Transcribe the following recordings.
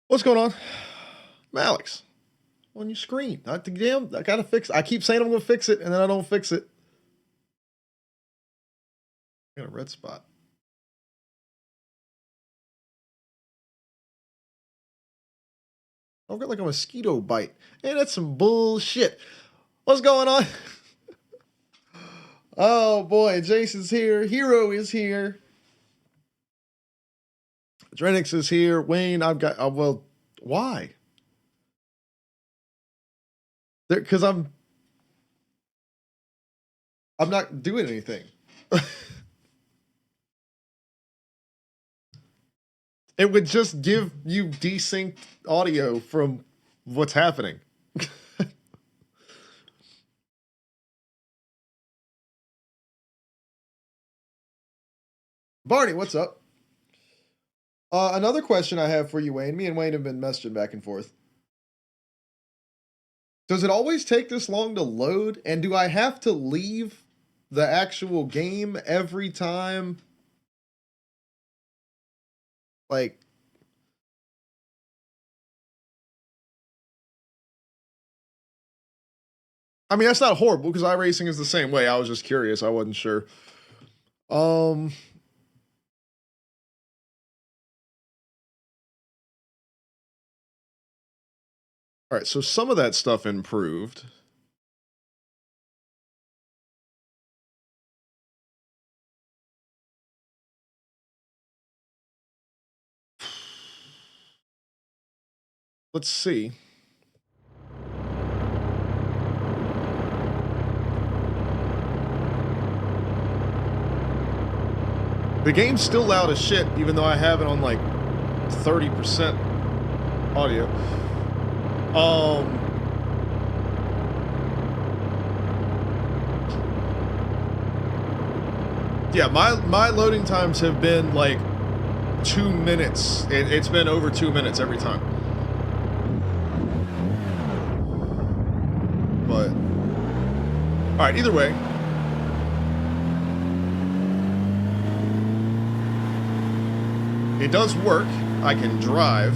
What's going on? Alex, on your screen. I gotta fix it. I keep saying I'm gonna fix it, and then I don't fix it. I got a red spot. I've got like a mosquito bite. Hey, that's some bullshit. What's going on? Oh boy, Jason's here. Hero is here. Drenix is here. Wayne, I've got. Well, why? Because I'm not doing anything. It would just give you desynced audio from what's happening. Barney, what's up? Another question I have for you, Wayne. Me and Wayne have been messaging back and forth. Does it always take this long to load? And do I have to leave the actual game every time? Like, I mean, that's not horrible because iRacing is the same way. I was just curious. I wasn't sure. All right, so some of that stuff improved. Let's see. The game's still loud as shit, even though I have it on like 30% audio. Yeah, my loading times have been like 2 minutes. It's been over 2 minutes every time. But all right, either way. It does work. I can drive.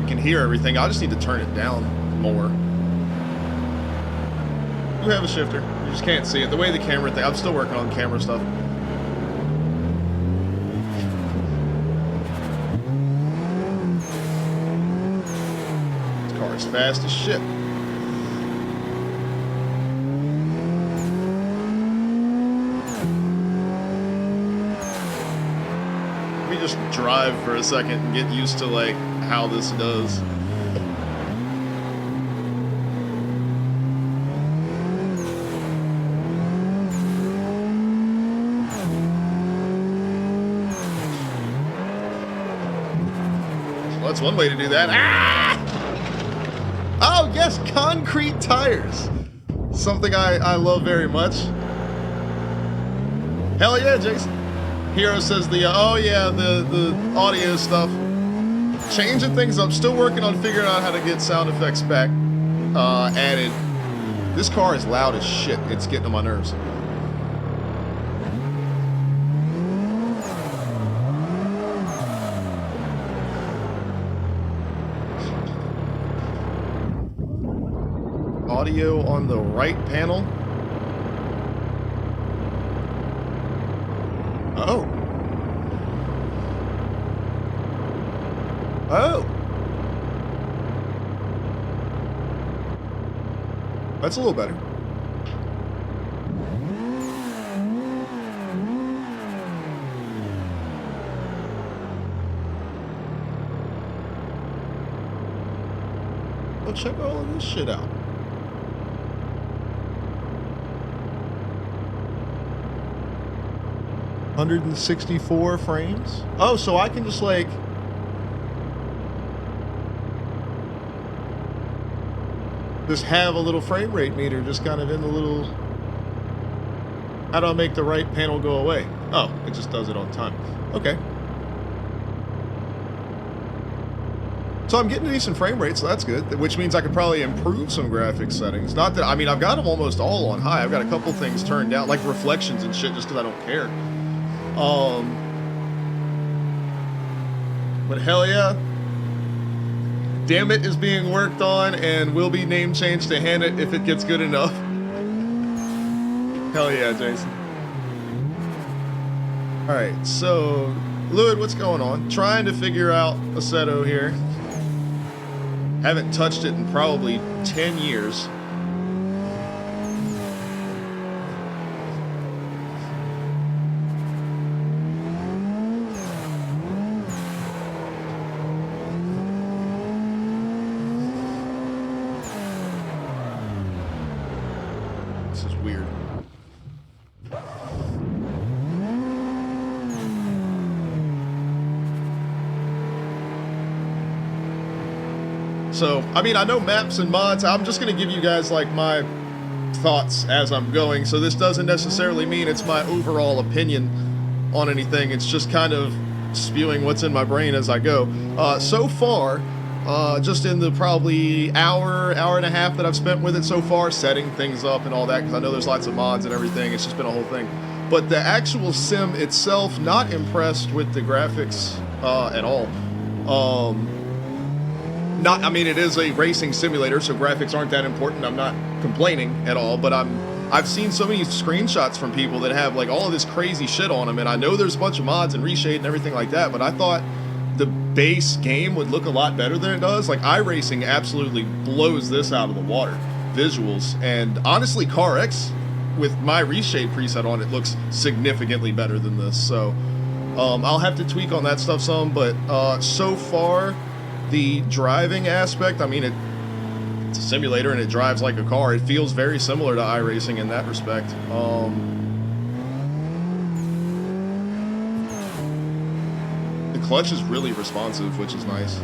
I can hear everything. I just need to turn it down more. You have a shifter. You just can't see it. The way the camera thing. I'm still working on camera stuff. This car is fast as shit. Just drive for a second and get used to like how this does. Well, that's one way to do that. Ah! Oh yes, concrete tires. Something I love very much. Hell yeah, Jason. Hero says the audio stuff. Changing things up. Still working on figuring out how to get sound effects back added. This car is loud as shit. It's getting on my nerves. Audio on the right panel. Oh. Oh. That's a little better. Well, check all of this shit out. $164 frames. Oh, so I can just like just have a little frame rate meter just kind of in the little. How do I make the right panel go away? Oh, it just does it on time. Okay. So I'm getting a decent frame rate, so that's good, which means I could probably improve some graphics settings. Not that, I mean, I've got them almost all on high. I've got a couple things turned down, like reflections and shit, just because I don't care. But hell yeah. Damn It is being worked on and will be name changed to Han It if it gets good enough. Hell yeah, Jason. Alright, so, Luid, what's going on? Trying to figure out Assetto here. Haven't touched it in probably 10 years. This is weird. So, I mean, I know maps and mods. I'm just going to give you guys, like, my thoughts as I'm going. So this doesn't necessarily mean it's my overall opinion on anything. It's just kind of spewing what's in my brain as I go. So far, just in the probably hour and a half that I've spent with it so far, setting things up and all that, because I know there's lots of mods and everything. It's just been a whole thing. But the actual sim itself, not impressed with the graphics at all. I mean, it is a racing simulator, so graphics aren't that important. I'm not complaining at all, but I've seen so many screenshots from people that have like all of this crazy shit on them, and I know there's a bunch of mods and reshade and everything like that, but I thought the base game would look a lot better than it does. Like, iRacing absolutely blows this out of the water, visuals, and honestly, CarX, with my reshade preset on it, looks significantly better than this, so I'll have to tweak on that stuff some, but so far, the driving aspect, I mean, it's a simulator and it drives like a car. It feels very similar to iRacing in that respect. The clutch is really responsive, which is nice.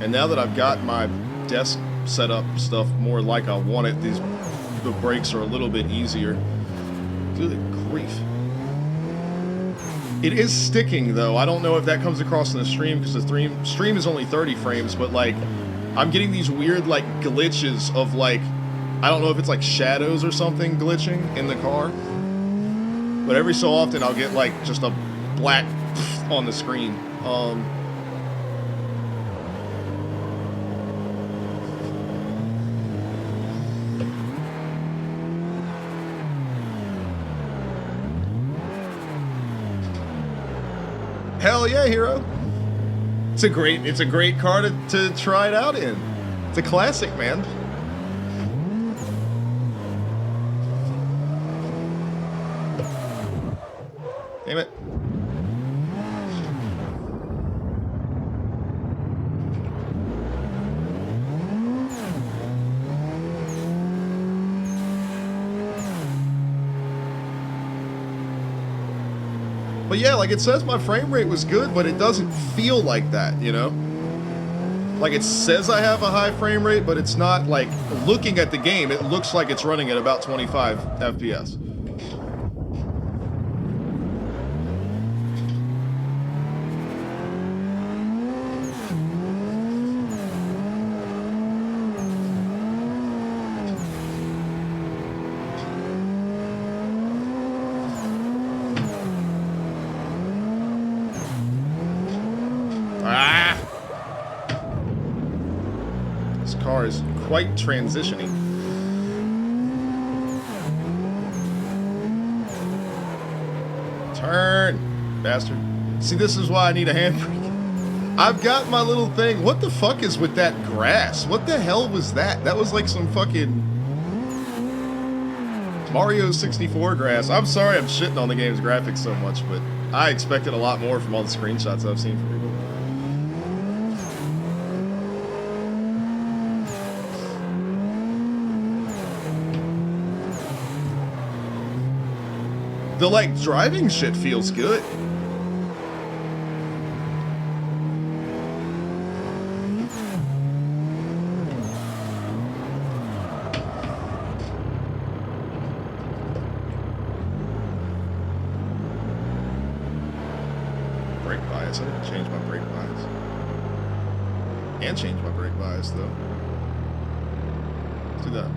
And now that I've got my desk setup stuff more like I want it, the brakes are a little bit easier. Good grief. It is sticking, though. I don't know if that comes across in the stream, because the stream is only 30 frames, but, like, I'm getting these weird, like, glitches of, like, I don't know if it's, like, shadows or something glitching in the car. But every so often, I'll get, like, just a black on the screen. Hell yeah, Hero. It's a great car to try it out in. It's a classic, man. Damn it. But yeah, like, it says my frame rate was good, but it doesn't feel like that, you know? Like, it says I have a high frame rate, but it's not, like, looking at the game, it looks like it's running at about 25 FPS. Is quite transitioning. Turn, bastard. See, this is why I need a handbrake. I've got my little thing. What the fuck is with that grass? What the hell was that? That was like some fucking Mario 64 grass. I'm sorry I'm shitting on the game's graphics so much, but I expected a lot more from all the screenshots I've seen from people. The, like, driving shit feels good. Brake bias. I didn't change my brake bias. Can't change my brake bias though. Let's do that.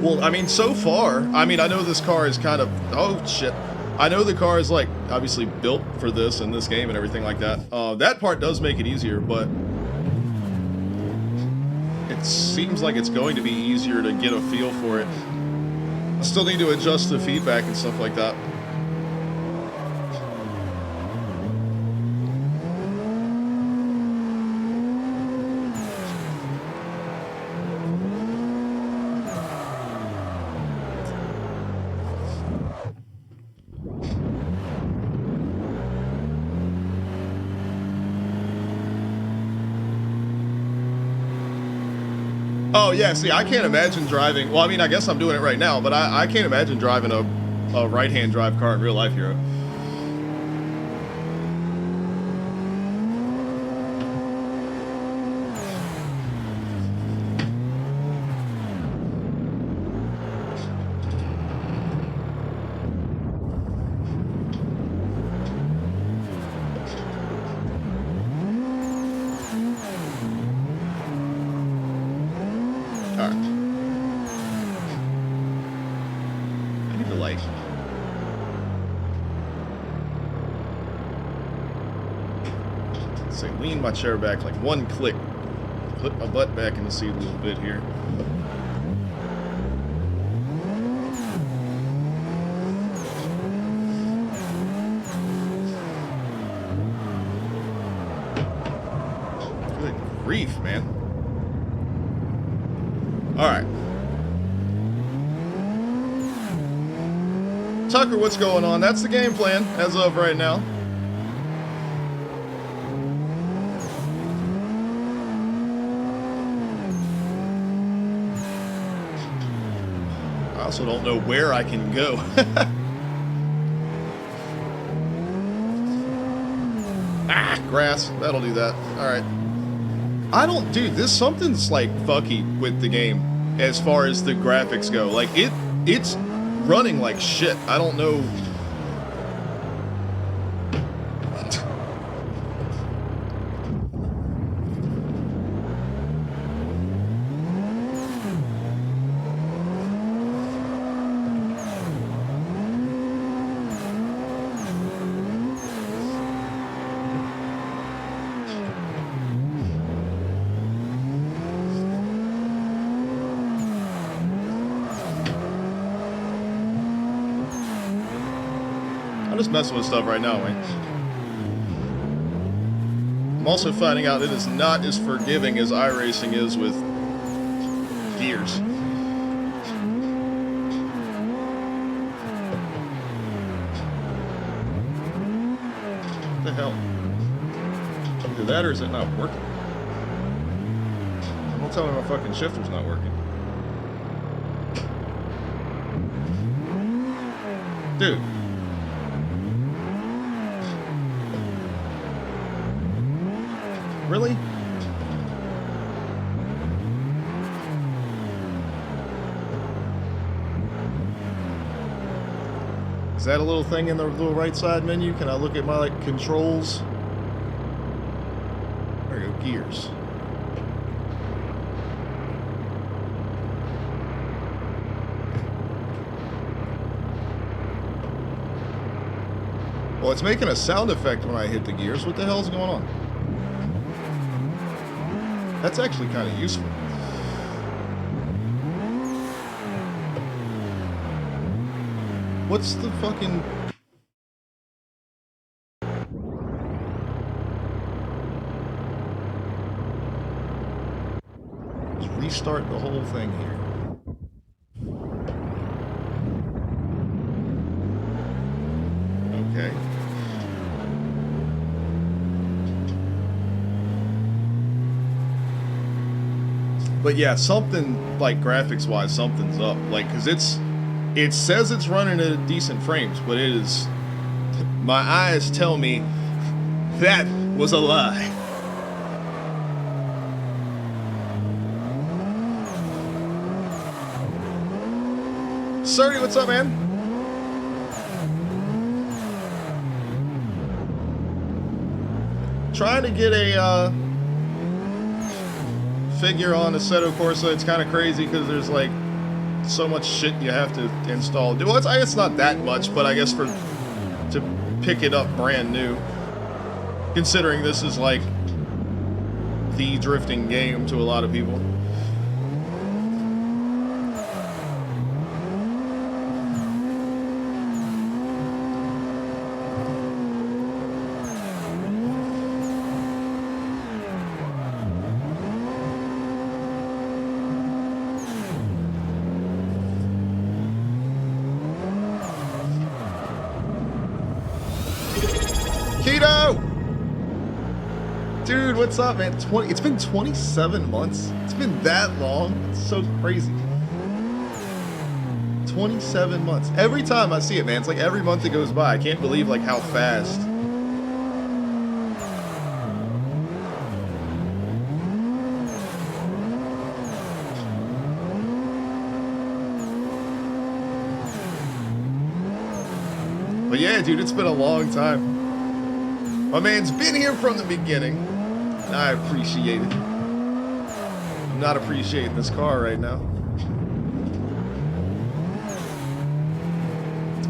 Well, I mean, so far, I mean, I know this car is kind of, oh shit. I know the car is like obviously built for this and this game and everything like that. That part does make it easier, but it seems like it's going to be easier to get a feel for it. I still need to adjust the feedback and stuff like that. Oh, yeah, see, I can't imagine driving... Well, I mean, I guess I'm doing it right now, but I can't imagine driving a right-hand drive car in real life here. Say, lean my chair back like one click. Put my butt back in the seat a little bit here. Good grief, man. Alright. Tucker, what's going on? That's the game plan as of right now. I also don't know where I can go. Ah, grass. That'll do that. Alright. I don't... Dude, something's like fucky with the game as far as the graphics go. Like, it's running like shit. I don't know... I'm just messing with stuff right now, man. I'm also finding out it is not as forgiving as iRacing is with gears. What the hell? Either that or is it not working? Don't tell me my fucking shifter's not working. Dude. Really? Is that a little thing in the little right side menu? Can I look at my like controls? There we go, gears. Well, it's making a sound effect when I hit the gears. What the hell's going on? That's actually kind of useful. What's the fucking... Let's restart the whole thing here. Okay. But yeah, something like graphics-wise, something's up. Like, cause it says it's running at decent frames, but it is. My eyes tell me that was a lie. Surdy, what's up, man? Trying to get a figure on Assetto Corsa. It's kind of crazy because there's like so much shit you have to install. Well, it's not that much, but I guess to pick it up brand new, considering this is like the drifting game to a lot of people. Dude, what's up, man? It's been 27 months. It's been that long. It's so crazy. 27 months. Every time I see it, man, it's like every month that goes by. I can't believe like how fast. But yeah, dude, it's been a long time. My man's been here from the beginning, and I appreciate it. I'm not appreciating this car right now.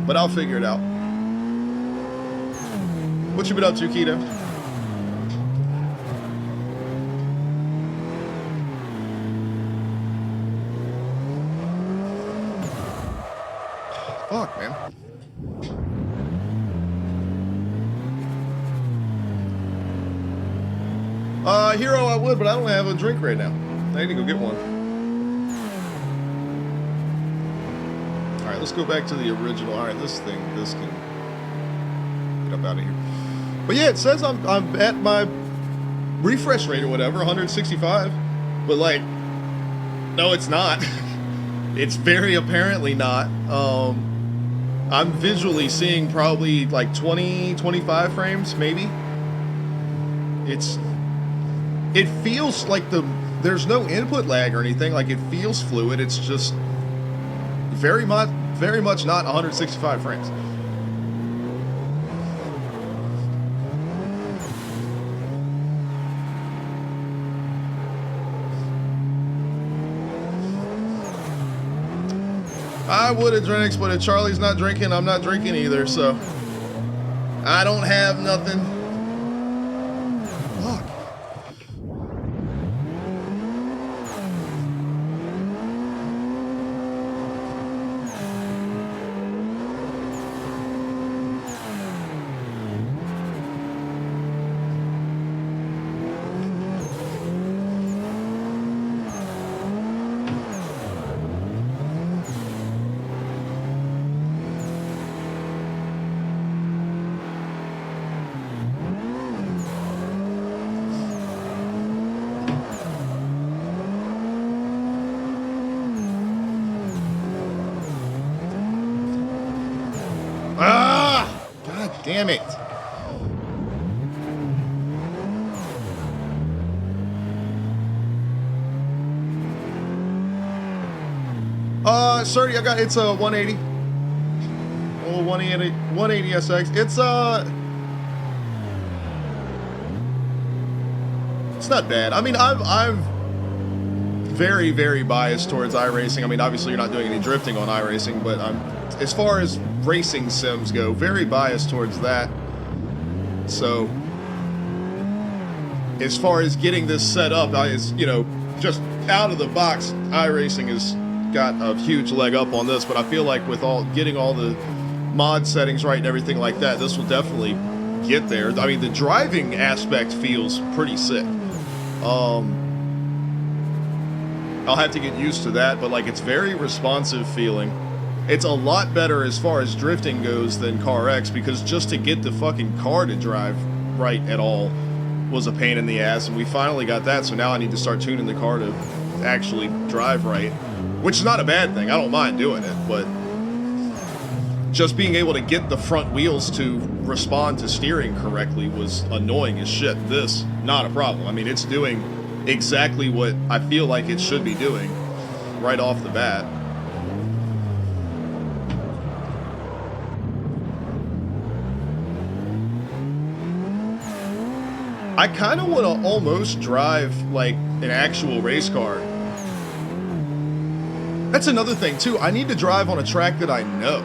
But I'll figure it out. What you been up to, Keto? Fuck, man. Hero, I would, but I don't have a drink right now. I need to go get one. Alright, let's go back to the original. Alright, this can get up out of here. But yeah, it says I'm at my refresh rate or whatever, 165. But like, no, it's not. It's very apparently not. I'm visually seeing probably like 20, 25 frames, maybe. It feels like there's no input lag or anything. Like, it feels fluid. It's just very much not 165 frames. I would have drinks, but if Charlie's not drinking, I'm not drinking either, so I don't have nothing. Fuck. Damn it. Sorry, I got, it's a 180. Oh, 180 SX. It's not bad. I mean, I'm very, very biased towards iRacing. I mean, obviously you're not doing any drifting on iRacing, but I'm, as far as racing sims go, very biased towards that. So, as far as getting this set up, you know, just out of the box, iRacing has got a huge leg up on this, but I feel like with getting all the mod settings right and everything like that, this will definitely get there. I mean, the driving aspect feels pretty sick. I'll have to get used to that, but like, it's very responsive feeling. It's a lot better as far as drifting goes than CarX, because just to get the fucking car to drive right at all was a pain in the ass, and we finally got that, so now I need to start tuning the car to actually drive right, which is not a bad thing. I don't mind doing it, but just being able to get the front wheels to respond to steering correctly was annoying as shit. This, not a problem. I mean, it's doing exactly what I feel like it should be doing right off the bat. I kind of want to almost drive like an actual race car. That's another thing too. I need to drive on a track that I know.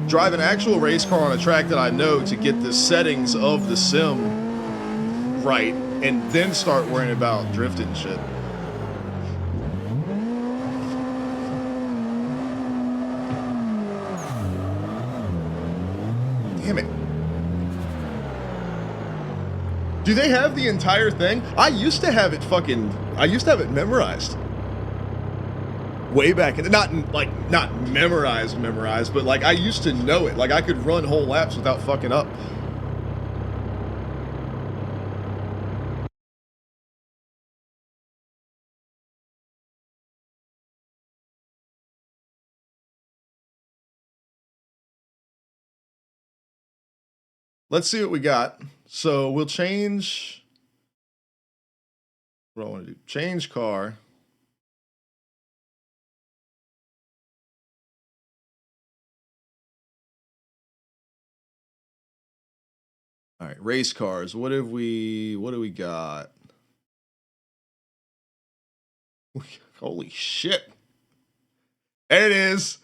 Drive an actual race car on a track that I know to get the settings of the sim right, and then start worrying about drifting shit. Damn it. Do they have the entire thing? I used to have it memorized. Way back, and not memorized, but like I used to know it. Like I could run whole laps without fucking up. Let's see what we got. So we'll change. What do I want to do? Change car. All right, race cars. What do we got? Holy shit. There it is.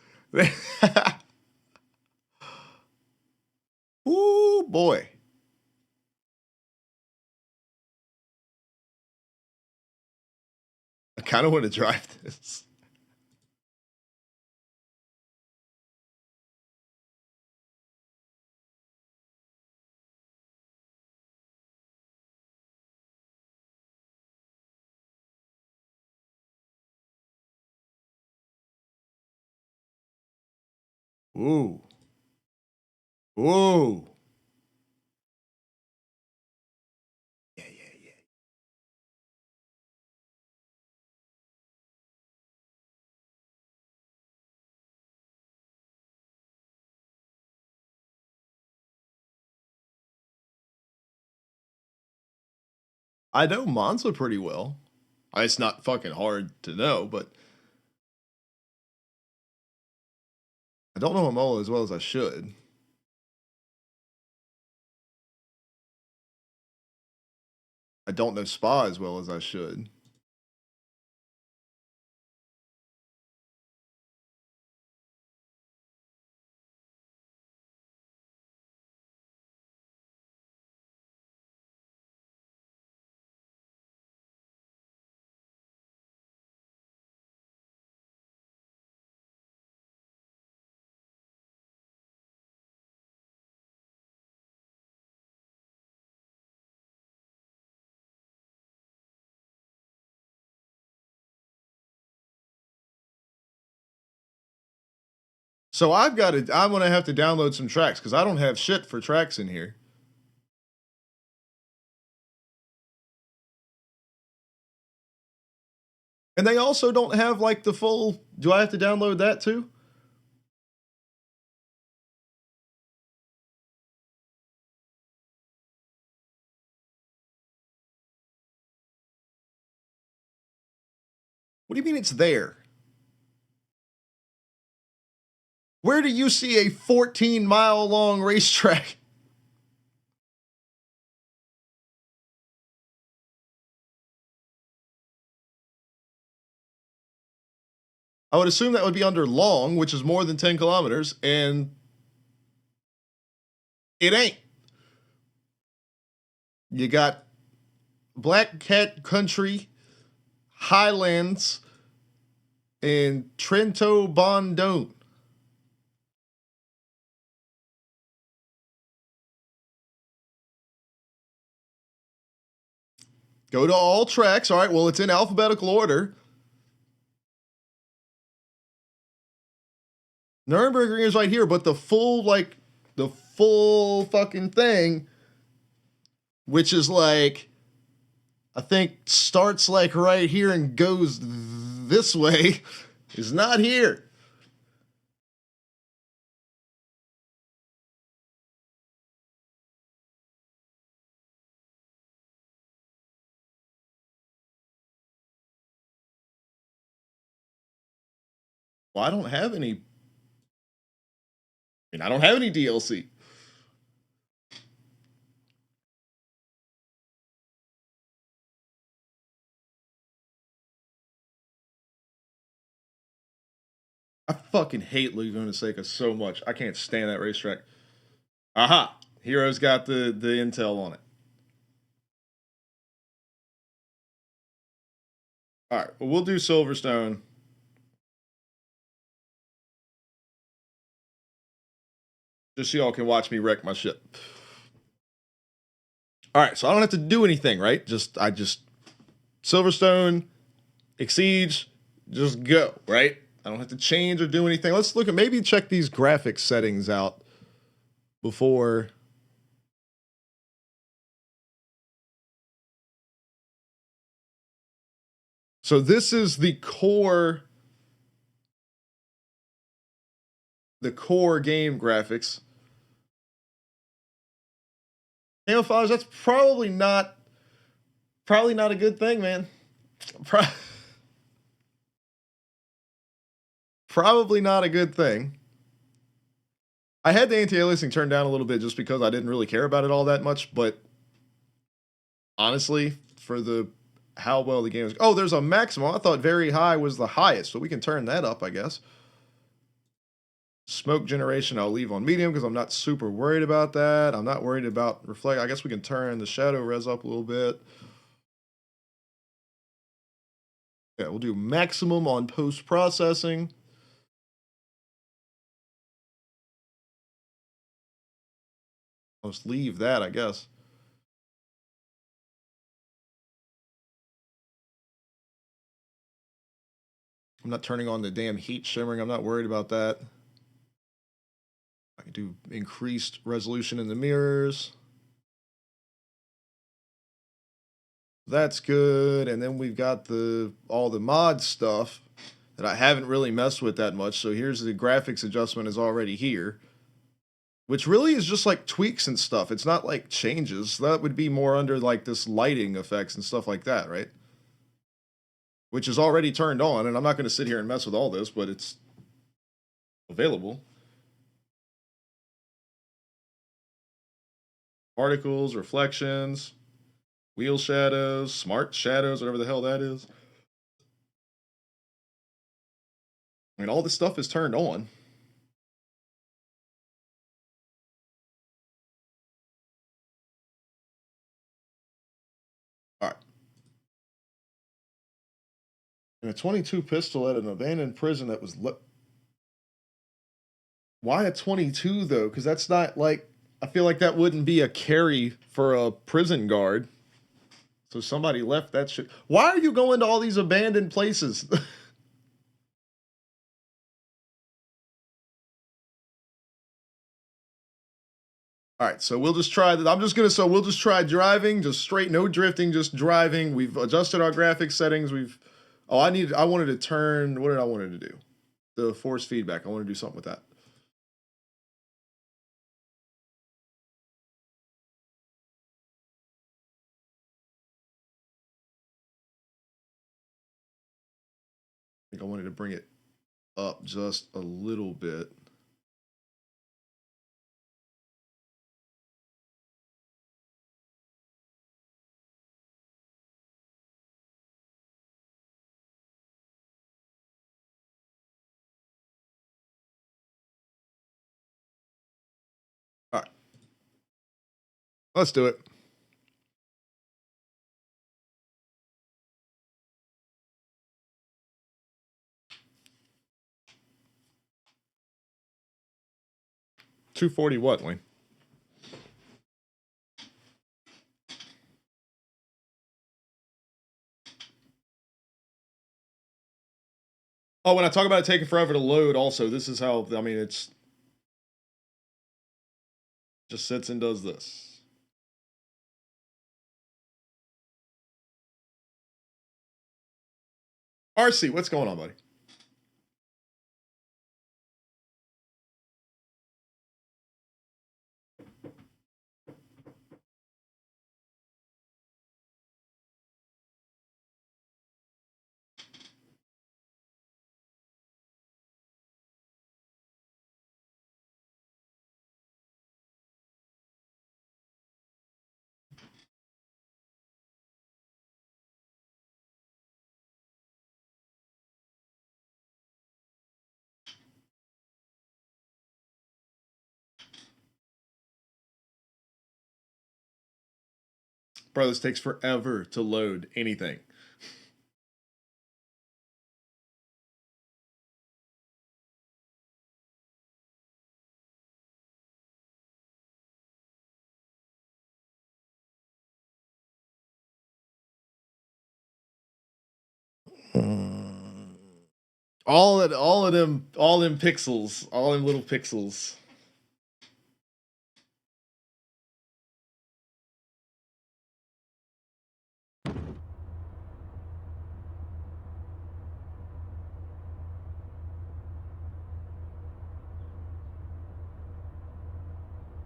Ooh, boy. I kind of want to drive this. Ooh. Ooh. Yeah. I know Monza pretty well. It's not fucking hard to know, but I don't know Imola as well as I should. I don't know Spa as well as I should. So I'm gonna have to download some tracks because I don't have shit for tracks in here. And they also don't have like the full. Do I have to download that too? What do you mean it's there? Where do you see a 14-mile long racetrack? I would assume that would be under long, which is more than 10 kilometers, and it ain't. You got Black Cat Country, Highlands, and Trento Bondone. Go to all tracks. All right, well, it's in alphabetical order. Nürburgring is right here, but the full fucking thing, which is like, I think starts like right here and goes this way, is not here. Well, I don't have any. I don't have any DLC. fucking hate Laguna Seca so much. I can't stand that racetrack. Aha! Hero's got the intel on it. All right, well, we'll do Silverstone. Just so y'all can watch me wreck my shit. All right, so I don't have to do anything, right? I just Silverstone, Exceed, just go, right? I don't have to change or do anything. Let's look at maybe check these graphics settings out before. So this is the core game graphics. Camouflage, that's probably not a good thing, man. Probably not a good thing. I had the anti-aliasing turned down a little bit just because I didn't really care about it all that much, but honestly, for how well the game is. Oh, there's a maximum. I thought very high was the highest, so we can turn that up, I guess. Smoke generation I'll leave on medium because I'm not super worried about that. I'm not worried about reflect. I guess we can turn the shadow res up a little bit. Yeah, we'll do maximum on post-processing. I'll just leave that, I guess. I'm not turning on the damn heat shimmering. I'm not worried about that. I can do increased resolution in the mirrors. That's good. And then we've got all the mod stuff that I haven't really messed with that much. So here's the graphics adjustment is already here, which really is just like tweaks and stuff. It's not like changes. That would be more under like this lighting effects and stuff like that, right? Which is already turned on. And I'm not going to sit here and mess with all this, but it's available. Particles, reflections, wheel shadows, smart shadows, whatever the hell that is. I mean, all this stuff is turned on. All right. And a 22 pistol at an abandoned prison that was why a 22 though? Because that's not like, I feel like that wouldn't be a carry for a prison guard. So somebody left that shit. Why are you going to all these abandoned places? All right, so we'll just try that. We'll just try driving, just straight, no drifting, just driving. We've adjusted our graphics settings. I wanted to turn, what did I want to do? The force feedback. I want to do something with that. I think I wanted to bring it up just a little bit. All right. Let's do it. $240 what, Wayne? Oh, when I talk about it taking forever to load, also, this is how, I mean, it's just sits and does this. RC, what's going on, buddy? Bro, this takes forever to load anything. All them pixels, all them little pixels.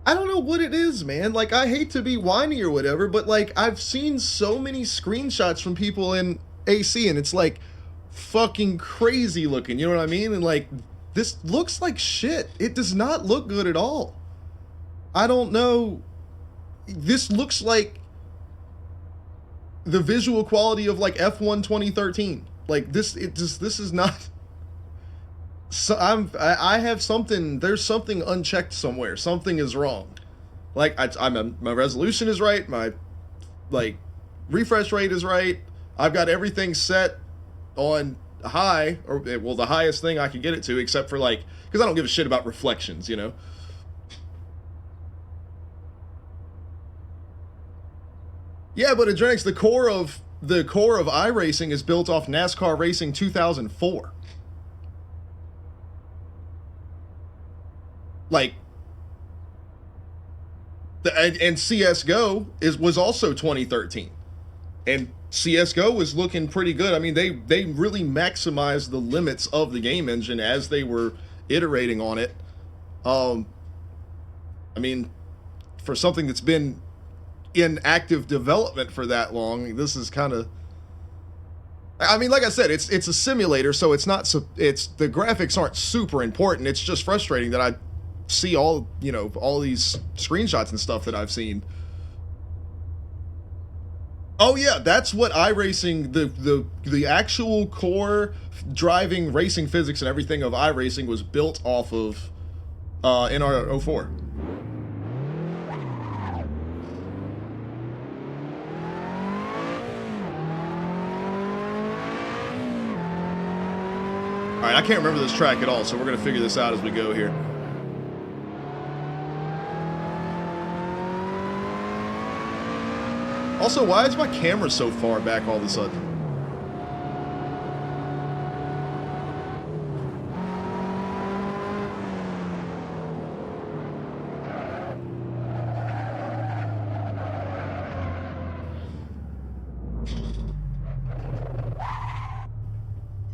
I don't know what it is, man. Like, I hate to be whiny or whatever, but like, I've seen so many screenshots from people in AC, and it's like fucking crazy looking. You know what I mean? And like, this looks like shit. It does not look good at all. I don't know. This looks like the visual quality of like F1 2013. Like this, this is not. So I have something. There's something unchecked somewhere. Something is wrong. Like my resolution is right. My like refresh rate is right. I've got everything set on high, or well, the highest thing I can get it to, except for like, because I don't give a shit about reflections, you know. Yeah, but Adrenix, the core of iRacing is built off NASCAR Racing 2004. Like, and CS:GO was also 2013, and CS:GO was looking pretty good. I mean, they really maximized the limits of the game engine as they were iterating on it. I mean, for something that's been in active development for that long, this is kind of. I mean, like I said, it's a simulator, so it's not. It's the graphics aren't super important. It's just frustrating that I see all these screenshots and stuff that I've seen. Oh yeah, that's what iRacing, the actual core driving racing physics and everything of iRacing was built off of NR04. All right, I can't remember this track at all, so we're gonna figure this out as we go here. Also, why is my camera so far back all of a sudden?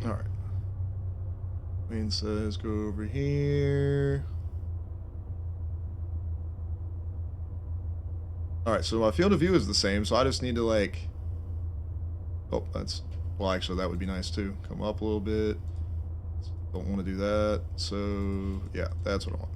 Alright. Main says go over here. Alright, so my field of view is the same, so I just need to like... Oh, that's... Well, actually, that would be nice too. Come up a little bit. Don't want to do that, so... Yeah, that's what I want.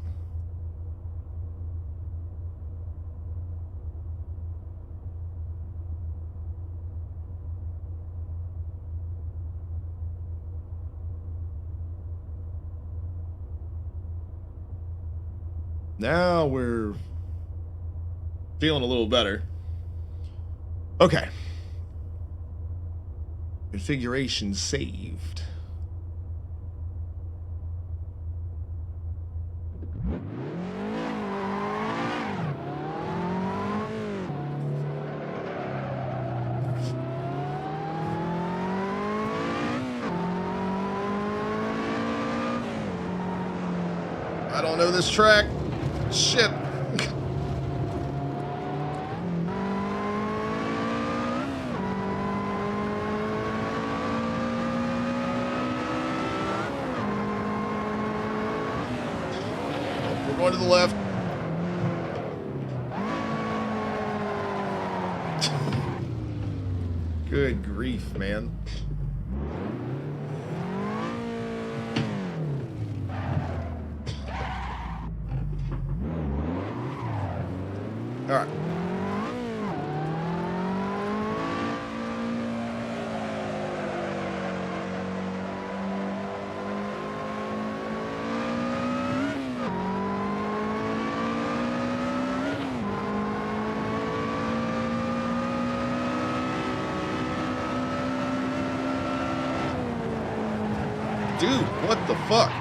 Now we're feeling a little better. Okay. Configuration saved. I don't know this track. Shit. We're going to the left. Good grief, man. All right. Dude, what the fuck?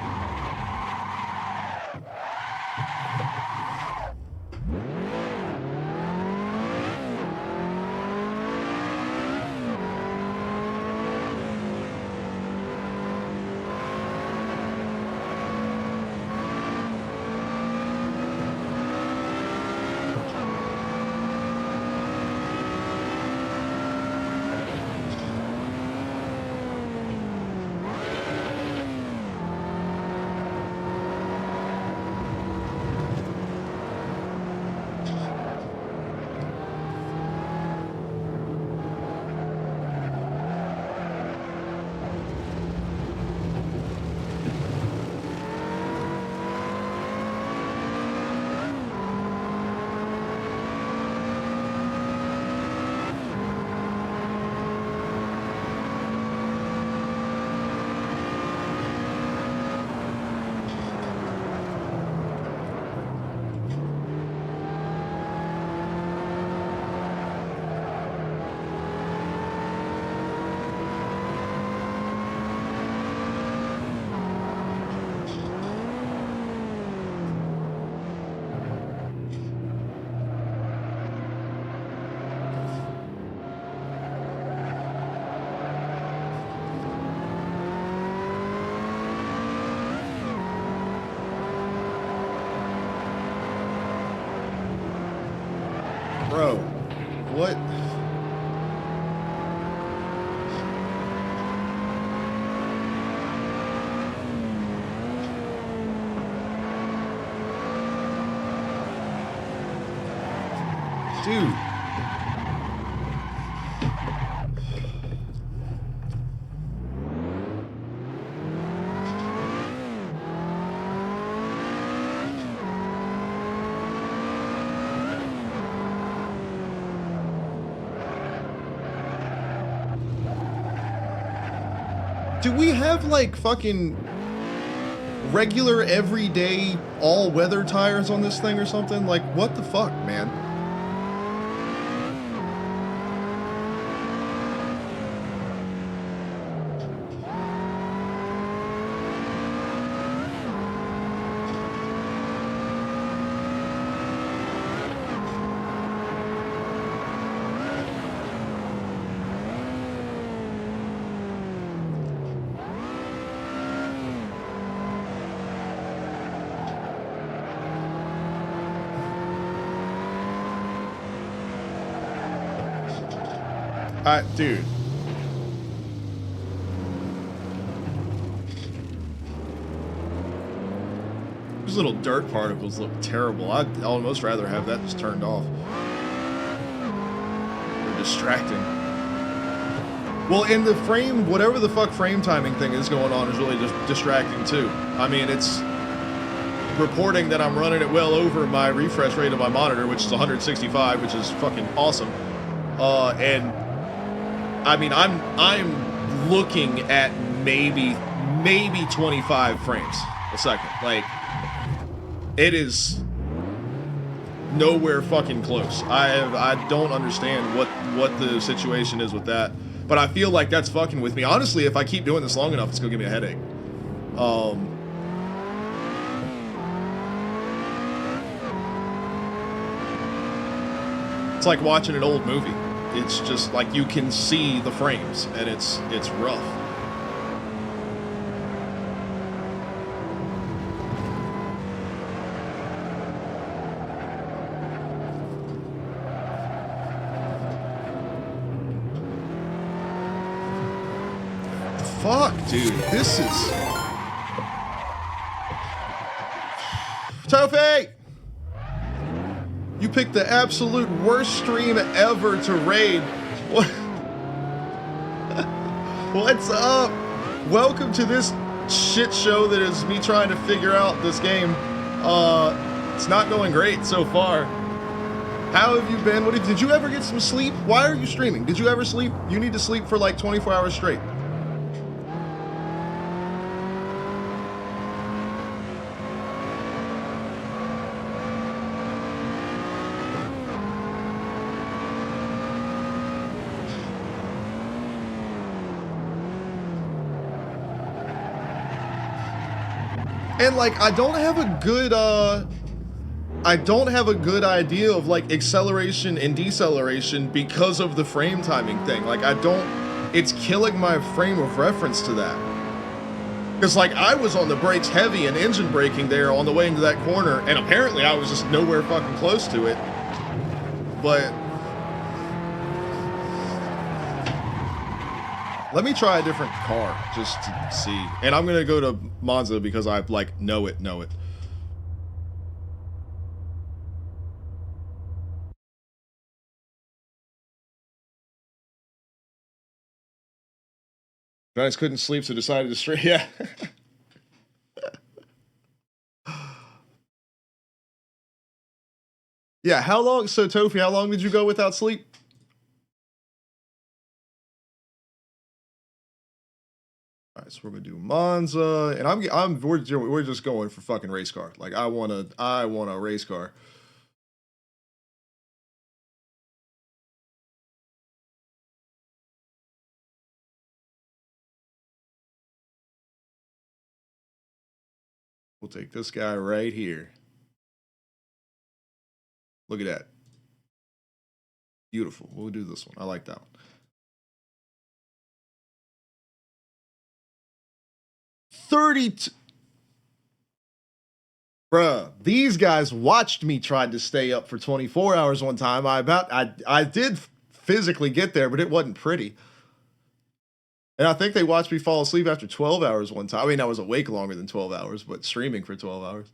Bro, what? Dude. Do we have like fucking regular everyday all-weather tires on this thing or something? Like, what the fuck, man? Dude. Those little dirt particles look terrible. I'd almost rather have that just turned off. They're distracting. Well, in the frame, whatever the fuck frame timing thing is going on is really just distracting too. I mean, it's reporting that I'm running it well over my refresh rate of my monitor, which is 165, which is fucking awesome. And I mean, I'm looking at maybe 25 frames a second. Like, it is nowhere fucking close. I don't understand what the situation is with that, but I feel like that's fucking with me. Honestly, if I keep doing this long enough, it's gonna give me a headache. It's like watching an old movie. It's just like you can see the frames, and it's rough. Fuck, dude, this is... Tofi! You picked the absolute worst stream ever to raid. What? What's up? Welcome to this shit show that is me trying to figure out this game. It's not going great so far. How have you been? Did you ever get some sleep? Why are you streaming? Did you ever sleep? You need to sleep for like 24 hours straight. And like I don't have a good idea of like acceleration and deceleration because of the frame timing thing. Like it's killing my frame of reference to that. Because like I was on the brakes heavy and engine braking there on the way into that corner, and apparently I was just nowhere fucking close to it. But let me try a different car just to see. And I'm gonna go to Monza because I like know it. Guys couldn't sleep, so decided to straight. Yeah. Yeah. How long? So Tofi, how long did you go without sleep? All right, so we're gonna do Monza, and we're just going for fucking race car. Like I want a race car. We'll take this guy right here. Look at that. Beautiful. We'll do this one. I like that one. 32. Bruh, these guys watched me try to stay up for 24 hours one time. I did physically get there, but it wasn't pretty. And I think they watched me fall asleep after 12 hours one time. I mean, I was awake longer than 12 hours, but streaming for 12 hours.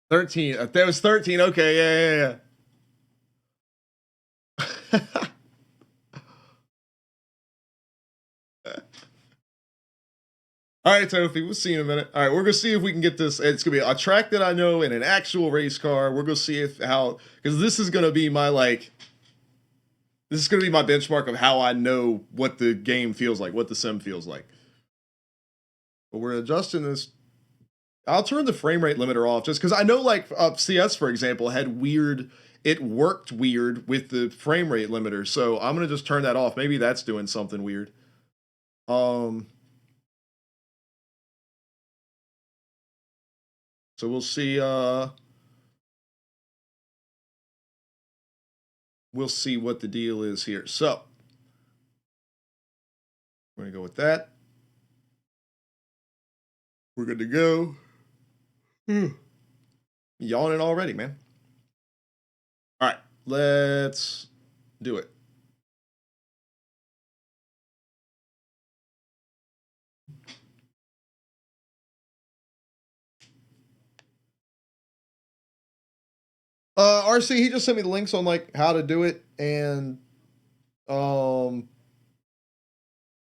Thirteen. That was 13. Okay, yeah. All right, Tofi, we'll see you in a minute. All right, we're gonna see if we can get this. It's gonna be a track that I know in an actual race car. We're gonna see because this is gonna be my this is gonna be my benchmark of how I know what the game feels like, what the sim feels like. But we're adjusting this. I'll turn the frame rate limiter off just because I know like CS for example had weird. It worked weird with the frame rate limiter, so I'm gonna just turn that off. Maybe that's doing something weird. So we'll see. We'll see what the deal is here. So we're gonna go with that. We're good to go. Yawning already, man. All right, let's do it. RC, he just sent me the links on like how to do it and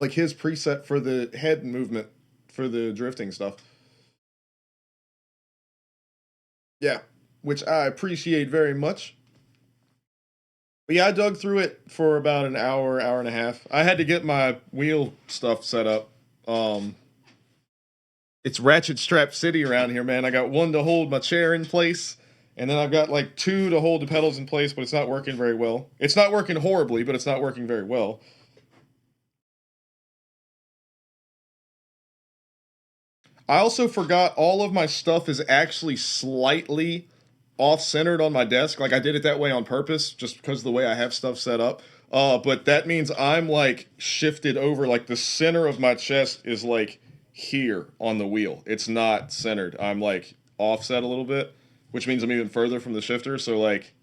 like his preset for the head movement for the drifting stuff. Yeah, which I appreciate very much. But yeah, I dug through it for about an hour, hour and a half. I had to get my wheel stuff set up. It's ratchet strap city around here, man. I got one to hold my chair in place, and then I've got like two to hold the pedals in place, but it's not working very well. It's not working horribly, but it's not working very well. I also forgot all of my stuff is actually slightly off-centered on my desk. Like I did it that way on purpose, just because of the way I have stuff set up. But that means I'm like shifted over, like the center of my chest is like here on the wheel. It's not centered. I'm like offset a little bit, which means I'm even further from the shifter. So like,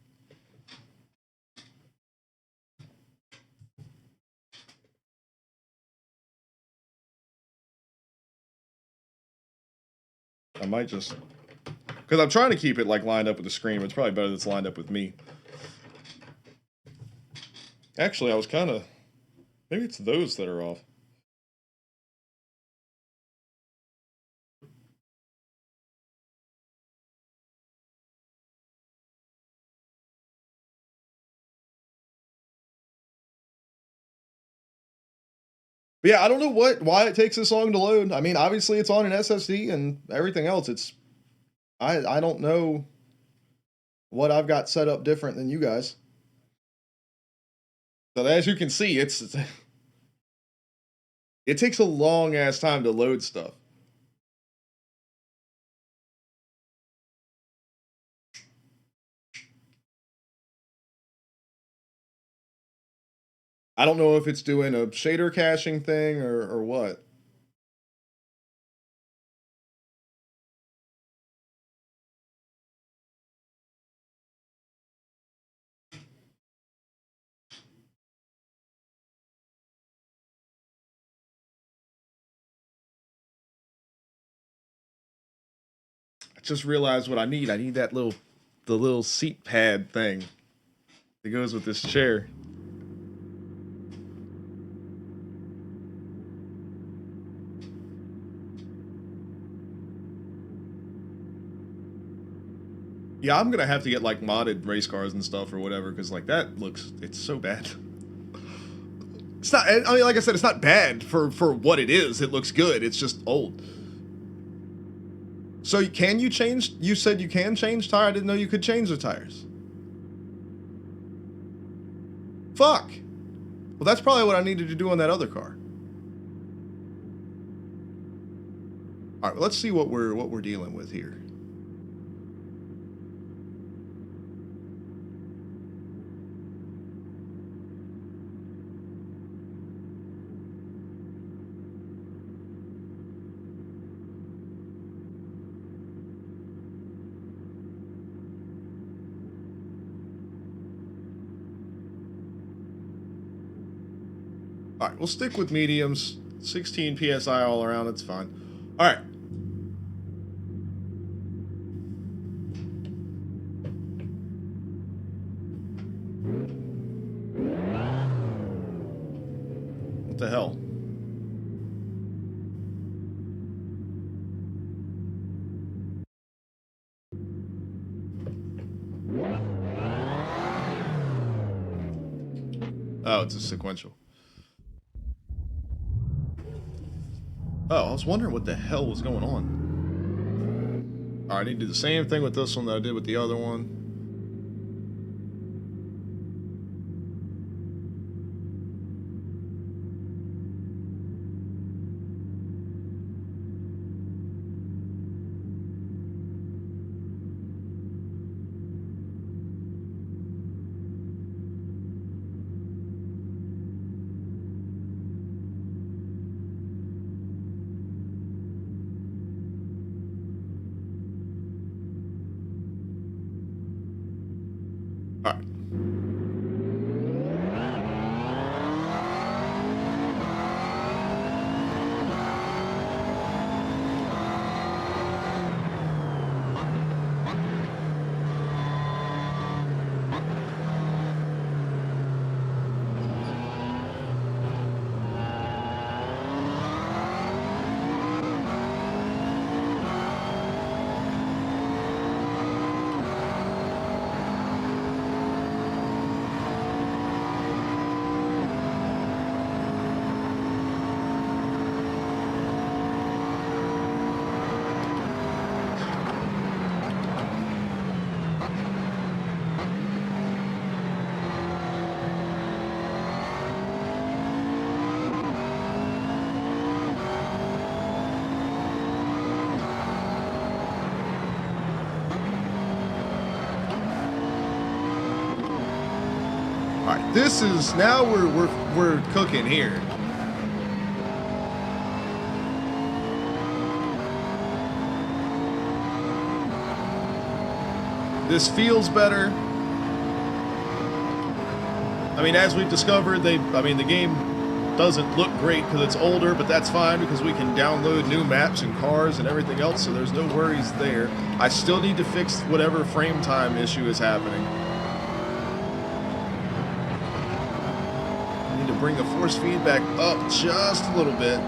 I might just, because I'm trying to keep it like lined up with the screen, but it's probably better that it's lined up with me. Actually, I was kind of Maybe it's those that are off. But yeah, I don't know why it takes this long to load. I mean, obviously it's on an SSD and everything else. I don't know what I've got set up different than you guys. But as you can see, it takes a long ass time to load stuff. I don't know if it's doing a shader caching thing or what. I just realized what I need. I need the little seat pad thing that goes with this chair. Yeah, I'm gonna have to get like modded race cars and stuff or whatever, because like it's so bad. It's not. I mean, like I said, it's not bad for what it is. It looks good. It's just old. So can you change? You said you can change tire. I didn't know you could change the tires. Fuck. Well, that's probably what I needed to do on that other car. All right, well, let's see what we're dealing with here. All right, we'll stick with mediums. 16 psi all around. That's fine. All right. What the hell? Oh, it's a sequential. Oh, I was wondering what the hell was going on. All right, I need to do the same thing with this one that I did with the other one. All right. All right, this is now we're cooking here. This feels better. I mean, as we've discovered, the game doesn't look great because it's older, but that's fine because we can download new maps and cars and everything else, so there's no worries there. I still need to fix whatever frame time issue is happening. I need to bring the force feedback up just a little bit.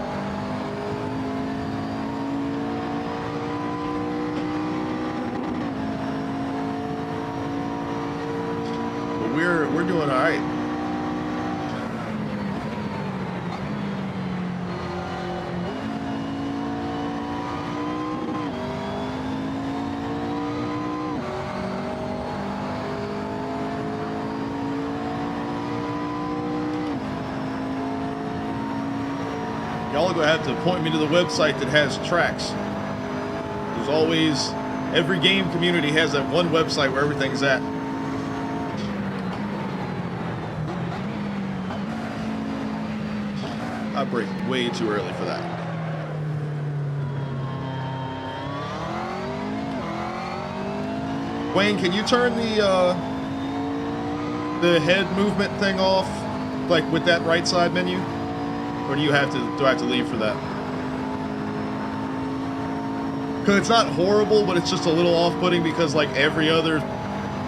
But we're doing all right. Y'all are going to have to point me to the website that has tracks. There's always, every game community has that one website where everything's at. I brake way too early for that. Wayne, can you turn the head movement thing off, like with that right side menu? Or do I have to leave for that? Because it's not horrible, but it's just a little off-putting because like every other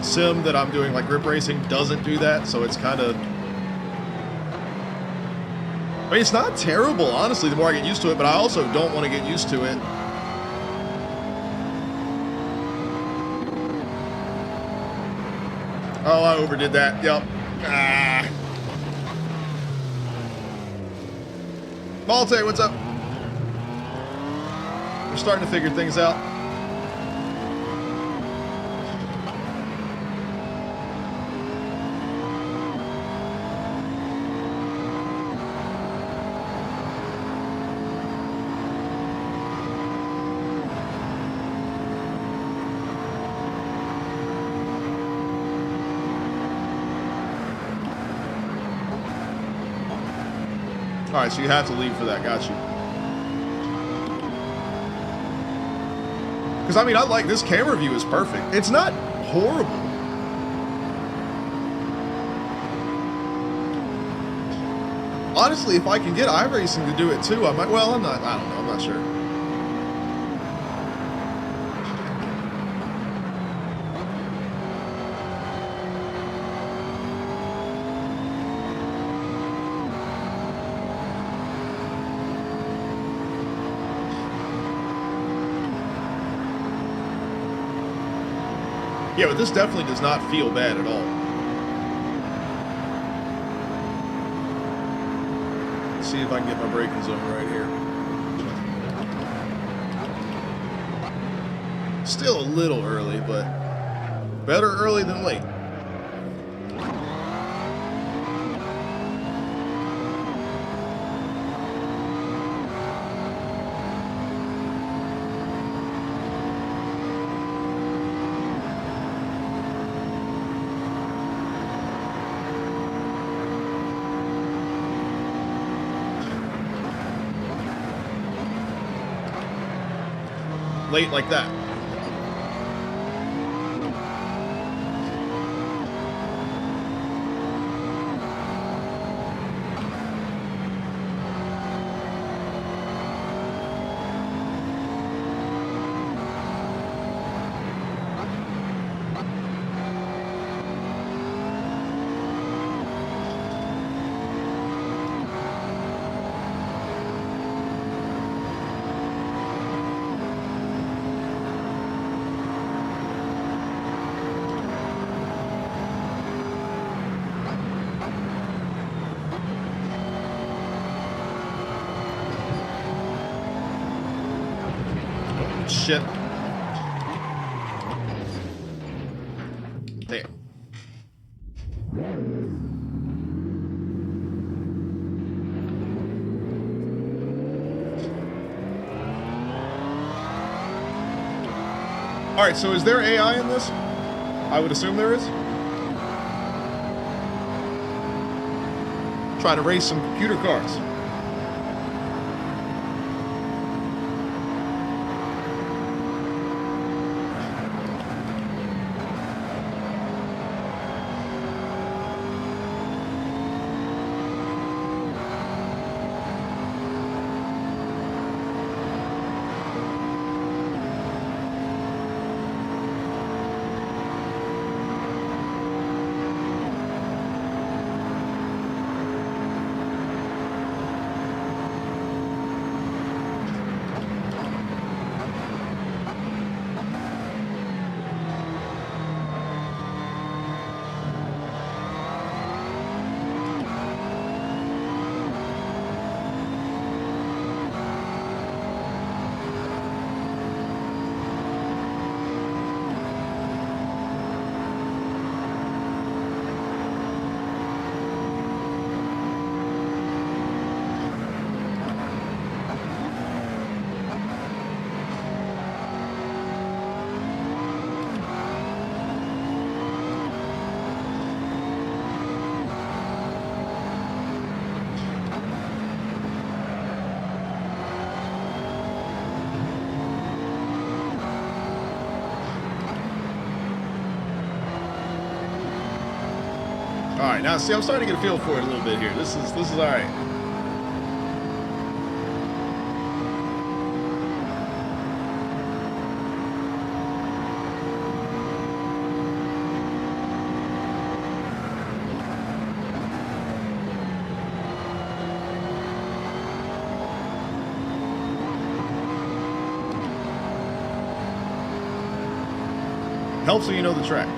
sim that I'm doing, like grip racing, doesn't do that. So it's kind of... I mean, it's not terrible, honestly, the more I get used to it, but I also don't want to get used to it. Oh, I overdid that. Yep. Ah. Malte, what's up? We're starting to figure things out. All right, so you have to leave for that. Got you. Because, I mean, I like this camera view is perfect. It's not horrible. Honestly, if I can get iRacing to do it too, I might. Well, I don't know. I'm not sure. Yeah, but this definitely does not feel bad at all. Let's see if I can get my braking zone right here. Still a little early, but better early than late. Late like that. Shit. There. All right, so is there AI in this? I would assume there is. Try to race some computer cars. All right, now see, I'm starting to get a feel for it a little bit here. This is all right. Helps so you know the track.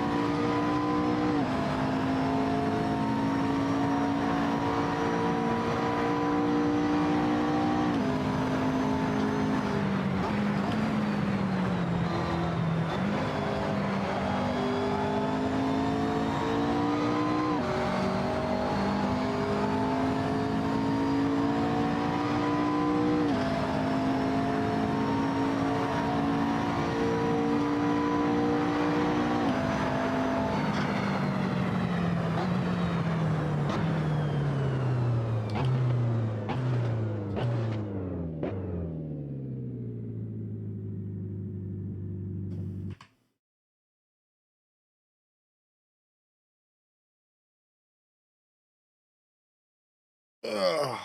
Ugh.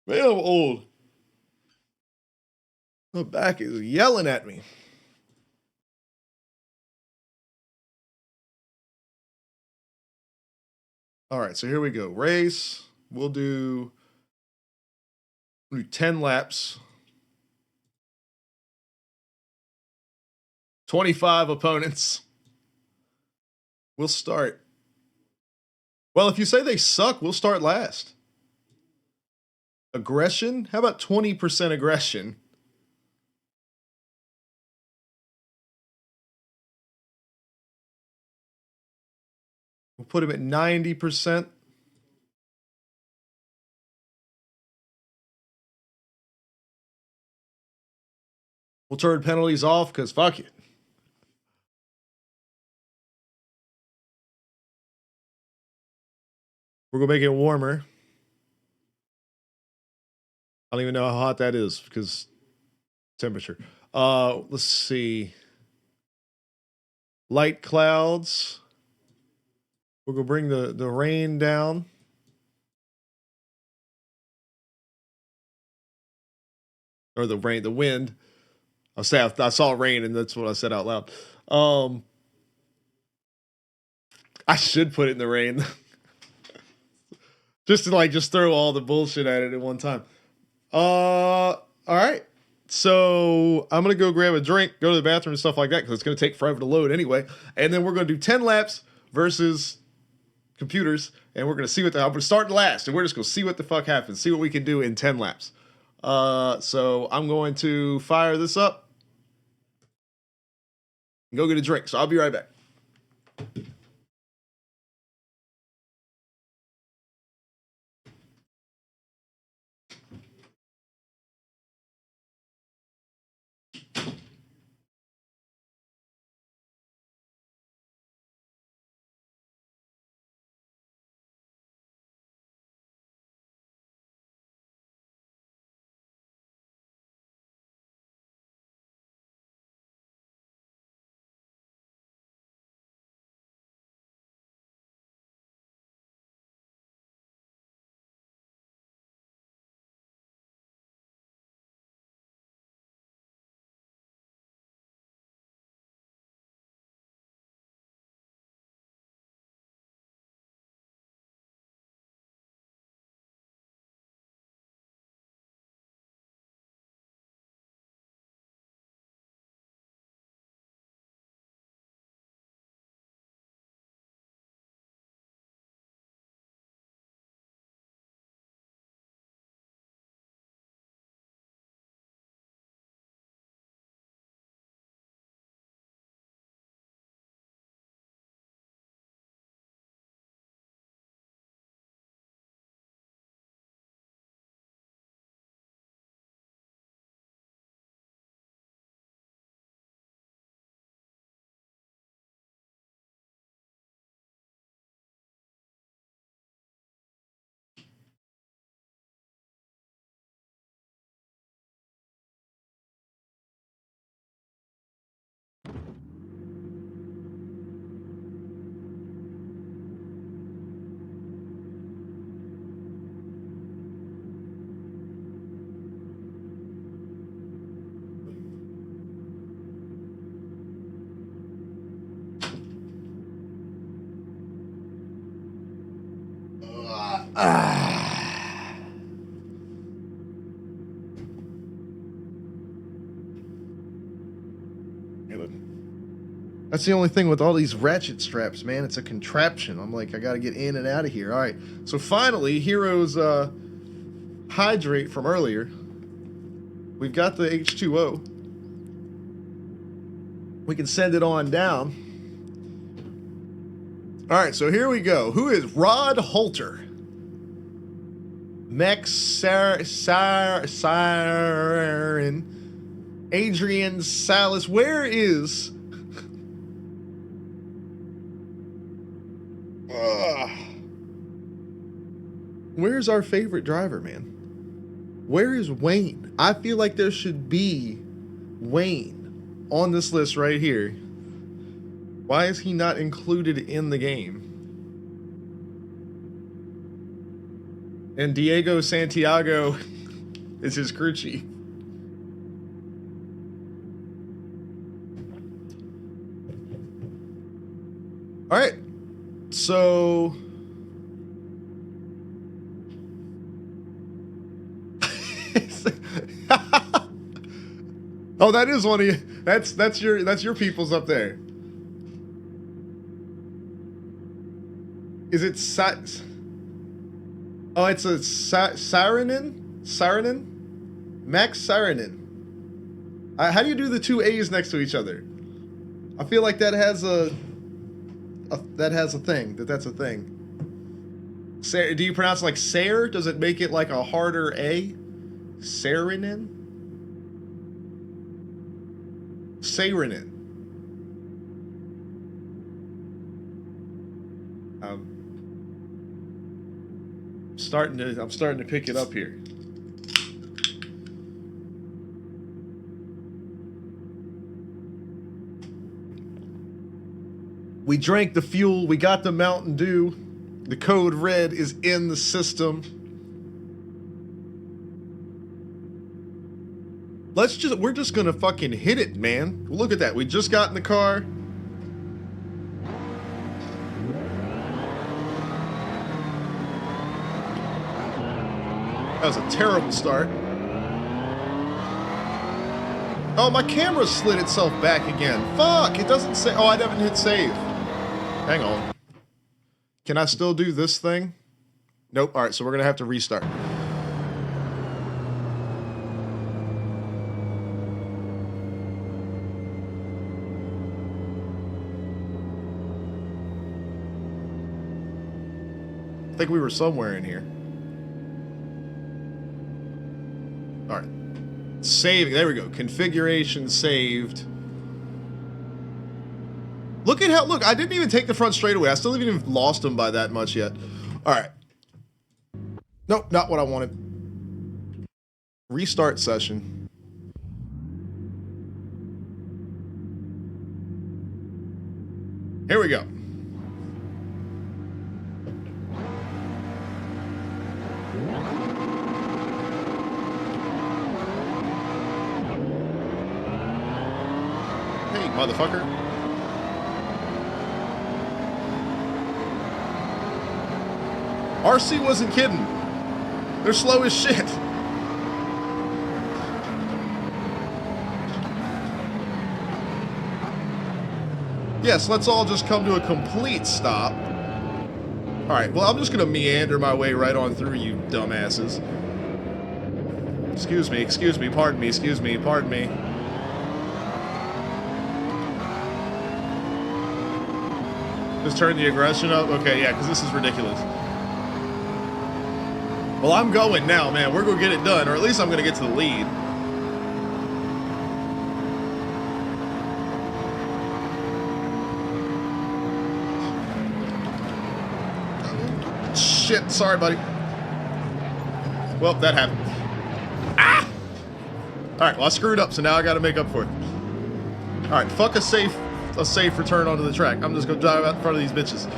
Man, I'm old. My back is yelling at me. All right, so here we go. Race. We'll do 10 laps. 25 opponents. We'll start. Well, if you say they suck, we'll start last. Aggression? How about 20% aggression? We'll put him at 90%. We'll turn penalties off because fuck it. We're going to make it warmer. I don't even know how hot that is because temperature. Let's see. Light clouds. We're going to bring the rain down. Or the wind. I saw rain and that's what I said out loud. I should put it in the rain. just to throw all the bullshit at it at one time. All right. So I'm gonna go grab a drink, go to the bathroom and stuff like that because it's gonna take forever to load anyway. And then we're gonna do 10 laps versus computers, and we're gonna see I'm gonna start last, and we're just gonna see what the fuck happens, see what we can do in 10 laps. So I'm going to fire this up and go get a drink. So I'll be right back. That's the only thing with all these ratchet straps, man. It's a contraption. I'm like, I gotta get in and out of here. All right. So finally, Hero's hydrate from earlier. We've got the H2O. We can send it on down. All right, so here we go. Who is Rod Holter? Mex Siren. Adrian Salas. Where is... Where's our favorite driver, man? Where is Wayne? I feel like there should be Wayne on this list right here. Why is he not included in the game? And Diego Santiago is his crew chief. All right, so oh, that is one of you. That's your people's up there. Is it oh, it's a Saarinen? Max Saarinen. How do you do the two A's next to each other? I feel like that has a thing. That's a thing. Do you pronounce it like Sair? Does it make it like a harder A? Saarinen? Saarinen. I'm starting to pick it up here. We drank the fuel, we got the Mountain Dew. The code red is in the system. We're just gonna fucking hit it, man. Look at that, we just got in the car. That was a terrible start. Oh, my camera slid itself back again. Fuck, it doesn't say. Oh, I haven't hit save. Hang on. Can I still do this thing? Nope. All right, so we're going to have to restart. I think we were somewhere in here. All right. Saving. There we go. Configuration saved. Look at how... Look, I didn't even take the front straightaway. I still haven't even lost them by that much yet. All right. Nope, not what I wanted. Restart session. Here we go. Hey, motherfucker. RC wasn't kidding. They're slow as shit. Yes, let's all just come to a complete stop. Alright, well, I'm just gonna meander my way right on through, you dumbasses. Excuse me, pardon me, pardon me. Just turn the aggression up? Okay, yeah, because this is ridiculous. Well, I'm going now, man. We're gonna get it done, or at least I'm gonna get to the lead. Shit, sorry, buddy. Well, that happened. Ah! Alright, well, I screwed up, so now I gotta make up for it. Alright, fuck a safe return onto the track. I'm just gonna drive out in front of these bitches.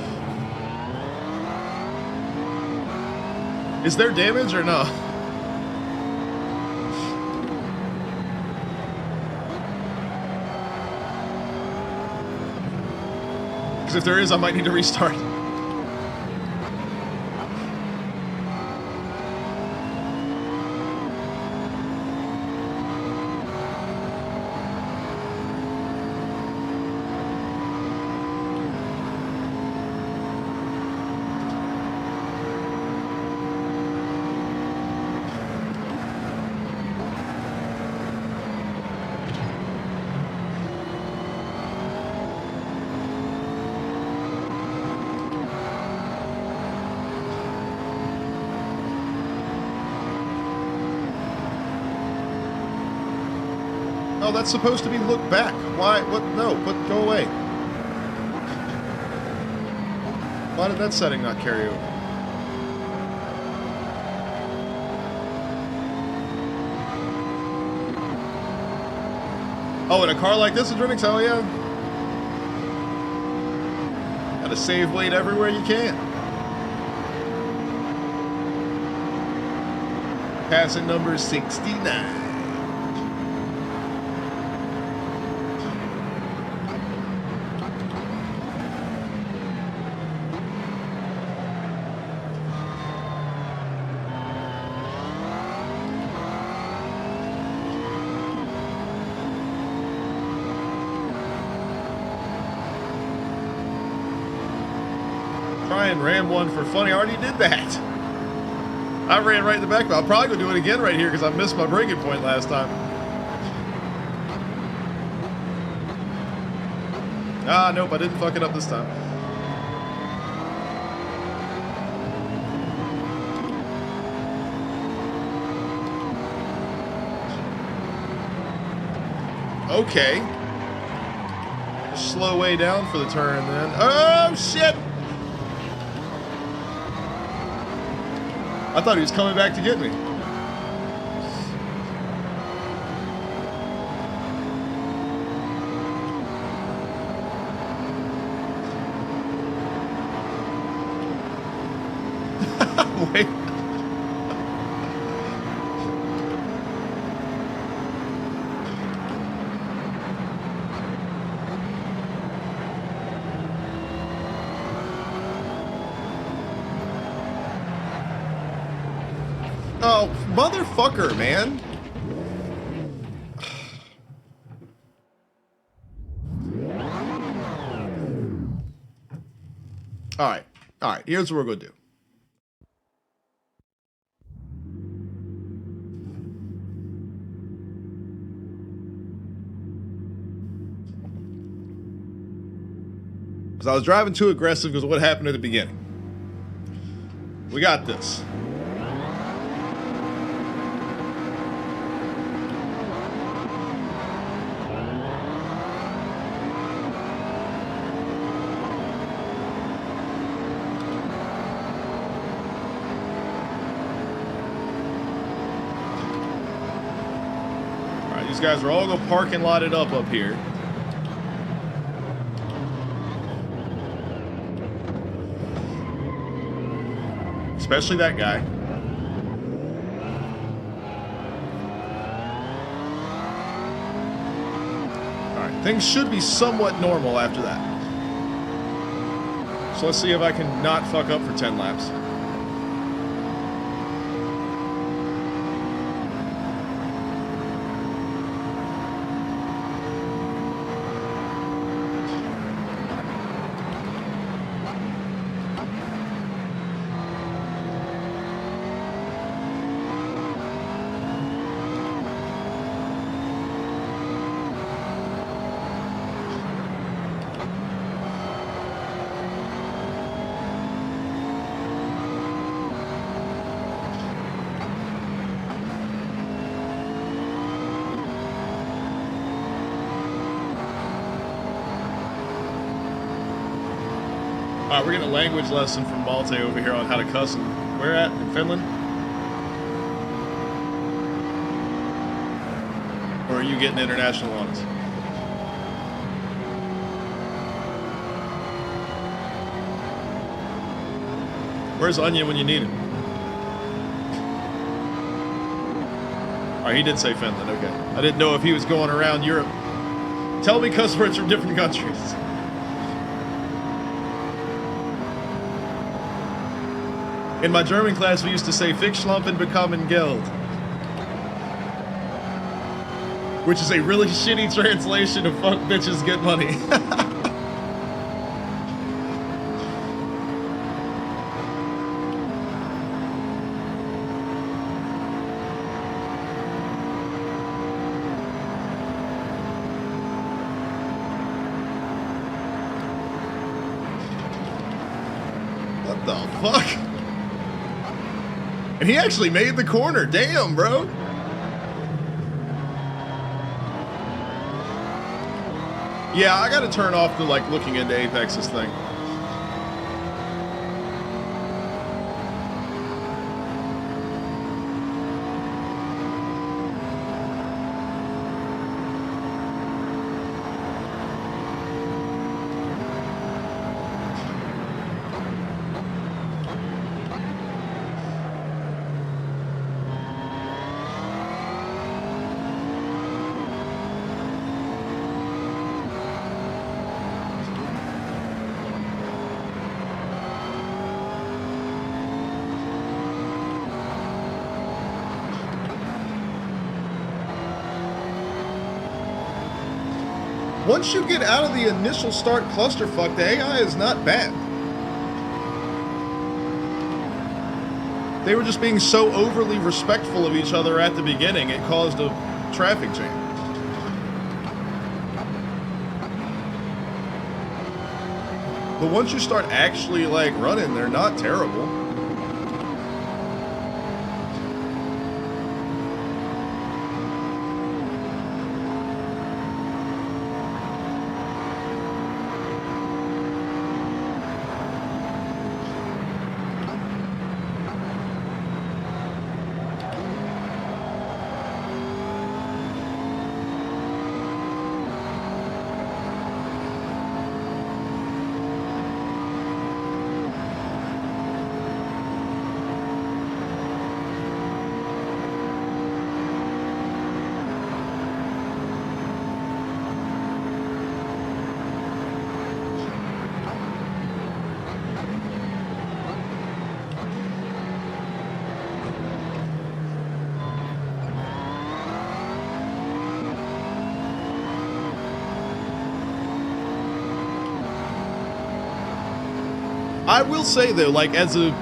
Is there damage or no? Because if there is, I might need to restart. Oh, that's supposed to be look back. Why? What? No, go away. Why did that setting not carry over? Oh, in a car like this, Adrenix, hell yeah. Gotta save weight everywhere you can. Passing number 69. Try and ram one for funny. I already did that. I ran right in the back. I'll probably go do it again right here because I missed my breaking point last time. Ah, nope, I didn't fuck it up this time. Okay. Slow way down for the turn then. Oh, shit! I thought he was coming back to get me. Wait. Oh, motherfucker, man. All right, here's what we're gonna do. Because I was driving too aggressive because of what happened at the beginning. We got this. These guys are all going to park and lot it up here. Especially that guy. Alright, things should be somewhat normal after that. So let's see if I can not fuck up for 10 laps. Alright, we're getting a language lesson from Malte over here on how to cuss him. Where at? In Finland? Or are you getting international on us? Where's Onion when you need him? Alright, he did say Finland, okay. I didn't know if he was going around Europe. Tell me cuss words from different countries. In my German class, we used to say, Fickschlampen bekommen Geld. Which is a really shitty translation of fuck bitches get money. What the fuck? And he actually made the corner. Damn, bro. Yeah, I gotta turn off the, like, looking into Apex's thing. Once you get out of the initial start clusterfuck, the AI is not bad. They were just being so overly respectful of each other at the beginning, it caused a traffic jam. But once you start actually, like, running, they're not terrible. I will say though, like, as a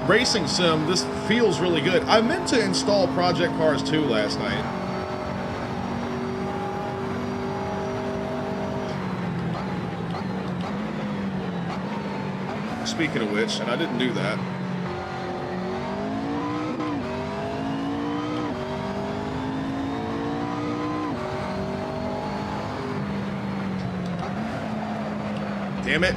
racing sim, this feels really good. I meant to install Project Cars 2 last night. Speaking of which, and I didn't do that. Damn it.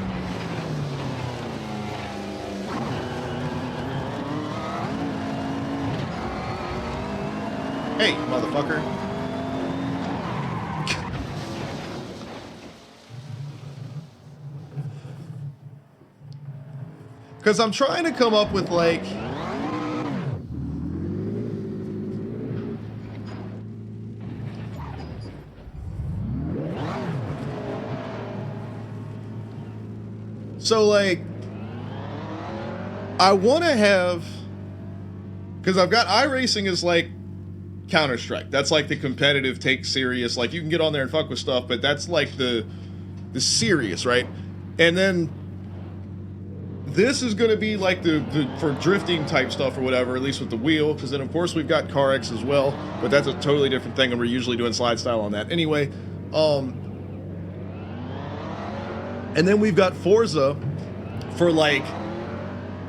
Hey, motherfucker. Because I'm trying to come up with, like... So, like... I want to have... Because I've got iRacing as, like, Counter-Strike. That's like the competitive, take serious, like you can get on there and fuck with stuff, but that's like the serious, right? And then this is going to be like the for drifting type stuff or whatever, at least with the wheel, because then of course we've got CarX as well, but that's a totally different thing, and we're usually doing slide style on that anyway. And then we've got Forza for, like,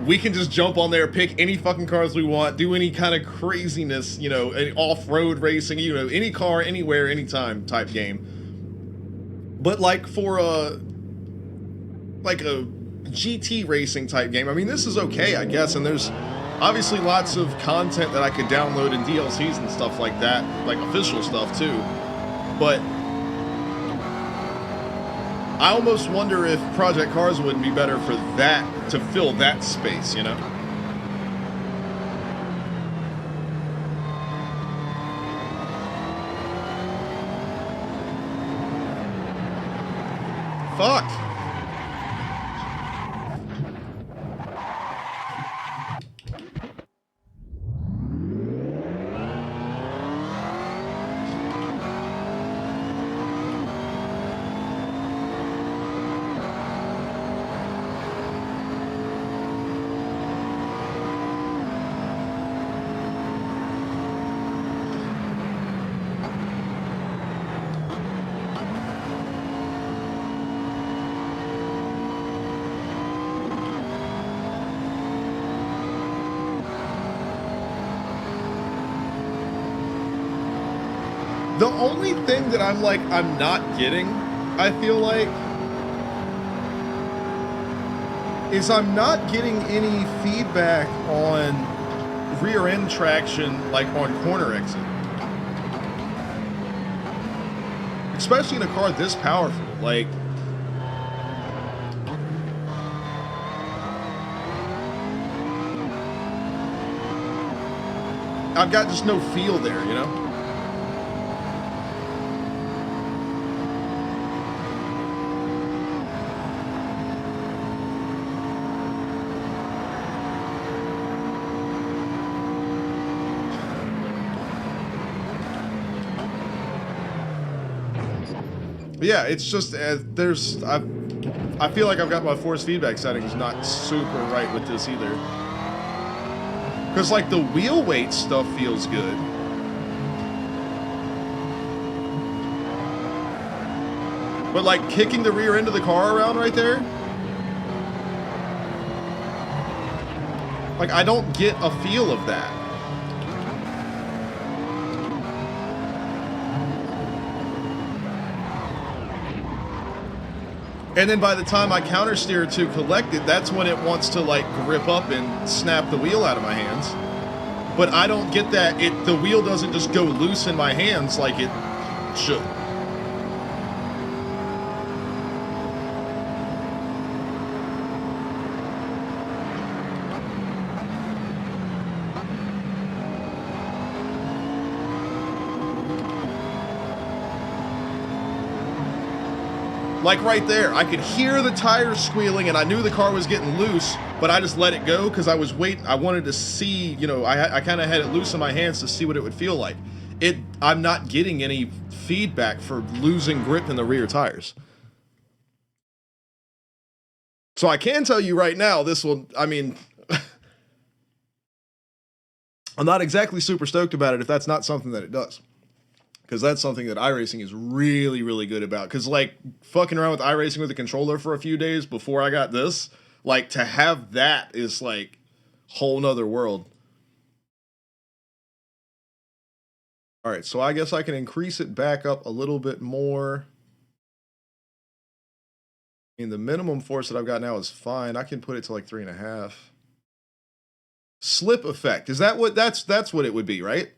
we can just jump on there, pick any fucking cars we want, do any kind of craziness, you know, off-road racing, you know, any car, anywhere, anytime type game. But, like, for a GT racing type game, I mean, this is okay, I guess, and there's obviously lots of content that I could download and DLCs and stuff like that, like official stuff too. But I almost wonder if Project Cars wouldn't be better for that, to fill that space, you know? Fuck. The only thing that I'm not getting I feel like, is I'm not getting any feedback on rear end traction, like on corner exit. Especially in a car this powerful, like, I've got just no feel there, you know? Yeah, it's just I feel like I've got my force feedback settings not super right with this either. Because like the wheel weight stuff feels good. But like kicking the rear end of the car around right there, like I don't get a feel of that. And then by the time I counter steer to collect it, that's when it wants to like grip up and snap the wheel out of my hands. But I don't get that. The wheel doesn't just go loose in my hands like it should. Like right there, I could hear the tires squealing and I knew the car was getting loose, but I just let it go because I was waiting. I wanted to see, you know, I kind of had it loose in my hands to see what it would feel like. I'm not getting any feedback for losing grip in the rear tires. So I can tell you right now, this will, I mean, I'm not exactly super stoked about it if that's not something that it does. Because that's something that iRacing is really, really good about. Because, like, fucking around with iRacing with the controller for a few days before I got this, like, to have that is, like, whole nother world. All right, so I guess I can increase it back up a little bit more. I mean, the minimum force that I've got now is fine. I can put it to, like, 3.5. Slip effect. Is that what, that's what it would be, right?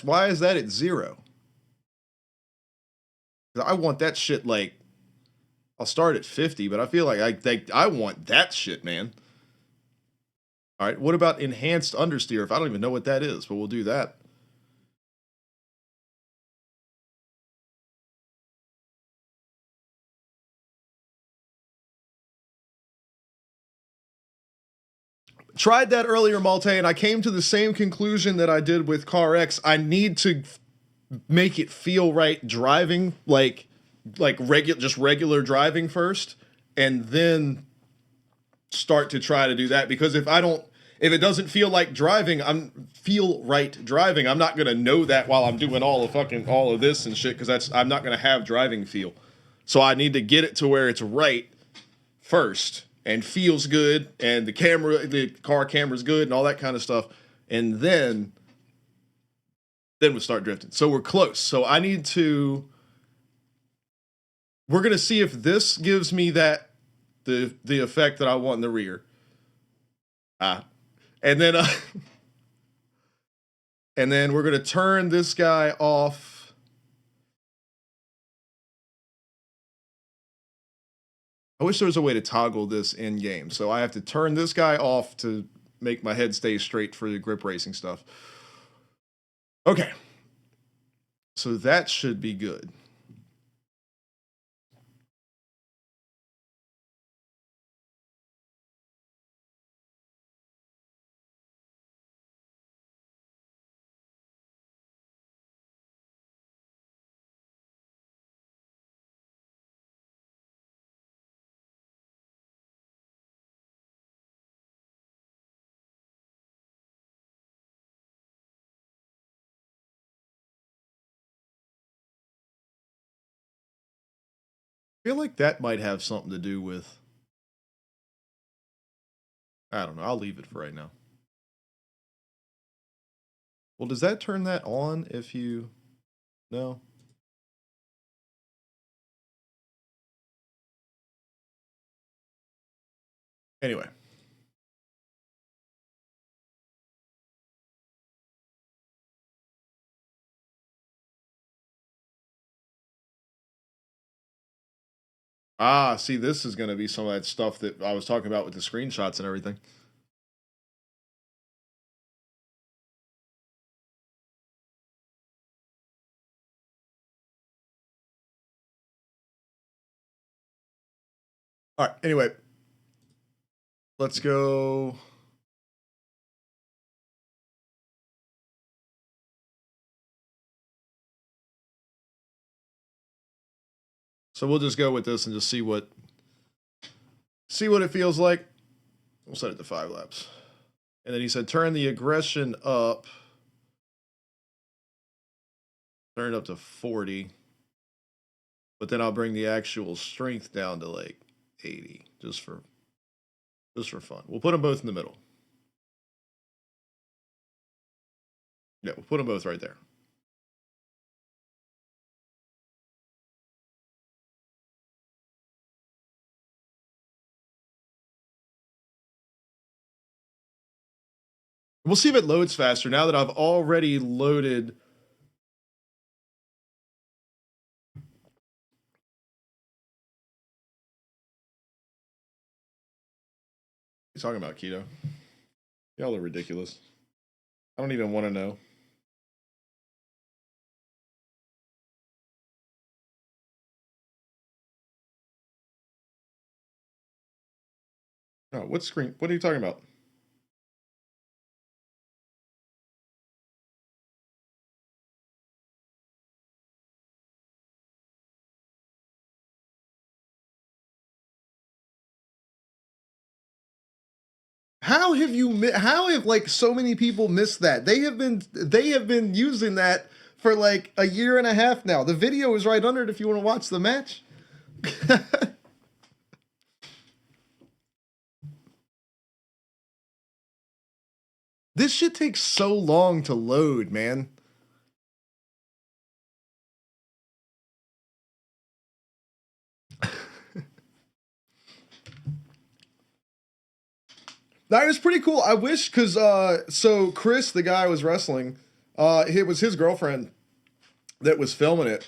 Why is that at 0? I want that shit, like, I'll start at 50, but I feel like I want that shit, man. All right, what about enhanced understeer? If I don't even know what that is, but we'll do that. Tried that earlier, Malte, and I came to the same conclusion that I did with CarX. I need to make it feel right driving, like regular driving first, and then start to try to do that. Because if it doesn't feel like driving, I'm not gonna know that while I'm doing all of this and shit. Because I'm not gonna have driving feel. So I need to get it to where it's right first and feels good, and the car camera's good, and all that kind of stuff, and then we start drifting. So we're close. So we're gonna see if this gives me that the effect that I want in the rear. And then and then we're gonna turn this guy off. I wish there was a way to toggle this in game. So I have to turn this guy off to make my head stay straight for the grip racing stuff. Okay. So that should be good. I feel like that might have something to do with, I don't know. I'll leave it for right now. Well, does that turn that on if you... No? Anyway. Ah, see, this is going to be some of that stuff that I was talking about with the screenshots and everything. All right, anyway. Let's go. So we'll just go with this and just see what it feels like. We'll set it to 5 laps. And then he said, turn the aggression up. Turn it up to 40. But then I'll bring the actual strength down to like 80, just for fun. We'll put them both in the middle. Yeah, we'll put them both right there. We'll see if it loads faster now that I've already loaded. He's talking about keto. Y'all are ridiculous. I don't even want to know. Oh, what screen? What are you talking about? How have like so many people missed that? They have been using that for like a year and a half now. The video is right under it if you want to watch the match. This shit takes so long to load, man. That was pretty cool. I wish, because so Chris, the guy I was wrestling, it was his girlfriend that was filming it.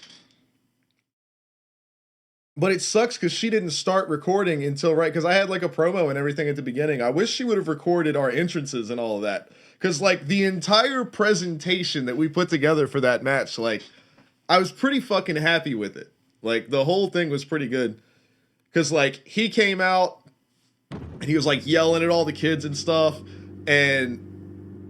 But it sucks because she didn't start recording until because I had like a promo and everything at the beginning. I wish she would have recorded our entrances and all of that. Because like the entire presentation that we put together for that match, like I was pretty fucking happy with it. Like the whole thing was pretty good. Because like he came out and he was like yelling at all the kids and stuff. And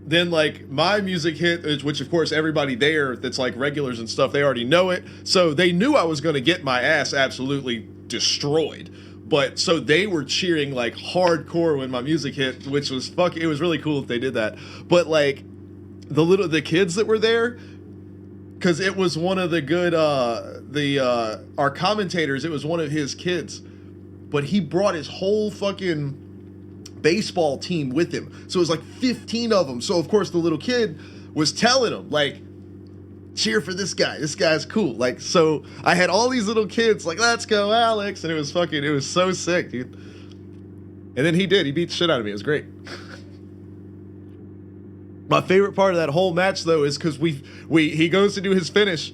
then like my music hit, which of course everybody there that's like regulars and stuff, they already know it. So they knew I was going to get my ass absolutely destroyed. But so they were cheering like hardcore when my music hit, which was it was really cool if they did that. But like the kids that were there, because it was one of the good our commentators, it was one of his kids, but he brought his whole fucking baseball team with him, so it was like 15 of them. So of course the little kid was telling him like, cheer for this guy's cool. Like, so I had all these little kids like, let's go Alex, and it was so sick, dude. And then he beat the shit out of me. It was great. My favorite part of that whole match though is because he goes to do his finish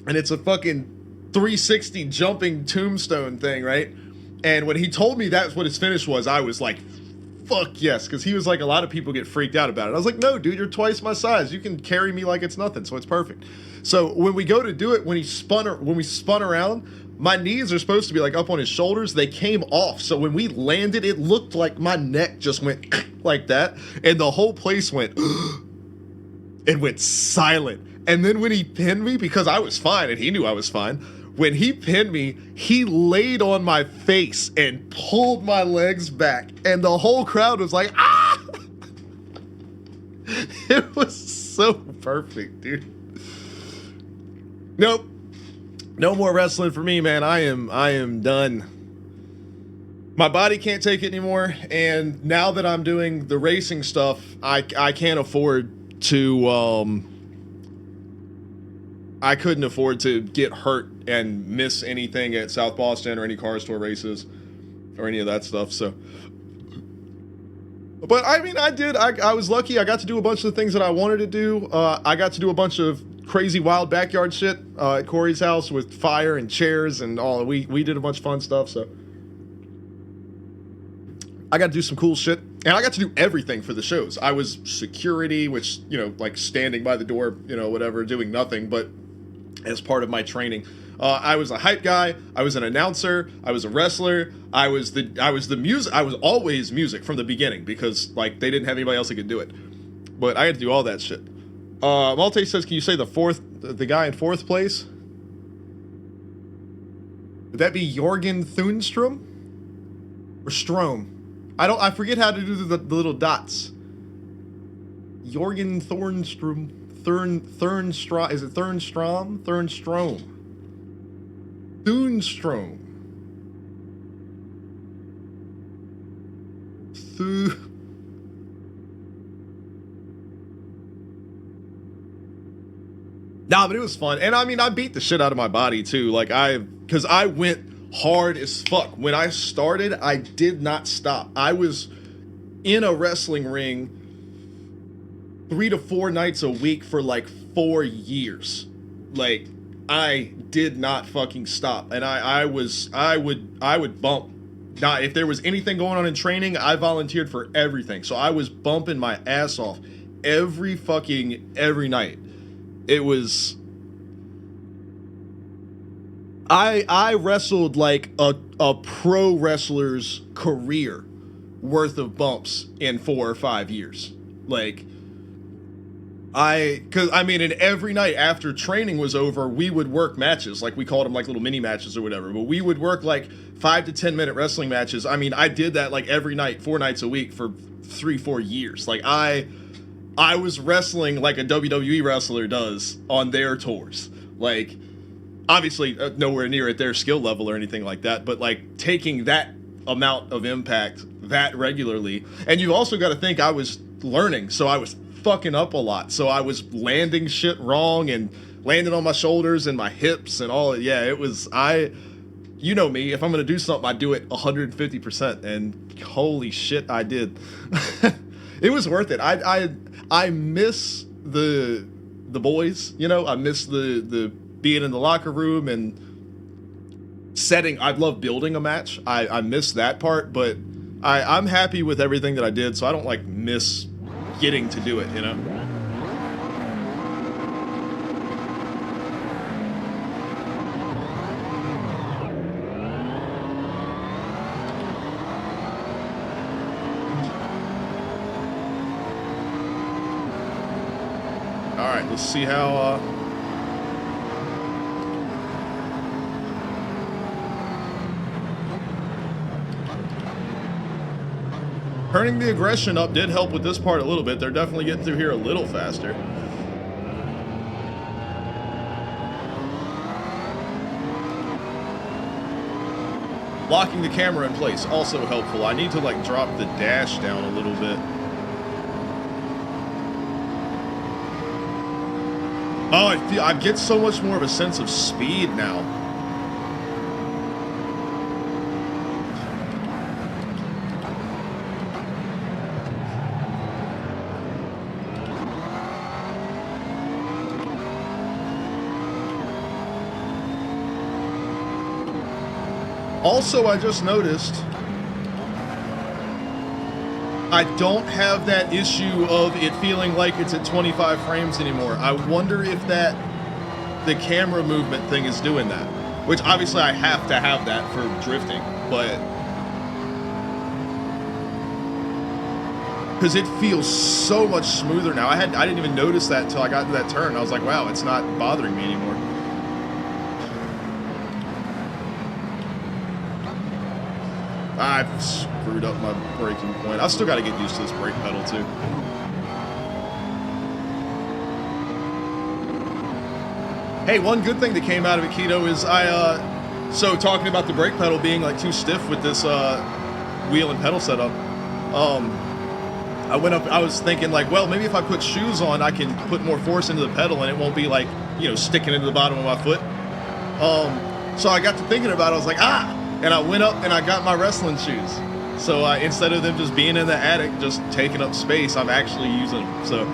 and it's a fucking 360 jumping tombstone thing, right? And when he told me that's what his finish was, I was like, fuck yes, because he was like, a lot of people get freaked out about it. I was like, no, dude, you're twice my size. You can carry me like it's nothing, so it's perfect. So when we go to do it, when we spun around, my knees are supposed to be like up on his shoulders. They came off. So when we landed, it looked like my neck just went like that. And the whole place went, it went silent. And then when he pinned me, because I was fine and he knew I was fine, when he pinned me, he laid on my face and pulled my legs back. And the whole crowd was like, ah! It was so perfect, dude. Nope. No more wrestling for me, man. I am done. My body can't take it anymore. And now that I'm doing the racing stuff, I can't afford to, I couldn't afford to get hurt and miss anything at South Boston or any car store races or any of that stuff. So But I mean, I was lucky. I got to do a bunch of the things that I wanted to do. I got to do a bunch of crazy wild backyard shit at Corey's house with fire and chairs and all. We did a bunch of fun stuff. So I got to do some cool shit, and I got to do everything for the shows. I was security, which, you know, like standing by the door, you know, whatever, doing nothing, but as part of my training. I was a hype guy. I was an announcer. I was a wrestler. I was the music. I was always music from the beginning because like they didn't have anybody else that could do it. But I had to do all that shit. Malte says, "Can you say the guy in fourth place? Would that be Jorgen Thunstrom or Strom? I forget how to do the little dots. Jorgen Thornstrom, Thurnstrom. Is it Thurnstrom? Thunstrom. Nah, but it was fun. And I mean, I beat the shit out of my body too. Like because I went hard as fuck. When I started, I did not stop. I was in a wrestling ring 3 to 4 nights a week for like 4 years. Like, I did not fucking stop. And I would bump. Now, if there was anything going on in training, I volunteered for everything. So I was bumping my ass off every night. It was... I wrestled like a pro wrestler's career worth of bumps in 4 or 5 years. Like, and every night after training was over, we would work matches. Like, we called them like little mini matches or whatever, but we would work like 5 to 10 minute wrestling matches. I mean, I did that like every night, 4 nights a week for 3-4 years. Like, I was wrestling like a WWE wrestler does on their tours. Like, obviously nowhere near at their skill level or anything like that, but like taking that amount of impact that regularly. And you've also got to think I was learning, so I was fucking up a lot. So I was landing shit wrong and landing on my shoulders and my hips and all. Yeah, it was, you know me, if I'm going to do something, I do it 150%, and holy shit, I did. It was worth it. I miss the boys, you know, I miss the being in the locker room and setting. I love building a match. I miss that part, but I'm happy with everything that I did, so I don't like miss getting to do it, you know? All right, let's see how turning the aggression up did help with this part a little bit. They're definitely getting through here a little faster. Locking the camera in place, also helpful. I need to like drop the dash down a little bit. Oh, I get so much more of a sense of speed now. Also, I just noticed I don't have that issue of it feeling like it's at 25 frames anymore. I wonder if the camera movement thing is doing that. Which obviously I have to have that for drifting, but because it feels so much smoother now. I didn't even notice that until I got to that turn. I was like, wow, it's not bothering me anymore. I've screwed up my braking point. I've still got to get used to this brake pedal too. Hey, one good thing that came out of it, Keto, is so talking about the brake pedal being like too stiff with this wheel and pedal setup. I was thinking like, well, maybe if I put shoes on, I can put more force into the pedal and it won't be like, you know, sticking into the bottom of my foot. So I got to thinking about it. I was like, and I went up and I got my wrestling shoes. So instead of them just being in the attic, just taking up space, I'm actually using them. So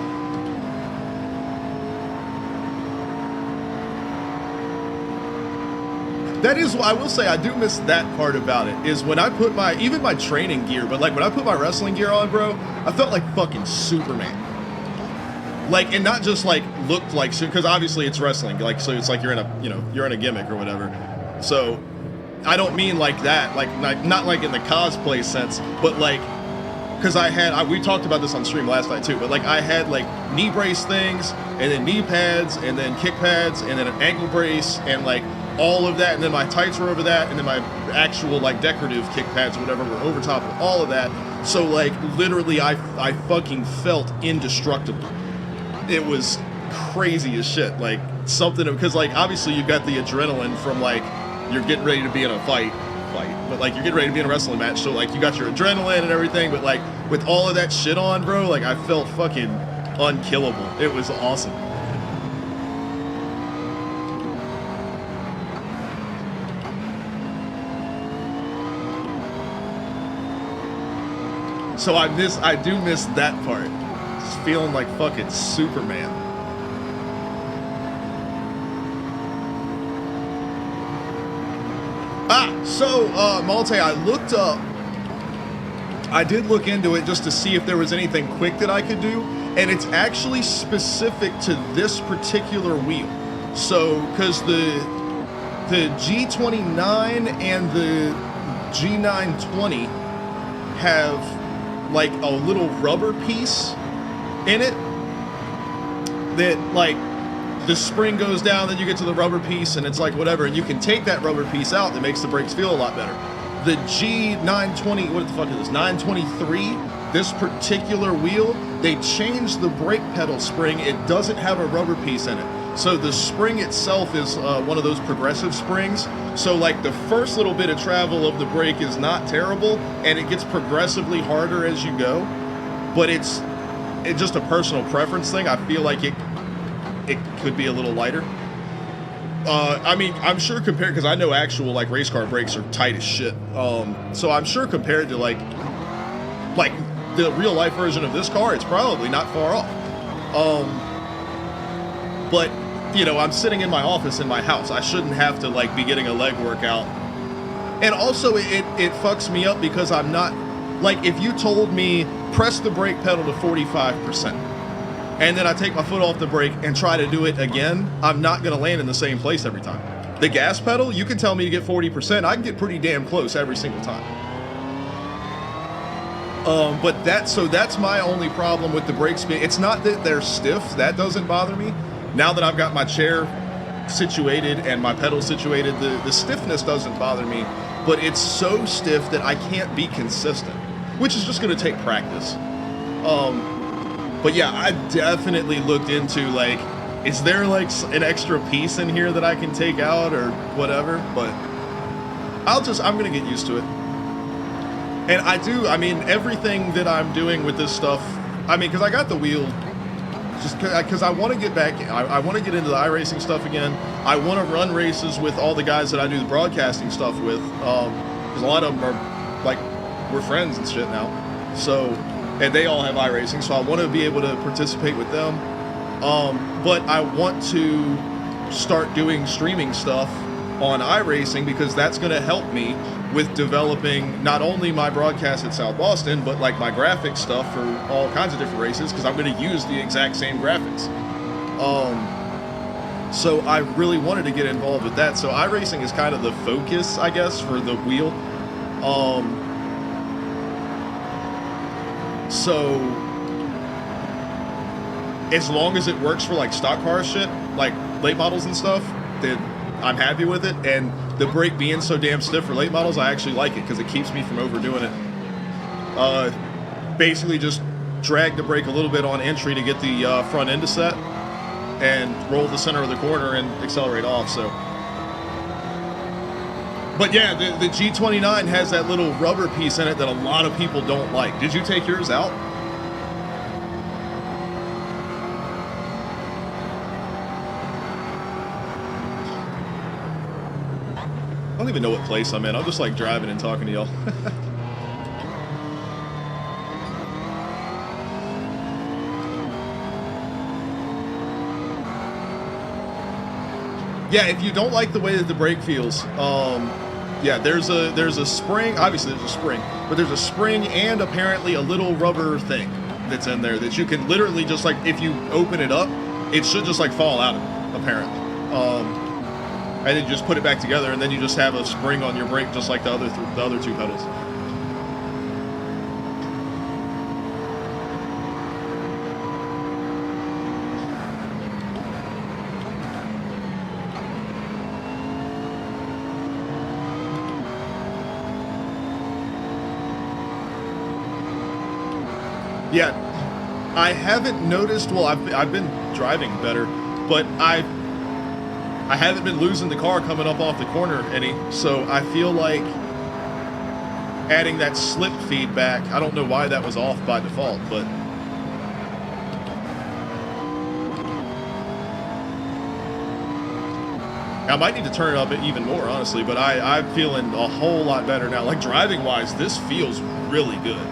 that is, I will say, I do miss that part about it, is when I put even my training gear, but like when I put my wrestling gear on, bro, I felt like fucking Superman. Like, and not just like looked like, because obviously it's wrestling, like, so it's like you're in a gimmick or whatever. So I don't mean like that, like not like in the cosplay sense, but like, because we talked about this on stream last night too, but like I had like knee brace things, and then knee pads, and then kick pads, and then an ankle brace, and like all of that, and then my tights were over that, and then my actual like decorative kick pads or whatever were over top of all of that. So like literally I fucking felt indestructible. It was crazy as shit, like something, because like obviously you got the adrenaline from like you're getting ready to be in a fight, but like you're getting ready to be in a wrestling match, so like you got your adrenaline and everything, but like with all of that shit on, bro, like I felt fucking unkillable. It was awesome. So I do miss that part. Just feeling like fucking Superman. So Malte, I did look into it just to see if there was anything quick that I could do, and it's actually specific to this particular wheel. So, because the G29 and the G920 have like a little rubber piece in it that like the spring goes down, then you get to the rubber piece, and it's like whatever, and you can take that rubber piece out that makes the brakes feel a lot better. The G920, what the fuck is this, 923, this particular wheel, they changed the brake pedal spring. It doesn't have a rubber piece in it. So the spring itself is one of those progressive springs. So like the first little bit of travel of the brake is not terrible, and it gets progressively harder as you go. But it's just a personal preference thing. I feel like it could be a little lighter. I mean, I'm sure compared, because I know actual like race car brakes are tight as shit. So I'm sure compared to like the real life version of this car, it's probably not far off. But you know, I'm sitting in my office in my house. I shouldn't have to like be getting a leg workout. And also it fucks me up because I'm not, like, if you told me press the brake pedal to 45%, and then I take my foot off the brake and try to do it again, I'm not going to land in the same place every time. The gas pedal, you can tell me to get 40%, I can get pretty damn close every single time. But that's my only problem with the brake speed. It's not that they're stiff, that doesn't bother me. Now that I've got my chair situated and my pedal situated, the stiffness doesn't bother me, but it's so stiff that I can't be consistent, which is just going to take practice. But yeah, I definitely looked into, like, is there like an extra piece in here that I can take out or whatever, but I'm going to get used to it. And I mean, everything that I'm doing with this stuff, I mean, because I got the wheel just because I want to get back, I want to get into the iRacing stuff again. I want to run races with all the guys that I do the broadcasting stuff with, because a lot of them are, like, we're friends and shit now. So, and they all have iRacing, so I want to be able to participate with them. But I want to start doing streaming stuff on iRacing, because that's going to help me with developing not only my broadcast at South Boston, but like my graphics stuff for all kinds of different races, because I'm going to use the exact same graphics. So I really wanted to get involved with that. So iRacing is kind of the focus, I guess, for the wheel. So as long as it works for like stock car shit, like late models and stuff, then I'm happy with it. And the brake being so damn stiff for late models, I actually like it because it keeps me from overdoing it. Basically just drag the brake a little bit on entry to get the front end to set, and roll the center of the corner and accelerate off. So, but yeah, the G29 has that little rubber piece in it that a lot of people don't like. Did you take yours out? I don't even know what place I'm in. I'm just like driving and talking to y'all. Yeah, if you don't like the way that the brake feels, yeah, there's a spring. Obviously, there's a spring, but there's a spring and apparently a little rubber thing that's in there that you can literally just like if you open it up, it should just like fall out of it, apparently. And then you just put it back together, and then you just have a spring on your brake, just like the other two pedals. Yeah, I haven't noticed. Well, I've been driving better, but I haven't been losing the car coming up off the corner any. So I feel like adding that slip feedback. I don't know why that was off by default, but I might need to turn it up even more, honestly. But I'm feeling a whole lot better now. Like driving wise, this feels really good.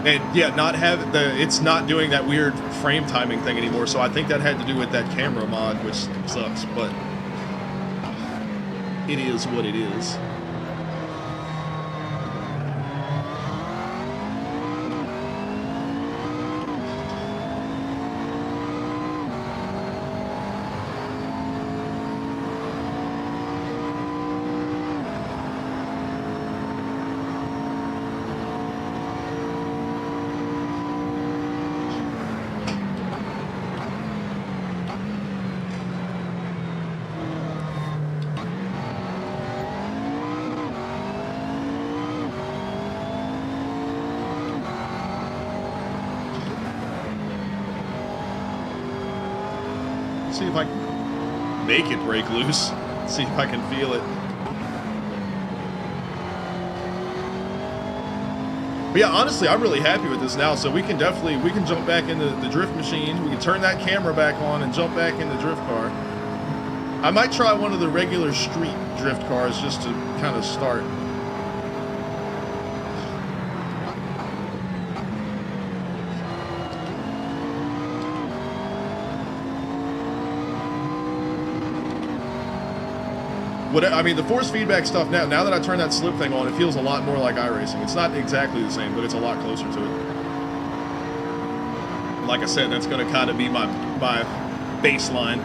And yeah, not have it's not doing that weird frame timing thing anymore. So I think that had to do with that camera mod, which sucks, but it is what it is. See if I can make it break loose. See if I can feel it. But yeah, honestly, I'm really happy with this now. So we can jump back into the drift machine. We can turn that camera back on and jump back in the drift car. I might try one of the regular street drift cars just to kind of start. I mean, the force feedback stuff now that I turn that slip thing on, it feels a lot more like iRacing. It's not exactly the same, but it's a lot closer to it. Like I said, that's going to kind of be my baseline.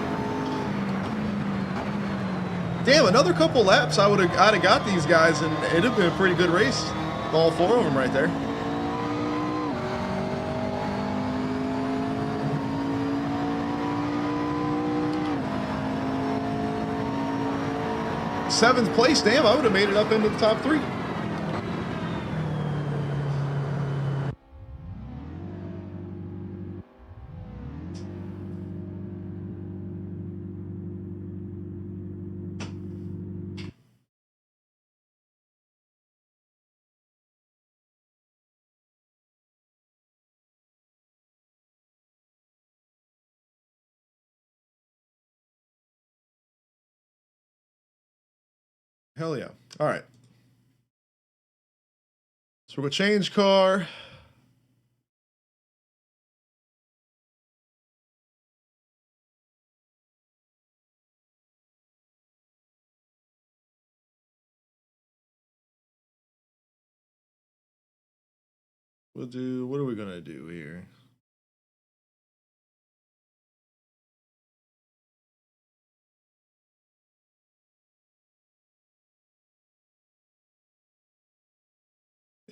Damn, another couple laps, I'd have got these guys, and it'd have been a pretty good race. All four of them right there. Seventh place, damn, I would have made it up into the top 3. Hell yeah. All right. So we're going to change car. We'll do, what are we going to do here?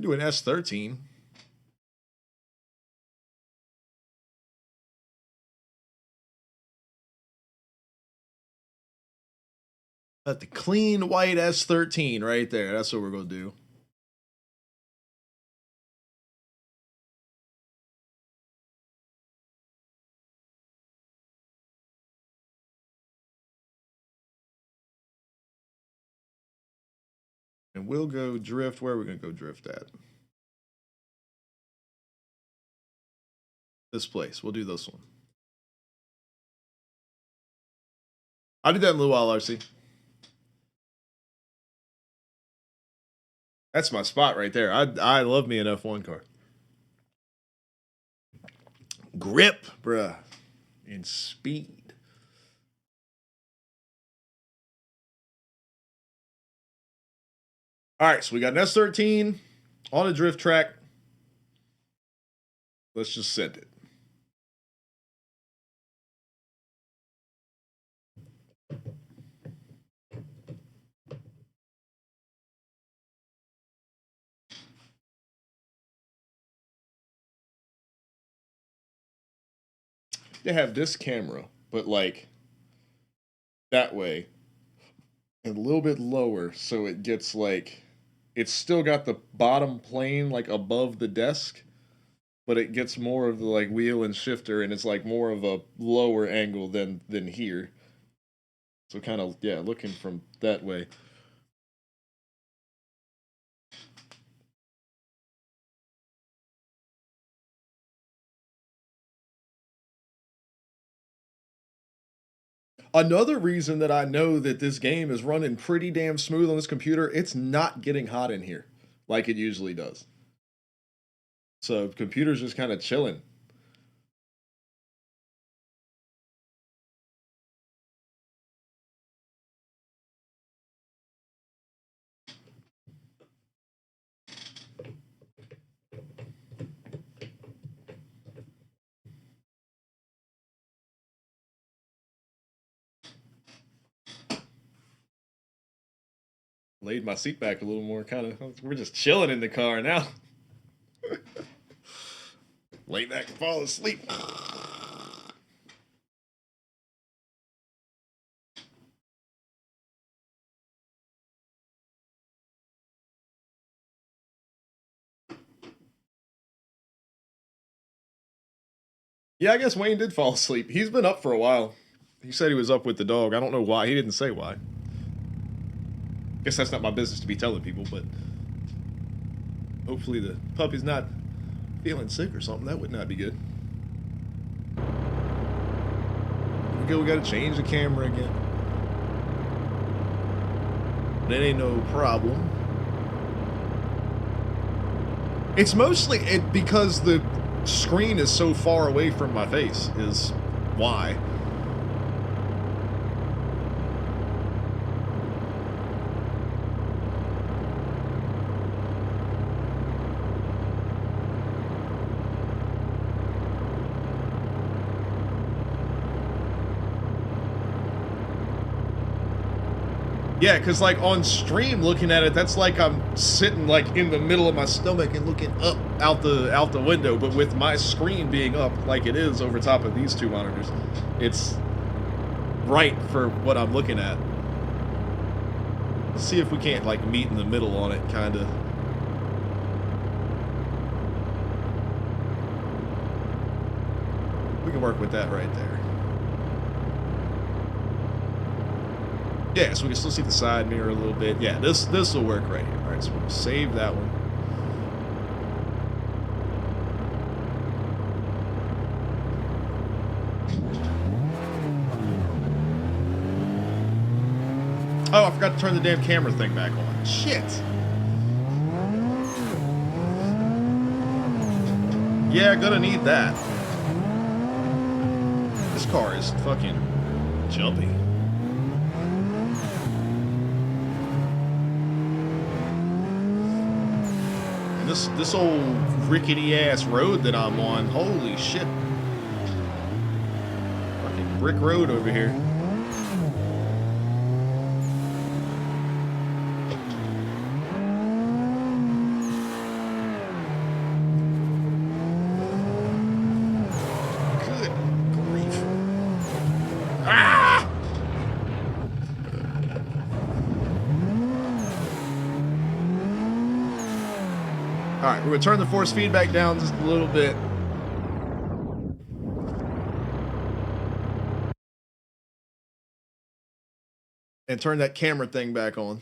Do an S13. At the clean white S13 right there. That's what we're going to do. And we'll go drift. Where are we going to go drift at? This place. We'll do this one. I'll do that in a little while, RC. That's my spot right there. I love me an F1 car. grip, bruh, and speed. All right, so we got an S13 on a drift track. Let's just send it. They have this camera, but like that way and a little bit lower, so it gets like it's still got the bottom plane like above the desk, but it gets more of the like wheel and shifter, and it's like more of a lower angle than here. So kind of yeah, looking from that way. Another reason that I know that this game is running pretty damn smooth on this computer, it's not getting hot in here like it usually does. So computer's just kind of chilling. Laid my seat back a little more, kind of. We're just chilling in the car now. Lay back and fall asleep. Yeah, I guess Wayne did fall asleep. He's been up for a while. He said he was up with the dog. I don't know why. He didn't say why. Guess that's not my business to be telling people, but hopefully the puppy's not feeling sick or something. That would not be good. We gotta change the camera again. That ain't no problem. It's mostly because the screen is so far away from my face is why. Yeah, because like on stream looking at it, that's like I'm sitting like in the middle of my stomach and looking up out the window. But with my screen being up like it is over top of these two monitors, it's right for what I'm looking at. Let's see if we can't like meet in the middle on it, kind of. We can work with that right there. Yeah, so we can still see the side mirror a little bit. Yeah, this will work right here. All right, so we'll save that one. Oh, I forgot to turn the damn camera thing back on. Shit. Yeah, gonna need that. This car is fucking jumpy. This old rickety ass road that I'm on, holy shit. Fucking brick road over here. Good grief. Ah! Alright, we're gonna turn the force feedback down just a little bit. And turn that camera thing back on.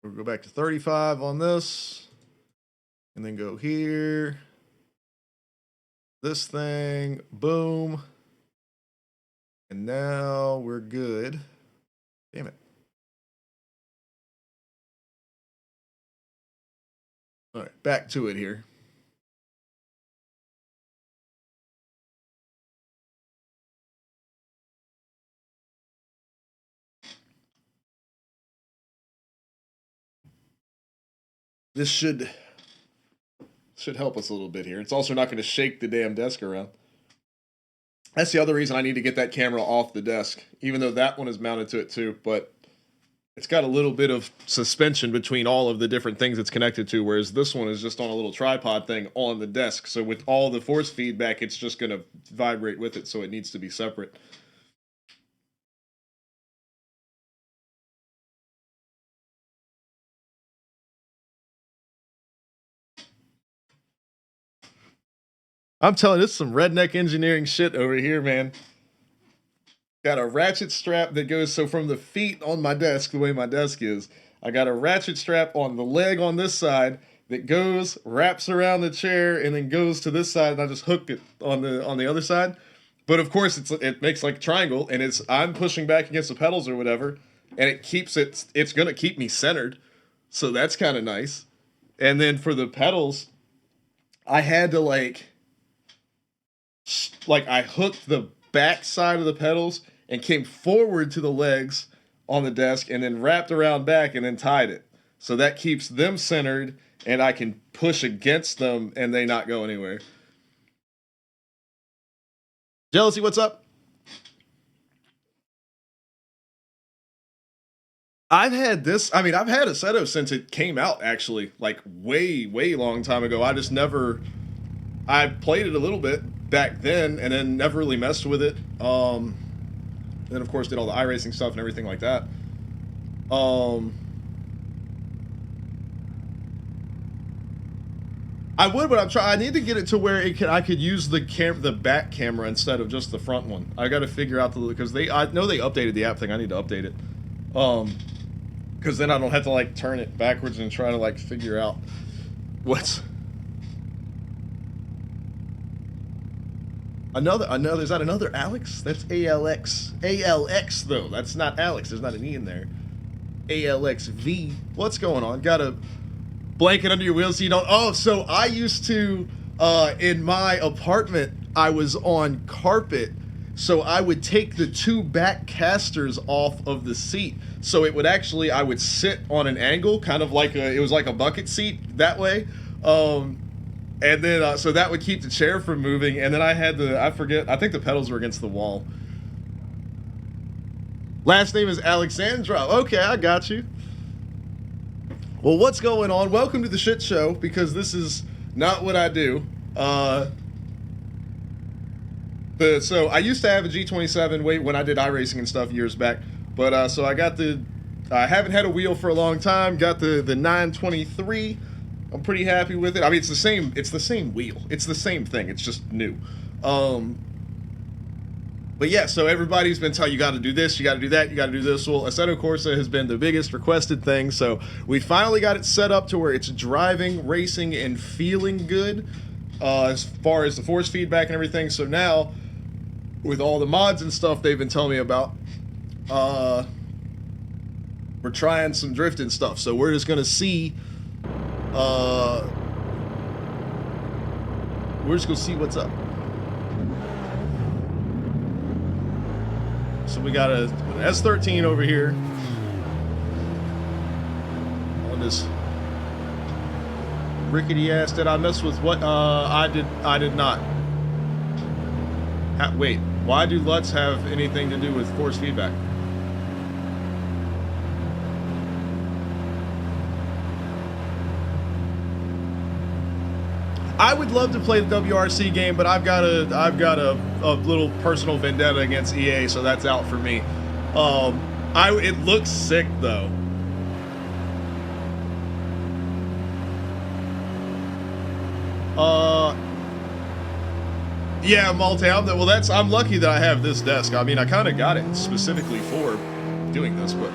We'll go back to 35 on this. And then go here. This thing. Boom. And now we're good. Damn it. All right, back to it here. This should help us a little bit here. It's also not going to shake the damn desk around. That's the other reason I need to get that camera off the desk, even though that one is mounted to it too. But it's got a little bit of suspension between all of the different things it's connected to, whereas this one is just on a little tripod thing on the desk. So with all the force feedback, it's just going to vibrate with it, so it needs to be separate. I'm telling you, this is some redneck engineering shit over here, man. Got a ratchet strap that goes, so from the feet on my desk, the way my desk is, I got a ratchet strap on the leg on this side that goes, wraps around the chair, and then goes to this side, and I just hook it on the other side. But of course, it makes like a triangle, and I'm pushing back against the pedals or whatever, and it keeps it's gonna keep me centered, so that's kind of nice. And then for the pedals, I had to like I hooked the back side of the pedals and came forward to the legs on the desk and then wrapped around back and then tied it. So that keeps them centered and I can push against them and they not go anywhere. Jealousy, what's up? I've had a Seto since it came out, actually, like way long time ago. I played it a little bit back then and then never really messed with it. Then of course did all the iRacing stuff and everything like that. I would, but I need to get it to where I could use the back camera instead of just the front one. I got to figure out because I know they updated the app thing. I need to update it. Because then I don't have to like turn it backwards and try to like figure out what's another. Is that another Alex? That's ALX though. That's not Alex. There's not an E in there. ALXV. What's going on? Got a blanket under your wheels so you don't. Oh, so I used to in my apartment I was on carpet, so I would take the two back casters off of the seat, so it would actually I would sit on an angle, kind of like it was like a bucket seat that way, and then so that would keep the chair from moving. And then I had I think the pedals were against the wall. Last name is Alexandra. Okay, I got you. Well, what's going on? Welcome to the shit show, because this is not what I do. So I used to have a G27 when I did iRacing and stuff years back. But so I haven't had a wheel for a long time. Got the 923. I'm pretty happy with it. I mean, it's the same wheel. It's the same thing. It's just new. But yeah, so everybody's been telling you got to do this, you got to do that, you got to do this. Well, Assetto Corsa has been the biggest requested thing, so we finally got it set up to where it's driving, racing, and feeling good as far as the force feedback and everything. So now, with all the mods and stuff they've been telling me about, we're trying some drifting stuff. So we're just going to see, we're just going to see what's up. So we got an S13 over here on this rickety ass. Did I mess with what? I did not. Wait, why do LUTs have anything to do with force feedback? I would love to play the WRC game, but I've got a little personal vendetta against EA, so that's out for me. It looks sick though. Yeah, multi. I'm lucky that I have this desk. I mean, I kind of got it specifically for doing this, but.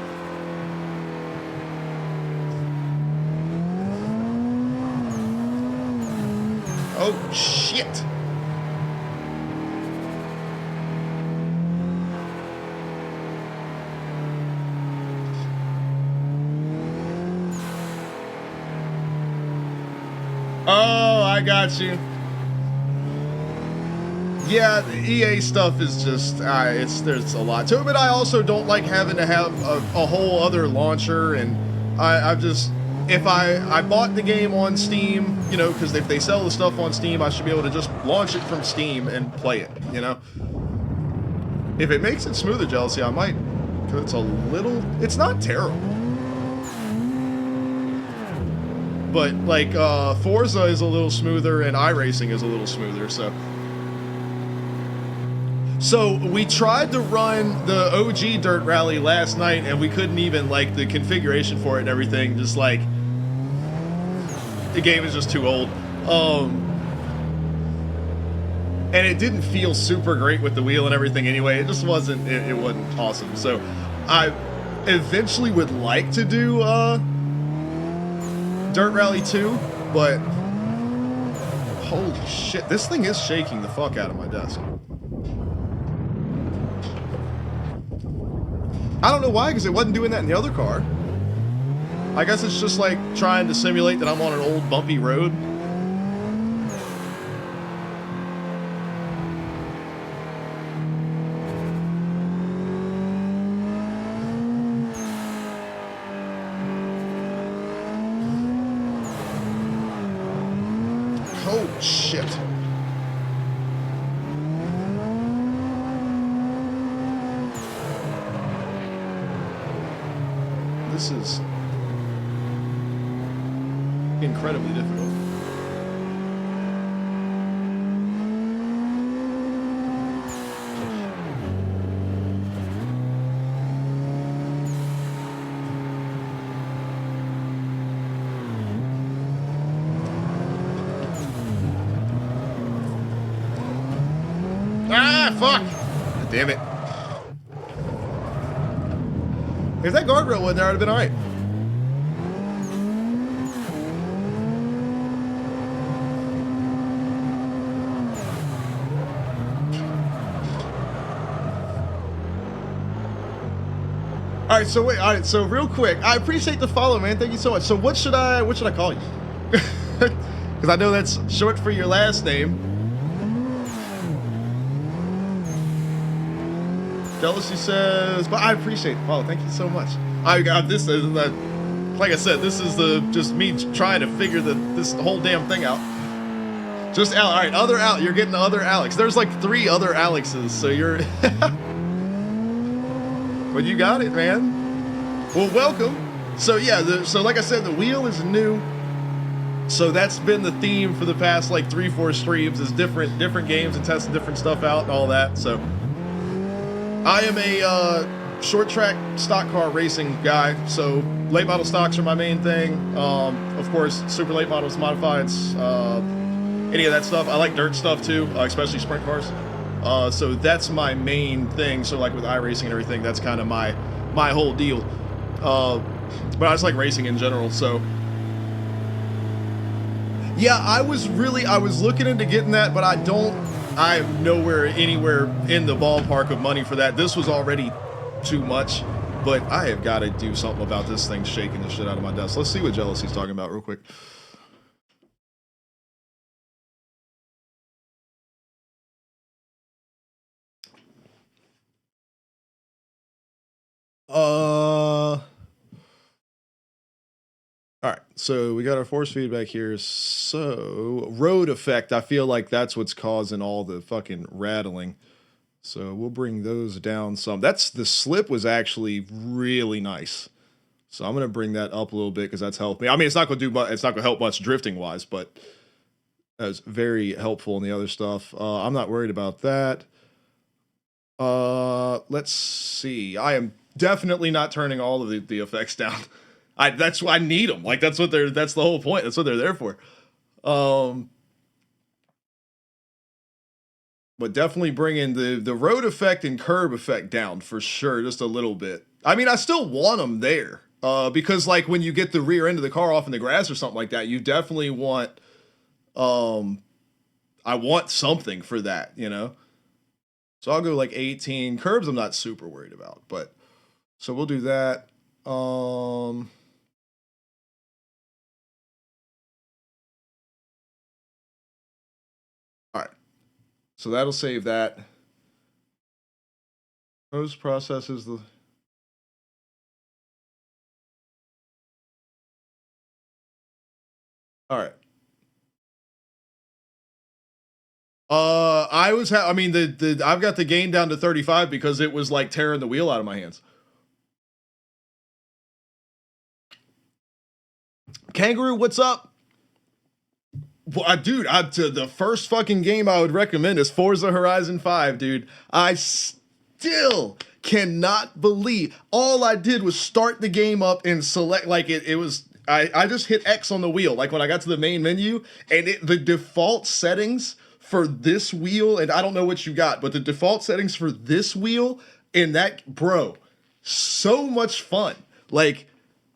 Oh, shit. Oh, I got you. Yeah, the EA stuff is just there's a lot to it, but I also don't like having to have a whole other launcher, and I've just if I bought the game on Steam, you know, because if they sell the stuff on Steam, I should be able to just launch it from Steam and play it, you know. If it makes it smoother, Jealousy, I might, because it's not terrible. But like Forza is a little smoother and iRacing is a little smoother, so we tried to run the OG Dirt Rally last night and we couldn't even, like, the configuration for it and everything, just like the game is just too old. And it didn't feel super great with the wheel and everything anyway. It just wasn't it wasn't awesome. So I eventually would like to do Dirt Rally 2, but holy shit, this thing is shaking the fuck out of my desk. I don't know why, because it wasn't doing that in the other car. I guess it's just like trying to simulate that I'm on an old bumpy road. Oh, shit. This is incredibly difficult. Ah, fuck! God damn it. If that guardrail wasn't there, I'd have been alright. Alright, so wait, alright, so real quick, I appreciate the follow, man. Thank you so much. So what should I call you? Because I know that's short for your last name. Jealousy says, but I appreciate the follow. Thank you so much. I got this. Like I said, this is just me trying to figure this whole damn thing out. Just Al. All right, other Al. You're getting the other Alex. There's like 3 other Alexes, so you're. But you got it, man. Well, welcome. So yeah, so like I said, the wheel is new. So that's been the theme for the past like 3-4 streams, is different games and testing different stuff out and all that. So I am a short track stock car racing guy. So late model stocks are my main thing. Of course, super late models, modifieds, any of that stuff. I like dirt stuff too, especially sprint cars. So that's my main thing. So like with iRacing and everything, that's kind of my whole deal. But I just like racing in general. So yeah, I was looking into getting that, but I'm nowhere anywhere in the ballpark of money for that. This was already too much, but I have got to do something about this thing shaking the shit out of my desk. Let's see what Jealousy's talking about real quick. All right, so we got our force feedback here. So road effect, I feel like that's what's causing all the fucking rattling. So we'll bring those down some. The slip was actually really nice. So I'm gonna bring that up a little bit because that's helped me. I mean, it's not gonna help much drifting wise, but that's very helpful in the other stuff. I'm not worried about that. Let's see. I am definitely not turning all of the effects down. That's why I need them. Like that's the whole point. That's what they're there for. But definitely bringing the road effect and curb effect down for sure, just a little bit. I mean, I still want them there. Because like when you get the rear end of the car off in the grass or something like that, you definitely want I want something for that, you know? So I'll go like 18. Curbs I'm not super worried about, but so we'll do that. So that'll save that. Post processes the. All right. I mean, I've got the gain down to 35 because it was like tearing the wheel out of my hands. Kangaroo, what's up? Well, dude, the first fucking game I would recommend is Forza Horizon 5, dude. I still cannot believe all I did was start the game up and select, like, it was, I just hit X on the wheel, like when I got to the main menu, and the default settings for this wheel, and I don't know what you got, but the default settings for this wheel and that, bro, so much fun. Like,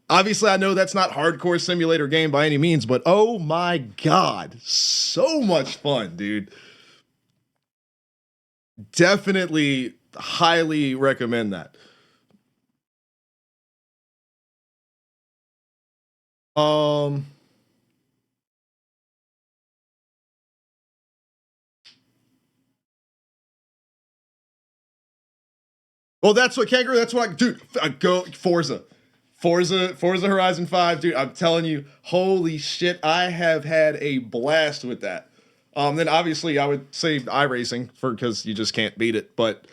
obviously, I know that's not hardcore simulator game by any means, but oh my god, so much fun, dude. Definitely highly recommend that. Um well, that's what Kangaroo, that's what dude, go Forza Horizon 5, dude. I'm telling you, holy shit, I have had a blast with that. Then obviously I would say iRacing for because you just can't beat it. But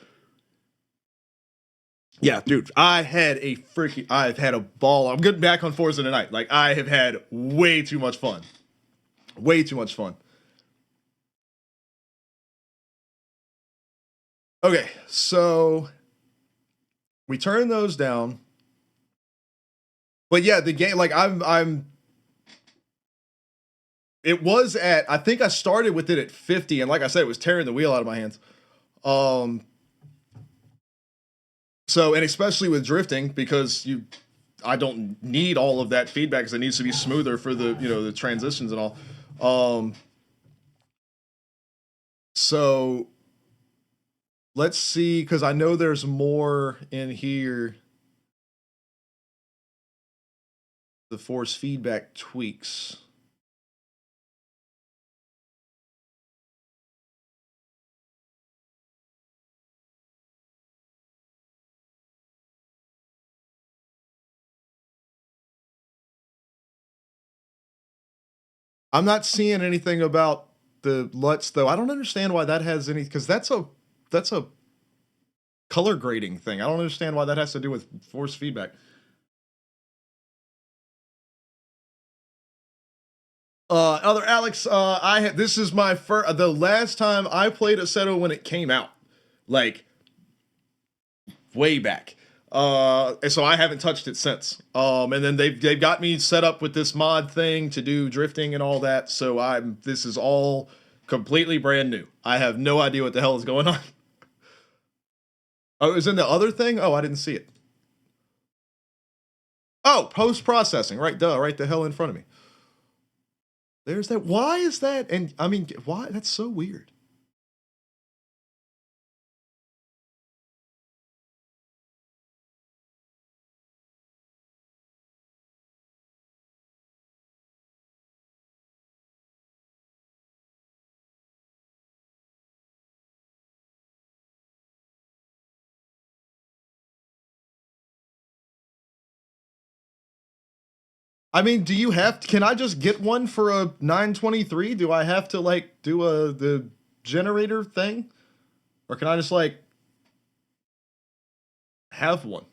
yeah, dude, I've had a ball. I'm getting back on Forza tonight. Like I have had way too much fun. Way too much fun. Okay, so we turn those down. But yeah, the game, like I'm it was at, I think I started with it at 50, and like I said, it was tearing the wheel out of my hands. Um so, and especially with drifting, because I don't need all of that feedback because it needs to be smoother for the, the transitions and all. So let's see, because I know there's more in here. The force feedback tweaks. I'm not seeing anything about the LUTs though. I don't understand why that has any, because that's a color grading thing. I don't understand why that has to do with force feedback. Other Alex, this is my first, the last time I played Assetto when it came out, like way back. And so I haven't touched it since. And then they've got me set up with this mod thing to do drifting and all that. So this is all completely brand new. I have no idea what the hell is going on. Oh, it was in the other thing? Oh, I didn't see it. Oh, post processing, right? Duh, right the hell in front of me. There's that. Why is that? And I mean, why? That's so weird. I mean, do you have? Can I just get one for a 923? Do I have to like do the generator thing, or can I just like have one?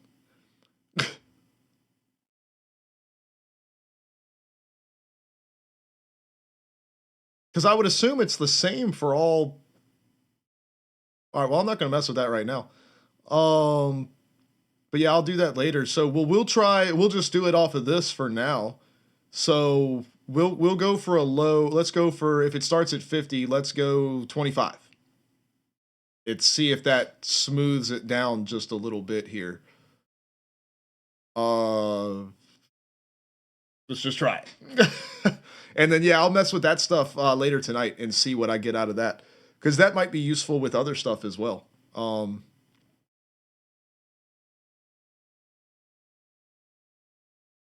Because I would assume it's the same for all. All right. Well, I'm not gonna mess with that right now. Um, but yeah, I'll do that later. So we'll try. We'll just do it off of this for now. So we'll go for a low. Let's go for, if it starts at 50, let's go 25. It's see if that smooths it down just a little bit here. Uh, let's just try it. And then yeah, I'll mess with that stuff later tonight and see what I get out of that, because that might be useful with other stuff as well.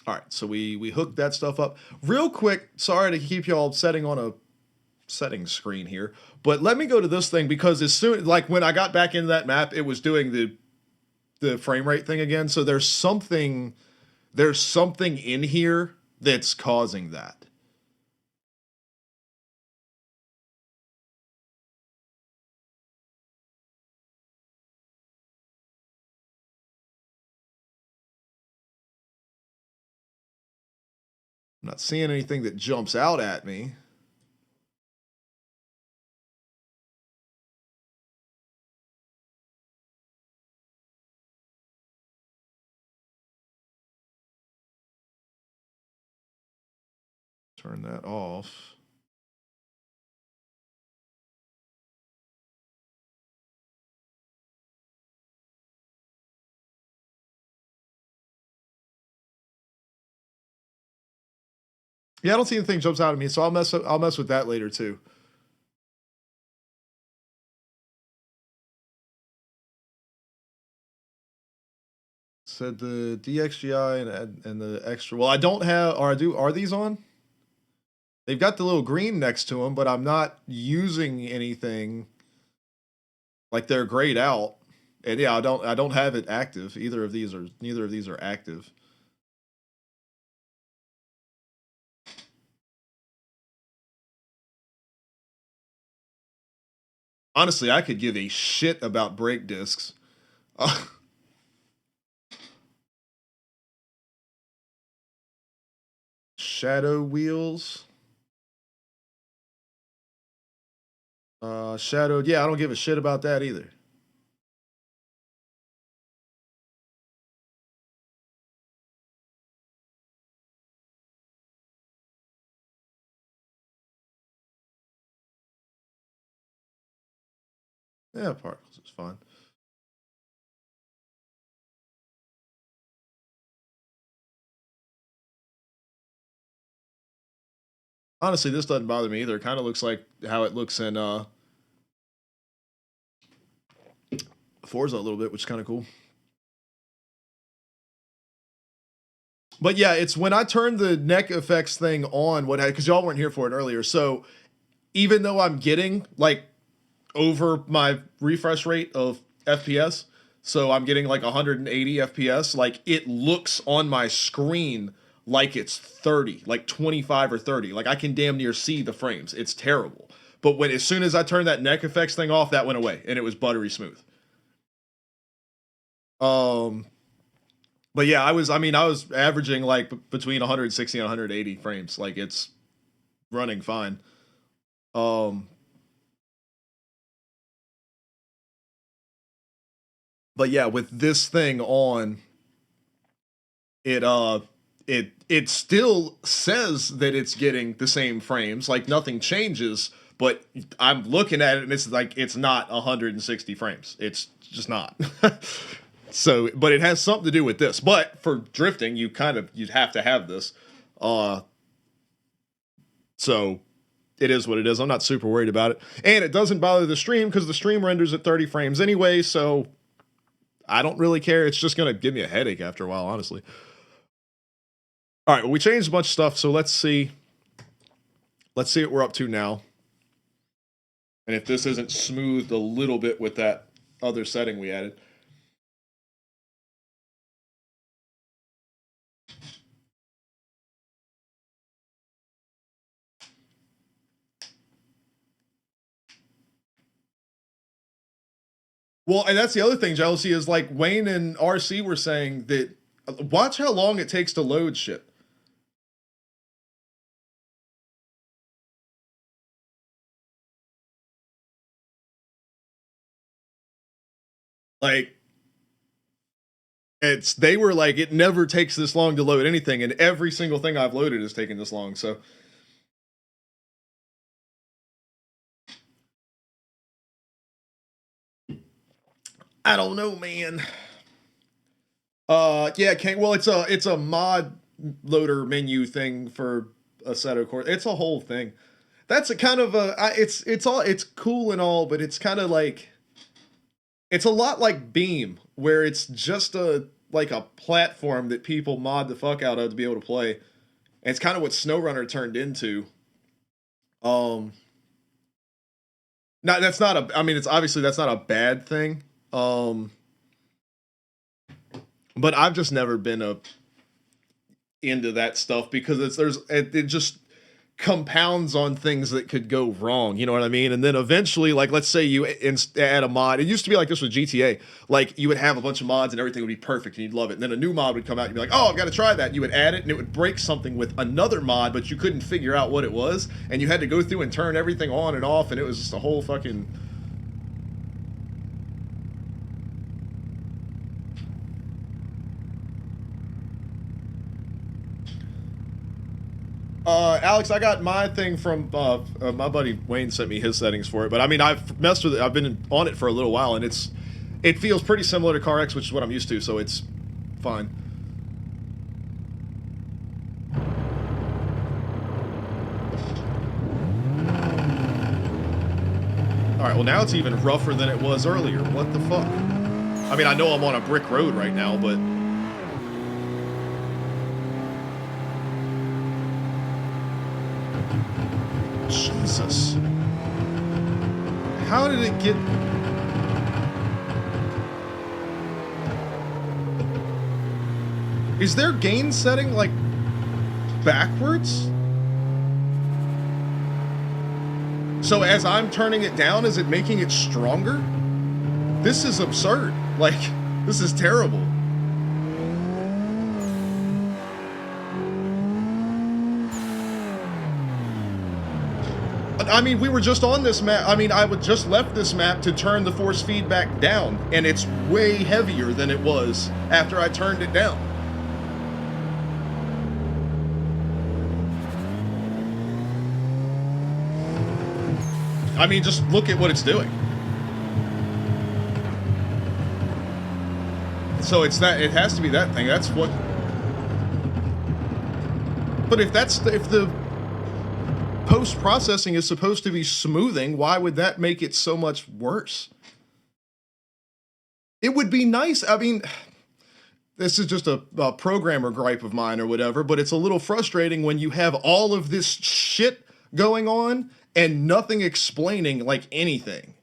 All right, so we hooked that stuff up real quick. Sorry to keep y'all setting on a settings screen here. But let me go to this thing because as soon like when I got back into that map, it was doing the frame rate thing again. So there's something in here that's causing that. I'm not seeing anything that jumps out at me. Turn that off. Yeah, I don't see anything jumps out at me, so I'll mess with that later too. Said the DXGI and the extra. Well, I don't have, or I do. Are these on? They've got the little green next to them, but I'm not using anything. Like they're grayed out, and yeah, I don't have it active. Neither of these are active. Honestly, I could give a shit about brake discs. Shadow wheels. Shadowed. Yeah, I don't give a shit about that either. Yeah, particles is fine. Honestly, this doesn't bother me either. It kind of looks like how it looks in Forza a little bit, which is kind of cool. But yeah, it's when I turned the neck effects thing on, because y'all weren't here for it earlier. So even though I'm getting like over my refresh rate of FPS, so I'm getting like 180 FPS, like it looks on my screen like it's 30, like 25 or 30. Like I can damn near see the frames. It's terrible. But as soon as I turned that neck effects thing off, that went away and it was buttery smooth. But yeah, I was averaging like between 160 and 180 frames. Like it's running fine. But yeah, with this thing on, it still says that it's getting the same frames, like nothing changes, but I'm looking at it and it's like it's not 160 frames. It's just not. So, but it has something to do with this. But for drifting, you'd have to have this. So it is what it is. I'm not super worried about it. And it doesn't bother the stream because the stream renders at 30 frames anyway, so I don't really care. It's just going to give me a headache after a while, honestly. All right, well, we changed a bunch of stuff, so let's see. Let's see what we're up to now. And if this isn't smoothed a little bit with that other setting we added. Well, and that's the other thing, Jealousy, is like Wayne and RC were saying that watch how long it takes to load shit. Like they were like, it never takes this long to load anything, and every single thing I've loaded is taking this long, so I don't know, man. Yeah, well, it's a mod loader menu thing for Assetto Corsa. It's a whole thing. That's a kind of it's cool and all, but it's kind of like it's a lot like Beam, where it's just a platform that people mod the fuck out of to be able to play. And it's kind of what SnowRunner turned into. Not that's not a. I mean, it's obviously that's not a bad thing. Um, but I've just never been into that stuff because it just compounds on things that could go wrong. You know what I mean? And then eventually, like let's say you add a mod. It used to be like this with GTA. Like you would have a bunch of mods and everything would be perfect and you'd love it. And then a new mod would come out and you'd be like, oh, I've got to try that. And you would add it and it would break something with another mod, but you couldn't figure out what it was. And you had to go through and turn everything on and off. And it was just a whole fucking. Alex, I got my thing from my buddy Wayne sent me his settings for it. But I mean, I've messed with it. I've been on it for a little while, and it feels pretty similar to CarX, which is what I'm used to. So it's fine. All right. Well, now it's even rougher than it was earlier. What the fuck? I mean, I know I'm on a brick road right now, but. Jesus. How did it get... Is their gain setting, like, backwards? So as I'm turning it down, is it making it stronger? This is absurd. Like, this is terrible. I mean, we were just on this map. I mean, I would just left this map to turn the force feedback down, and it's way heavier than it was after I turned it down. I mean, just look at what it's doing. So it's that, it has to be that thing. That's what. But if the post-processing is supposed to be smoothing, why would that make it so much worse? It would be nice. I mean, this is just a programmer gripe of mine or whatever, but it's a little frustrating when you have all of this shit going on and nothing explaining, like, anything.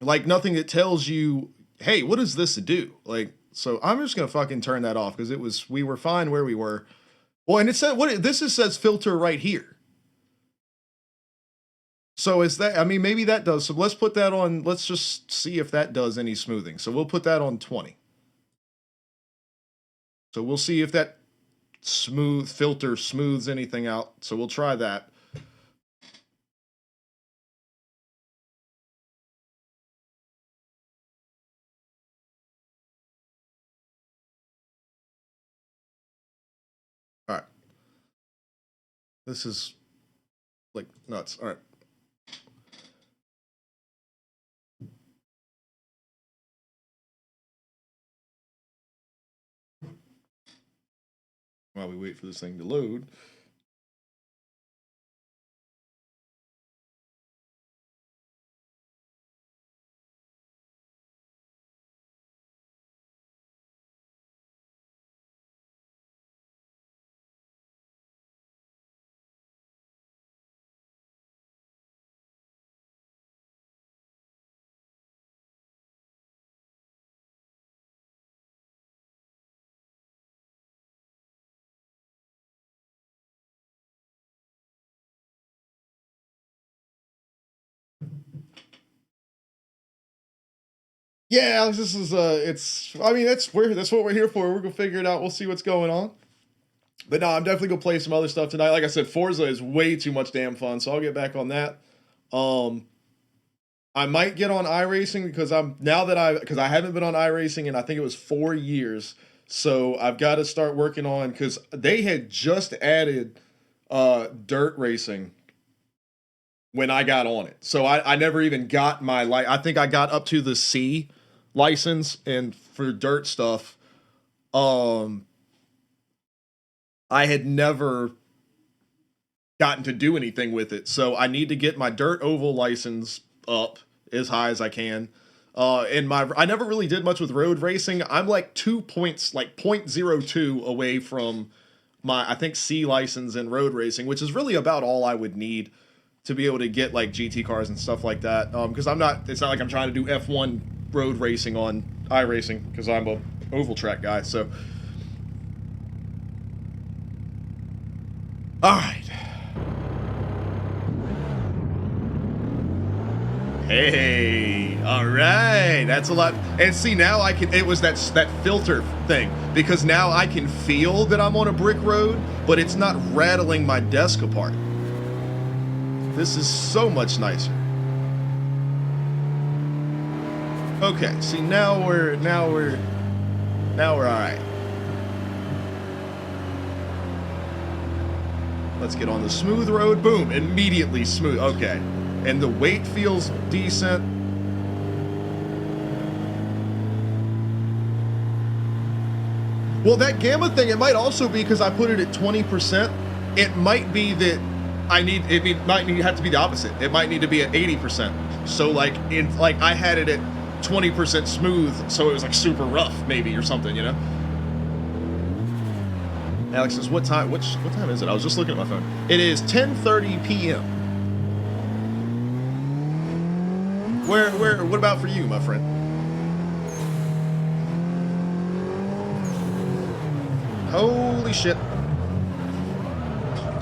Like, nothing that tells you, hey, what does this do? Like, so I'm just gonna fucking turn that off because we were fine where we were. Well, and it said says filter right here. So is that, I mean, maybe that does. So let's put that on, let's just see if that does any smoothing. So we'll put that on 20. So we'll see if that filter smooths anything out. So we'll try that. All right. This is like nuts. All right. While we wait for this thing to load. Yeah, Alex, this is I mean, that's what we're here for. We're gonna figure it out. We'll see what's going on. But no, I'm definitely gonna play some other stuff tonight. Like I said, Forza is way too much damn fun, so I'll get back on that. I might get on iRacing because I haven't been on iRacing in I think it was 4 years. So I've got to start working on, because they had just added dirt racing when I got on it. So I never even got my I think I got up to the C license, and for dirt stuff, I had never gotten to do anything with it. So I need to get my dirt oval license up as high as I can. And I never really did much with road racing. I'm like 2 points, like 0.02 away from my, I think, C license in road racing, which is really about all I would need to be able to get like GT cars and stuff like that. Because it's not like I'm trying to do F1 road racing on iRacing, because I'm a oval track guy. So, all right. Hey, all right, that's a lot. And see, now I can, it was that filter thing, because now I can feel that I'm on a brick road, but it's not rattling my desk apart. This is so much nicer. Okay, see, now we're all right. Let's get on the smooth road. Boom, immediately smooth. Okay. And the weight feels decent. Well, that gamma thing, it might also be because I put it at 20%. It might be that it might have to be the opposite. It might need to be at 80%. So like I had it at 20% smooth, so it was like super rough maybe or something, you know? Alex says, what time is it? I was just looking at my phone. It is 10:30 p.m. What about for you, my friend? Holy shit.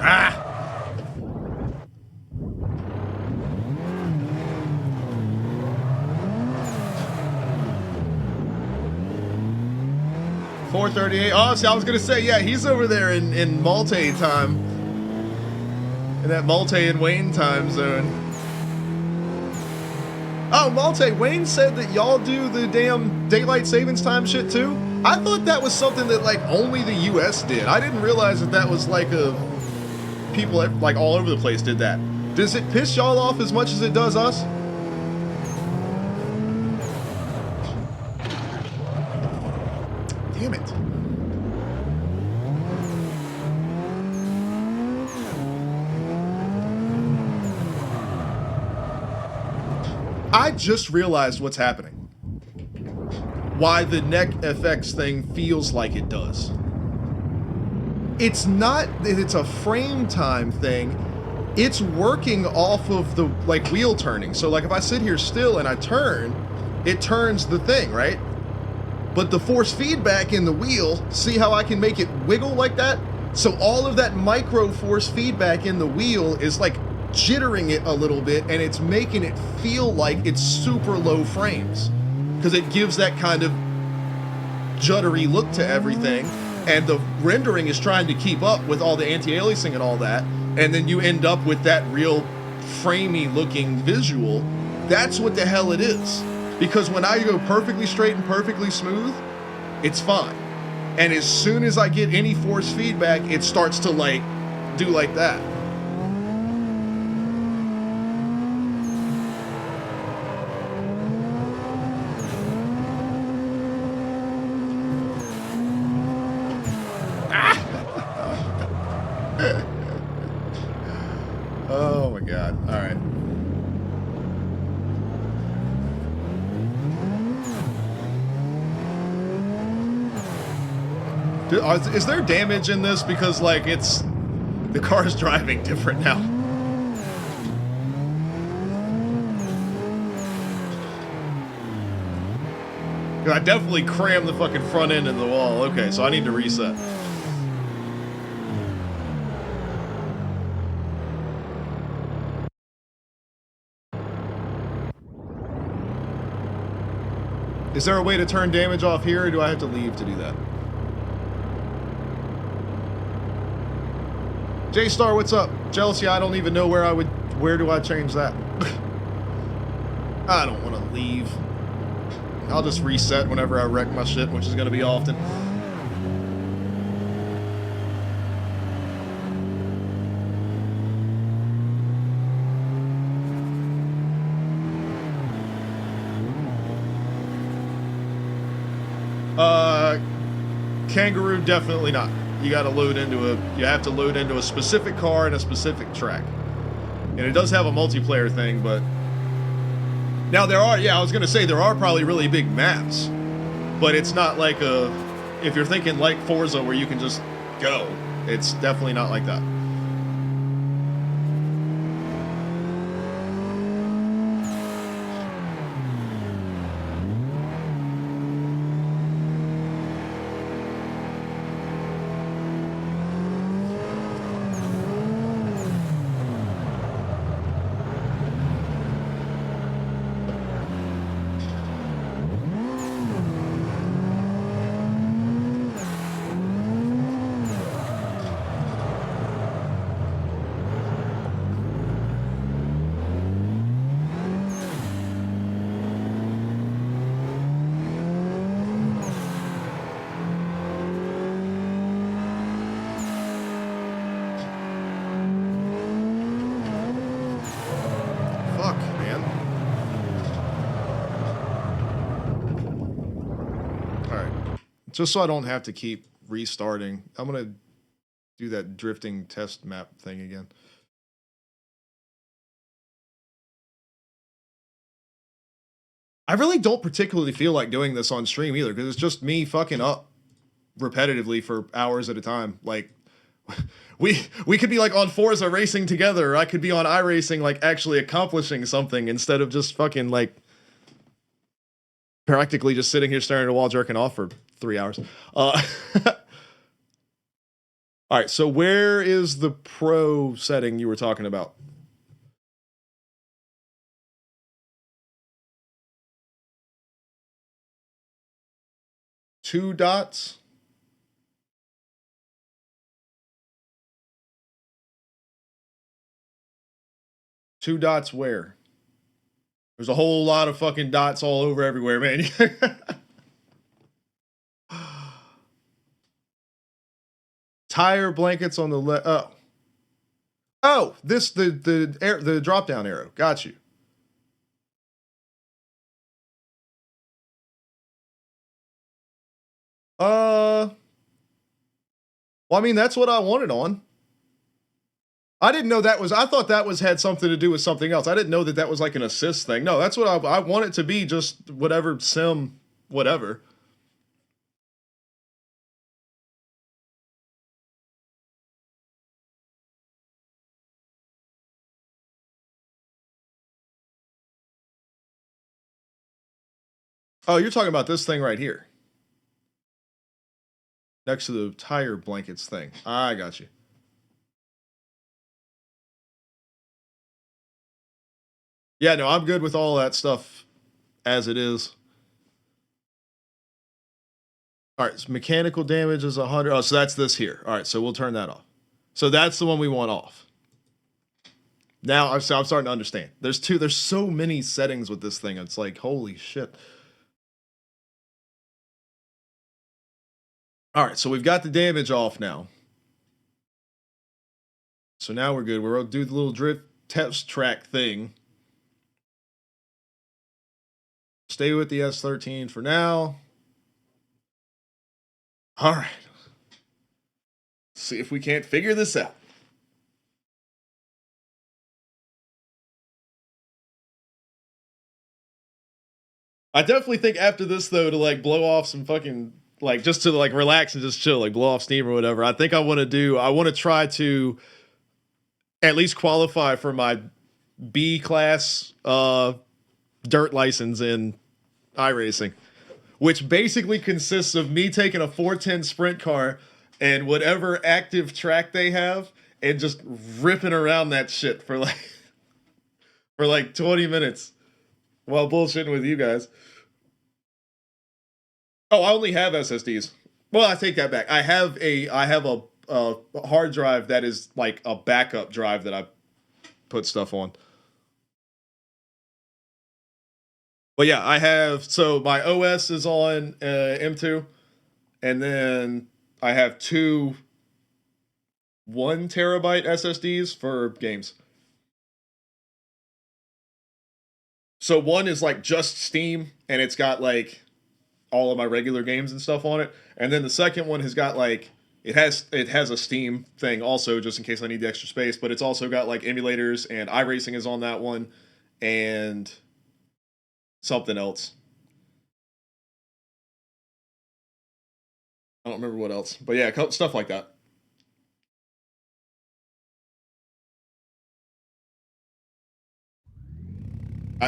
Ah! $4:38. Oh, see, I was gonna say, yeah, he's over there in Malte time. In that Malte and Wayne time zone. Oh, Malte, Wayne said that y'all do the damn daylight savings time shit too? I thought that was something that like only the US did. I didn't realize that was like people like all over the place did that. Does it piss y'all off as much as it does us? Damn it. I just realized what's happening. Why the neck FX thing feels like it does. It's not that it's a frame time thing. It's working off of the like wheel turning. So like if I sit here still and I turn, it turns the thing, right? But the force feedback in the wheel, see how I can make it wiggle like that? So all of that micro force feedback in the wheel is like jittering it a little bit, and it's making it feel like it's super low frames because it gives that kind of juddery look to everything, and the rendering is trying to keep up with all the anti-aliasing and all that, and then you end up with that real framey looking visual. That's what the hell it is, because when I go perfectly straight and perfectly smooth, it's fine, and as soon as I get any force feedback, it starts to like do like that. Oh my god. All right. Is there damage in this? Because like the car is driving different now. I definitely crammed the fucking front end in the wall. Okay, so I need to reset. Is there a way to turn damage off here, or do I have to leave to do that? J-Star, what's up? Jealousy, I don't even know where do I change that? I don't want to leave. I'll just reset whenever I wreck my shit, which is going to be often. Kangaroo, definitely not. You got to you have to load into a specific car and a specific track. And it does have a multiplayer thing, but now I was going to say there are probably really big maps, but it's not like if you're thinking like Forza where you can just go, it's definitely not like that. just so I don't have to keep restarting. I'm gonna do that drifting test map thing again. I really don't particularly feel like doing this on stream either, because it's just me fucking up repetitively for hours at a time. Like, we could be like on Forza racing together, or I could be on iRacing like actually accomplishing something instead of just fucking like practically just sitting here staring at a wall jerking off for 3 hours. All right, so where is the pro setting you were talking about? Two dots. Two dots where? There's a whole lot of fucking dots all over everywhere, man. Tire blankets on the left. Oh, this the drop down arrow. Got you. Well, I mean, that's what I wanted on. I didn't know that was, I thought that was had something to do with something else. I didn't know that that was like an assist thing. No, that's what I want it to be, just whatever sim, whatever. Oh, you're talking about this thing right here. Next to the tire blankets thing. I got you. Yeah, no, I'm good with all that stuff as it is. All right, so mechanical damage is 100. Oh, so that's this here. All right, so we'll turn that off. So that's the one we want off. Now I'm starting to understand. There's so many settings with this thing. It's like, holy shit. All right, so we've got the damage off now. So now we're good. We're going to do the little drift test track thing. Stay with the S13 for now. All right. See if we can't figure this out. I definitely think after this, though, to like blow off some fucking, like, just to like relax and just chill, like blow off steam or whatever, I think I want to try to at least qualify for my B class dirt license in iRacing, which basically consists of me taking a 410 sprint car and whatever active track they have and just ripping around that shit for like 20 minutes while bullshitting with you guys. Oh, I only have SSDs. Well, I take that back. I have a hard drive that is like a backup drive that I put stuff on. But yeah, I have, so my OS is on M2, and then I have two 1 terabyte SSDs for games. So one is like just Steam, and it's got like all of my regular games and stuff on it. And then the second one has got like, it has a Steam thing also, just in case I need the extra space, but it's also got like emulators, and iRacing is on that one, and something else. I don't remember what else, but yeah, stuff like that.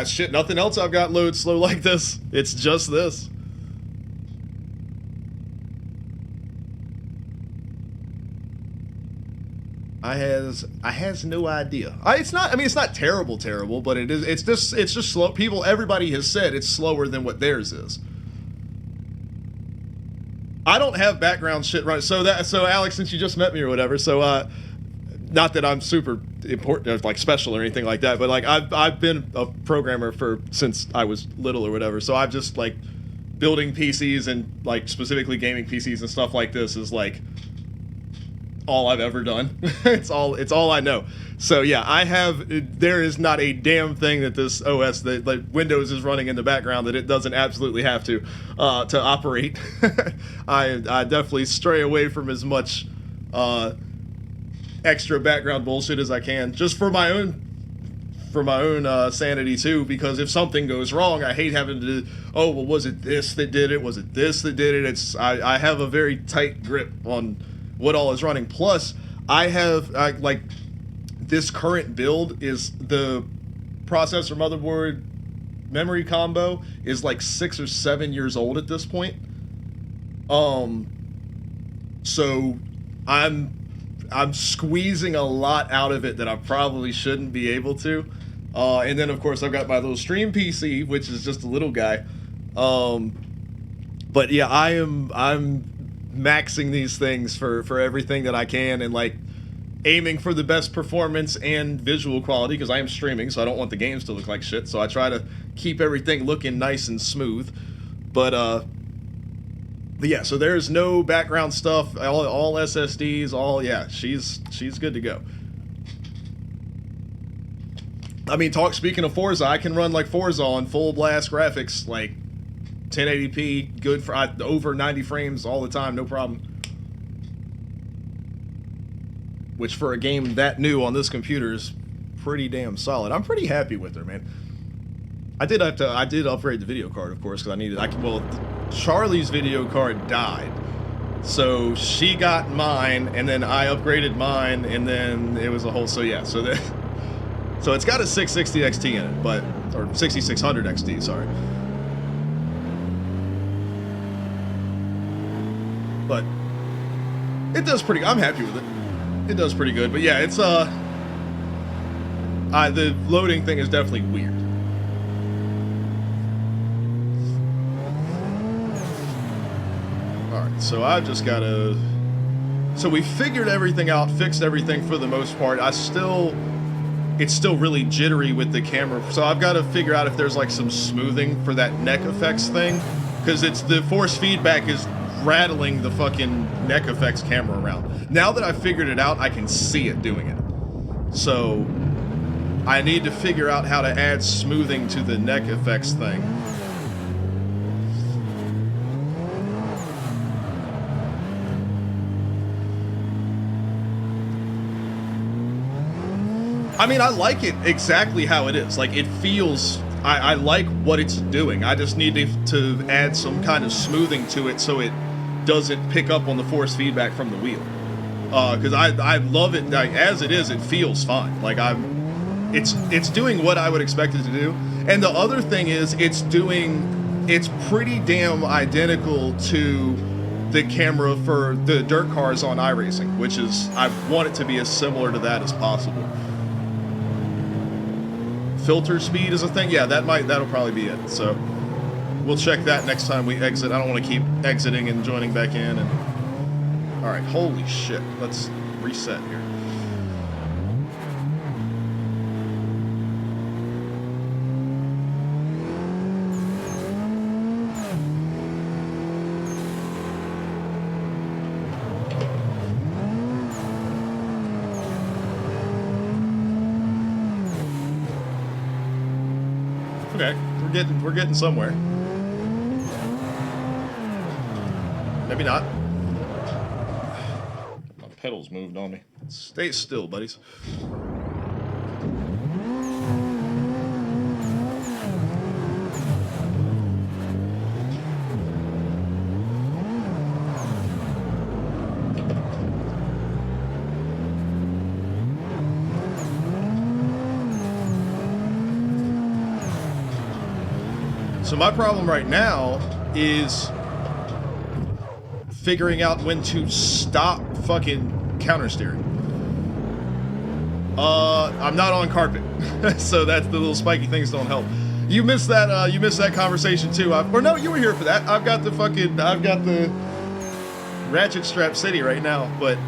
Shit, nothing else I've got load slow like this. It's just this. I has no idea. It's not terrible, but it's just slow. Everybody has said it's slower than what theirs is. I don't have background shit right. So Alex, since you just met me or whatever, so not that I'm super important, like special or anything like that, but like I've been a programmer since I was little or whatever. So I've just like building PCs and like specifically gaming PCs and stuff like this is like all I've ever done. It's all I know. So yeah, there is not a damn thing that this OS, that like Windows is running in the background, that it doesn't absolutely have to operate. I definitely stray away from as much extra background bullshit as I can, just for my own sanity too, because if something goes wrong, I hate having to, oh, well, was it this that did it? Was it this that did it? I have a very tight grip on what all is running. Plus, like, this current build is the processor, motherboard, memory combo is like 6 or 7 years old at this point. So I'm squeezing a lot out of it that I probably shouldn't be able to. And then of course I've got my little stream PC, which is just a little guy. But yeah, I'm maxing these things for everything that I can, and like aiming for the best performance and visual quality, because I am streaming, so I don't want the games to look like shit. So I try to keep everything looking nice and smooth. But yeah, so there's no background stuff, all SSDs, she's good to go. I mean, speaking of Forza, I can run like Forza on full blast graphics, like 1080p, good for over 90 frames all the time, no problem. Which for a game that new on this computer is pretty damn solid. I'm pretty happy with her, man. I did upgrade the video card, of course, because well, Charlie's video card died, so she got mine, and then I upgraded mine, and then it was a whole, so yeah, so it's got a 660 XT in it, or 6600 XT, sorry. But it does pretty, I'm happy with it. It does pretty good, but yeah, it's the loading thing is definitely weird. Alright, so I've just gotta, so we figured everything out, fixed everything for the most part. It's still really jittery with the camera, so I've got to figure out if there's like some smoothing for that neck effects thing, because the force feedback is rattling the fucking neck effects camera around. Now that I've figured it out, I can see it doing it. So I need to figure out how to add smoothing to the neck effects thing. I mean, I like it exactly how it is. Like, it feels, I like what it's doing. I just need to add some kind of smoothing to it so it doesn't pick up on the force feedback from the wheel. Because I love it, like, as it is, it feels fine. Like, it's doing what I would expect it to do. And the other thing is, it's pretty damn identical to the camera for the dirt cars on iRacing, which is, I want it to be as similar to that as possible. Filter speed is a thing, yeah, that'll probably be it. So we'll check that next time we exit. I don't want to keep exiting and joining back in. And all right, holy shit, let's reset here. Okay, we're getting somewhere. Maybe not. My pedals moved on me. Stay still, buddies. So my problem right now is figuring out when to stop fucking counter steering. I'm not on carpet, so that's the little spiky things don't help. You missed that. You missed that conversation too. Or no, you were here for that. I've got the ratchet strap city right now, but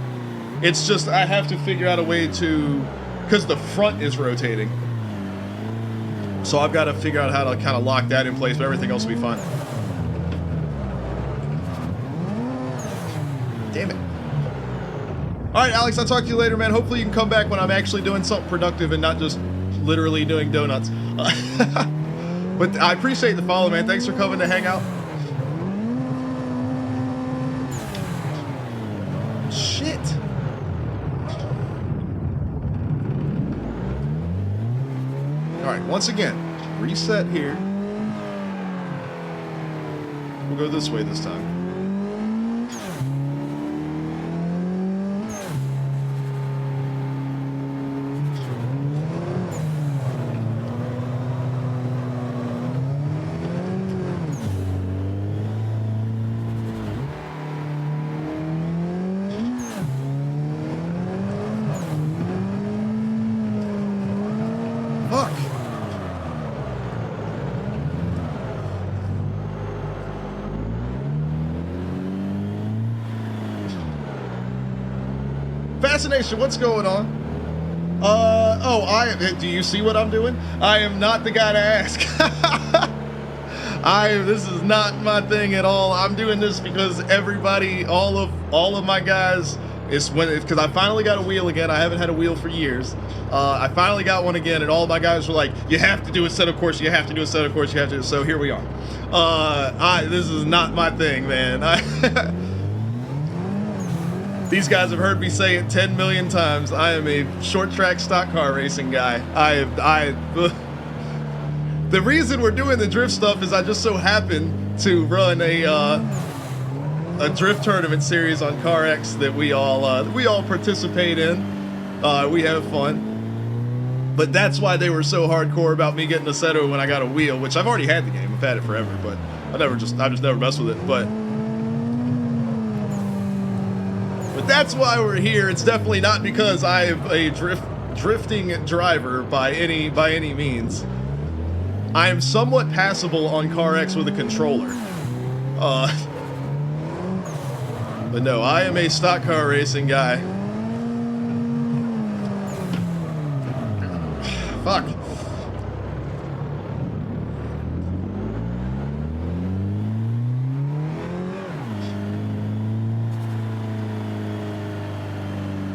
it's just I have to figure out a way to, because the front is rotating. So I've got to figure out how to kind of lock that in place, but everything else will be fine. Damn it. All right, Alex, I'll talk to you later, man. Hopefully you can come back when I'm actually doing something productive and not just literally doing donuts. But I appreciate the follow, man. Thanks for coming to hang out. Shit. All right, once again, reset here. We'll go this way this time. Fascination, what's going on? Do you see what I'm doing? I am not the guy to ask. This is not my thing at all. I'm doing this because everybody, all of my guys, because I finally got a wheel again. I haven't had a wheel for years. I finally got one again, and all my guys were like, you have to do a set of course, you have to do a set of course, you have to, so here we are. This is not my thing, man. These guys have heard me say it 10 million times. I am a short track stock car racing guy. The reason we're doing the drift stuff is I just so happen to run a drift tournament series on CarX that we all participate in. We have fun. But that's why they were so hardcore about me getting a Seto when I got a wheel, which I've already had the game. I've had it forever, but I just never messed with it. But that's why we're here. It's definitely not because I am a drifting driver by any means. I am somewhat passable on CarX with a controller. But no, I am a stock car racing guy. Fuck.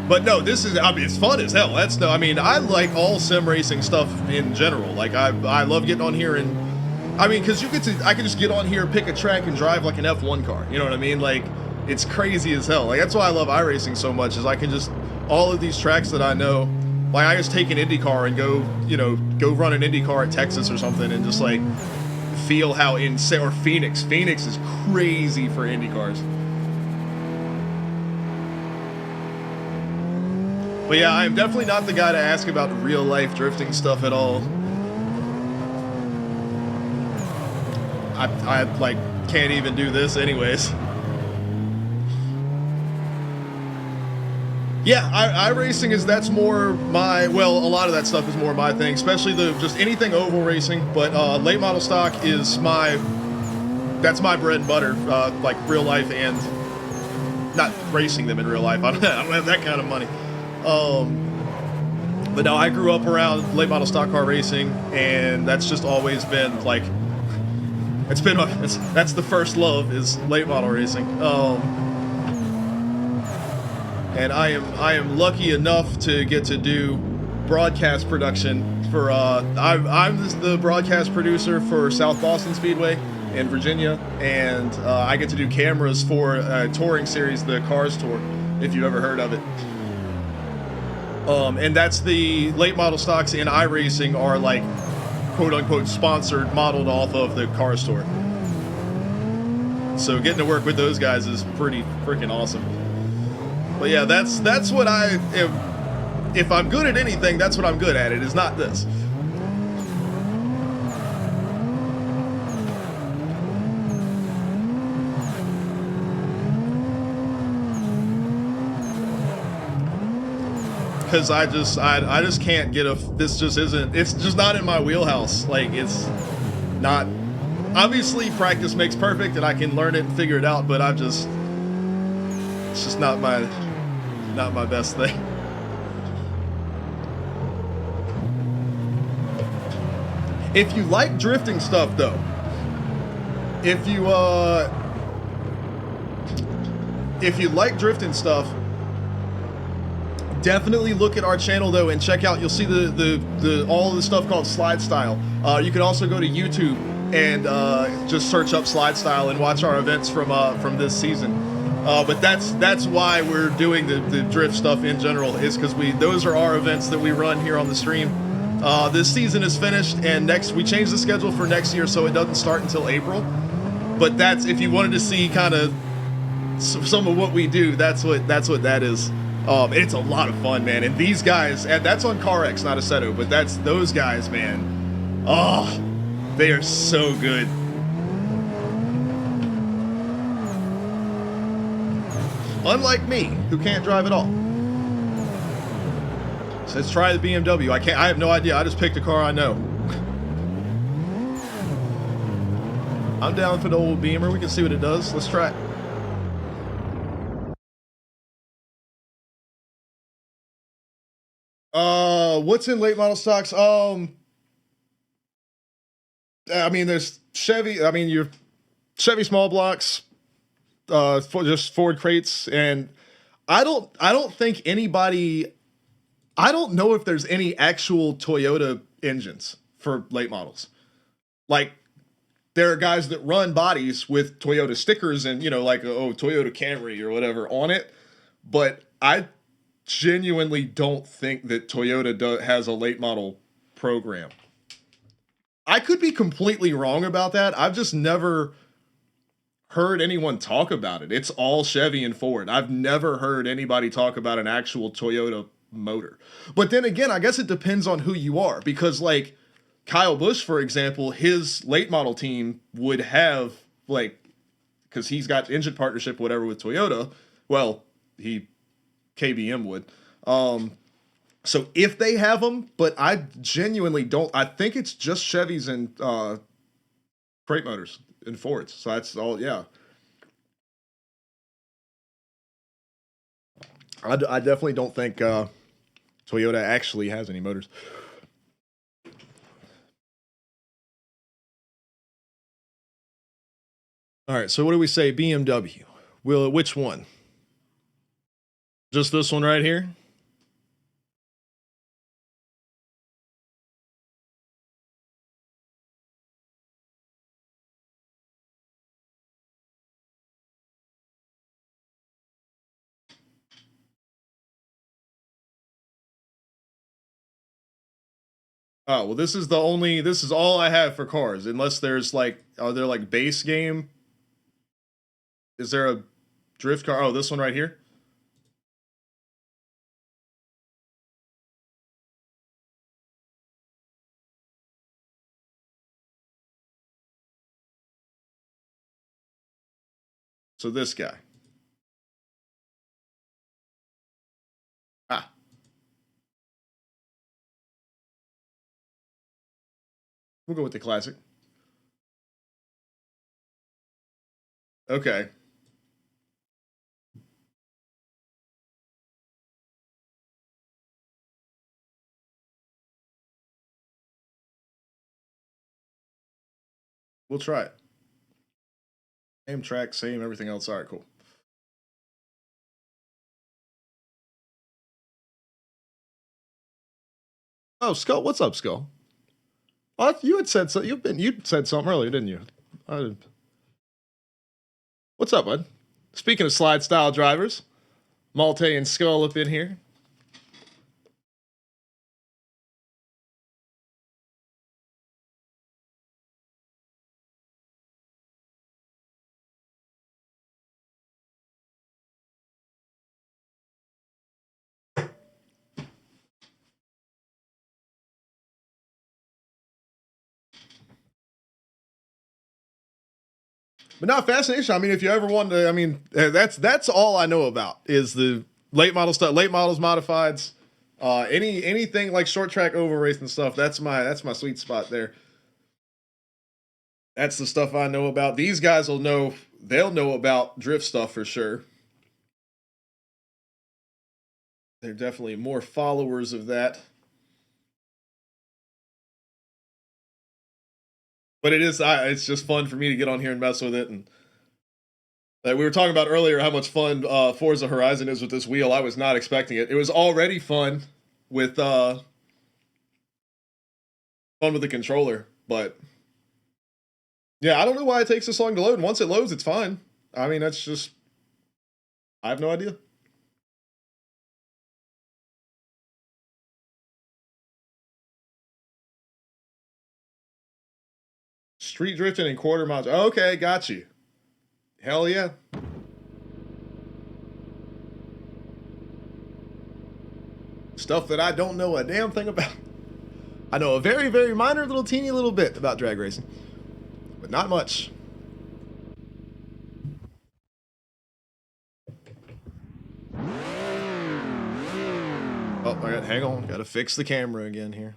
But no, this is, I mean, it's fun as hell. That's no, I mean, I like all sim racing stuff in general. Like, I love getting on here and, I mean, because I can just get on here, pick a track, and drive like an F1 car. You know what I mean? Like, it's crazy as hell. Like, that's why I love iRacing so much, is I can just, all of these tracks that I know, like, I just take an Indy car and go run an Indy car at Texas or something and just, like, feel how insane, or Phoenix. Phoenix is crazy for Indy cars. But yeah, I am definitely not the guy to ask about real life drifting stuff at all. I like can't even do this anyways. Yeah, iRacing that's more my, well, a lot of that stuff is more my thing, especially just anything oval racing, but late model stock is that's my bread and butter, like real life and not racing them in real life. I don't have that kind of money. But no, I grew up around late model stock car racing, and that's just always been like, that's the first love, is late model racing. And I am lucky enough to get to do broadcast production for I'm the broadcast producer for South Boston Speedway in Virginia, and I get to do cameras for a touring series, the Cars Tour, if you've ever heard of it. And that's the late model stocks in iRacing are like quote unquote sponsored, modeled off of the Cars Tour. So getting to work with those guys is pretty freaking awesome. But yeah, that's what if I'm good at anything, that's what I'm good at. It is not this. Because I just can't get this just isn't, it's just not in my wheelhouse. Like, it's not, obviously practice makes perfect and I can learn it and figure it out, but it's just not my best thing. If you like drifting stuff though, if you like drifting stuff, Definitely look at our channel though and check out. You'll see the all of the stuff called Slide Style. You can also go to YouTube and just search up Slide Style and watch our events from this season. But that's why we're doing the drift stuff in general, is because those are our events that we run here on the stream. This season is finished, and we changed the schedule for next year, so it doesn't start until April. But that's, if you wanted to see kind of some of what we do, that's what that is. It's a lot of fun, man. And these guys, and that's on CarX, not Assetto, but those guys, man. Oh, they are so good. Unlike me, who can't drive at all. Says try the BMW. I have no idea. I just picked a car I know. I'm down for the old Beamer. We can see what it does. Let's try it. What's in late model stocks? I mean, there's Chevy. I mean, your Chevy small blocks, just Ford crates, and I don't think anybody. I don't know if there's any actual Toyota engines for late models. Like, there are guys that run bodies with Toyota stickers and, like, Toyota Camry or whatever on it, but I genuinely don't think that Toyota has a late model program. I could be completely wrong about that. I've just never heard anyone talk about it. It's all Chevy and Ford. I've never heard anybody talk about an actual Toyota motor. But then again, I guess it depends on who you are, because like Kyle Busch, for example, his late model team would have, like, because he's got engine partnership, whatever, with Toyota. Well, KBM would. So if they have them, but I genuinely don't. I think it's just Chevys and crate motors and Fords. So that's all. Yeah. I definitely don't think Toyota actually has any motors. All right. So what do we say? BMW. Which one? Just this one right here? Oh, well, this is all I have for cars, unless there's like, are there like base game? Is there a drift car? Oh, this one right here? So this guy. Ah. We'll go with the classic. Okay. We'll try it. Same track, same everything else. All right, cool. Oh, Skull, what's up, Skull? Oh, you had said so. You said something earlier, didn't you? What's up, bud? Speaking of slide style drivers, Malte and Skull up in here. But not fascination. I mean, if you ever want to, I mean, that's all I know about is the late model stuff, late models, modifieds, anything like short track over racing stuff. That's my sweet spot there. That's the stuff I know about. These guys will know. They'll know about drift stuff for sure. They're definitely more followers of that. But it's just fun for me to get on here and mess with it and Like we were talking about earlier, how much fun Forza Horizon is with this wheel. I was not expecting it. It was already fun with the controller, but yeah, I don't know why it takes this long to load. And once it loads, it's fine. I mean, that's just, I have no idea. Street drifting and quarter miles. Okay, got you. Hell yeah. Stuff that I don't know a damn thing about. I know a very, very minor little teeny little bit about drag racing, but not much. Oh, hang on. Gotta fix the camera again here.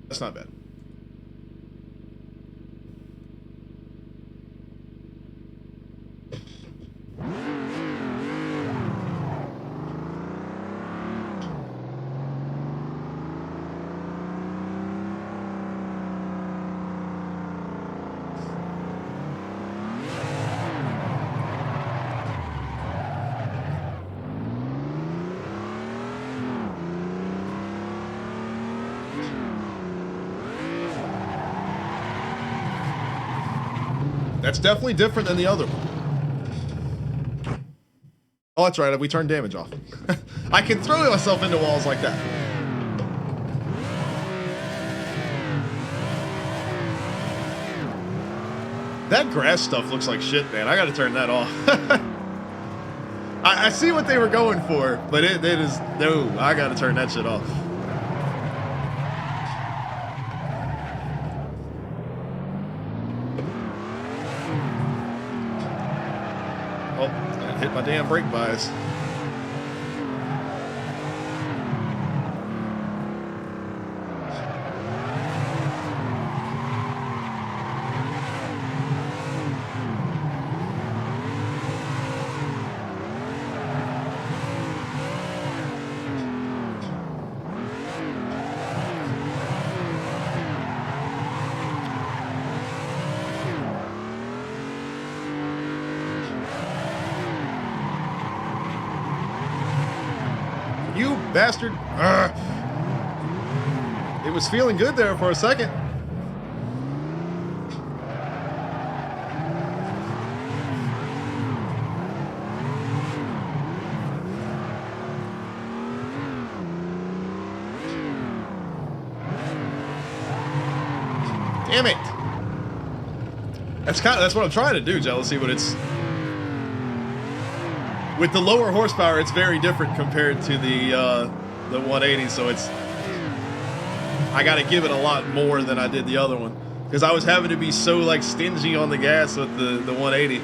That's not bad. That's definitely different than the other one. Oh, that's right. We turned damage off. I can throw myself into walls like that. That grass stuff looks like shit, man. I gotta turn that off. I see what they were going for, but it is... No, I gotta turn that shit off. Hit my damn brake bias. You bastard. It was feeling good there for a second. Damn it. That's what I'm trying to do, Jealousy, but it's... With the lower horsepower, it's very different compared to the 180, so it's... I gotta give it a lot more than I did the other one. Because I was having to be so, like, stingy on the gas with the 180.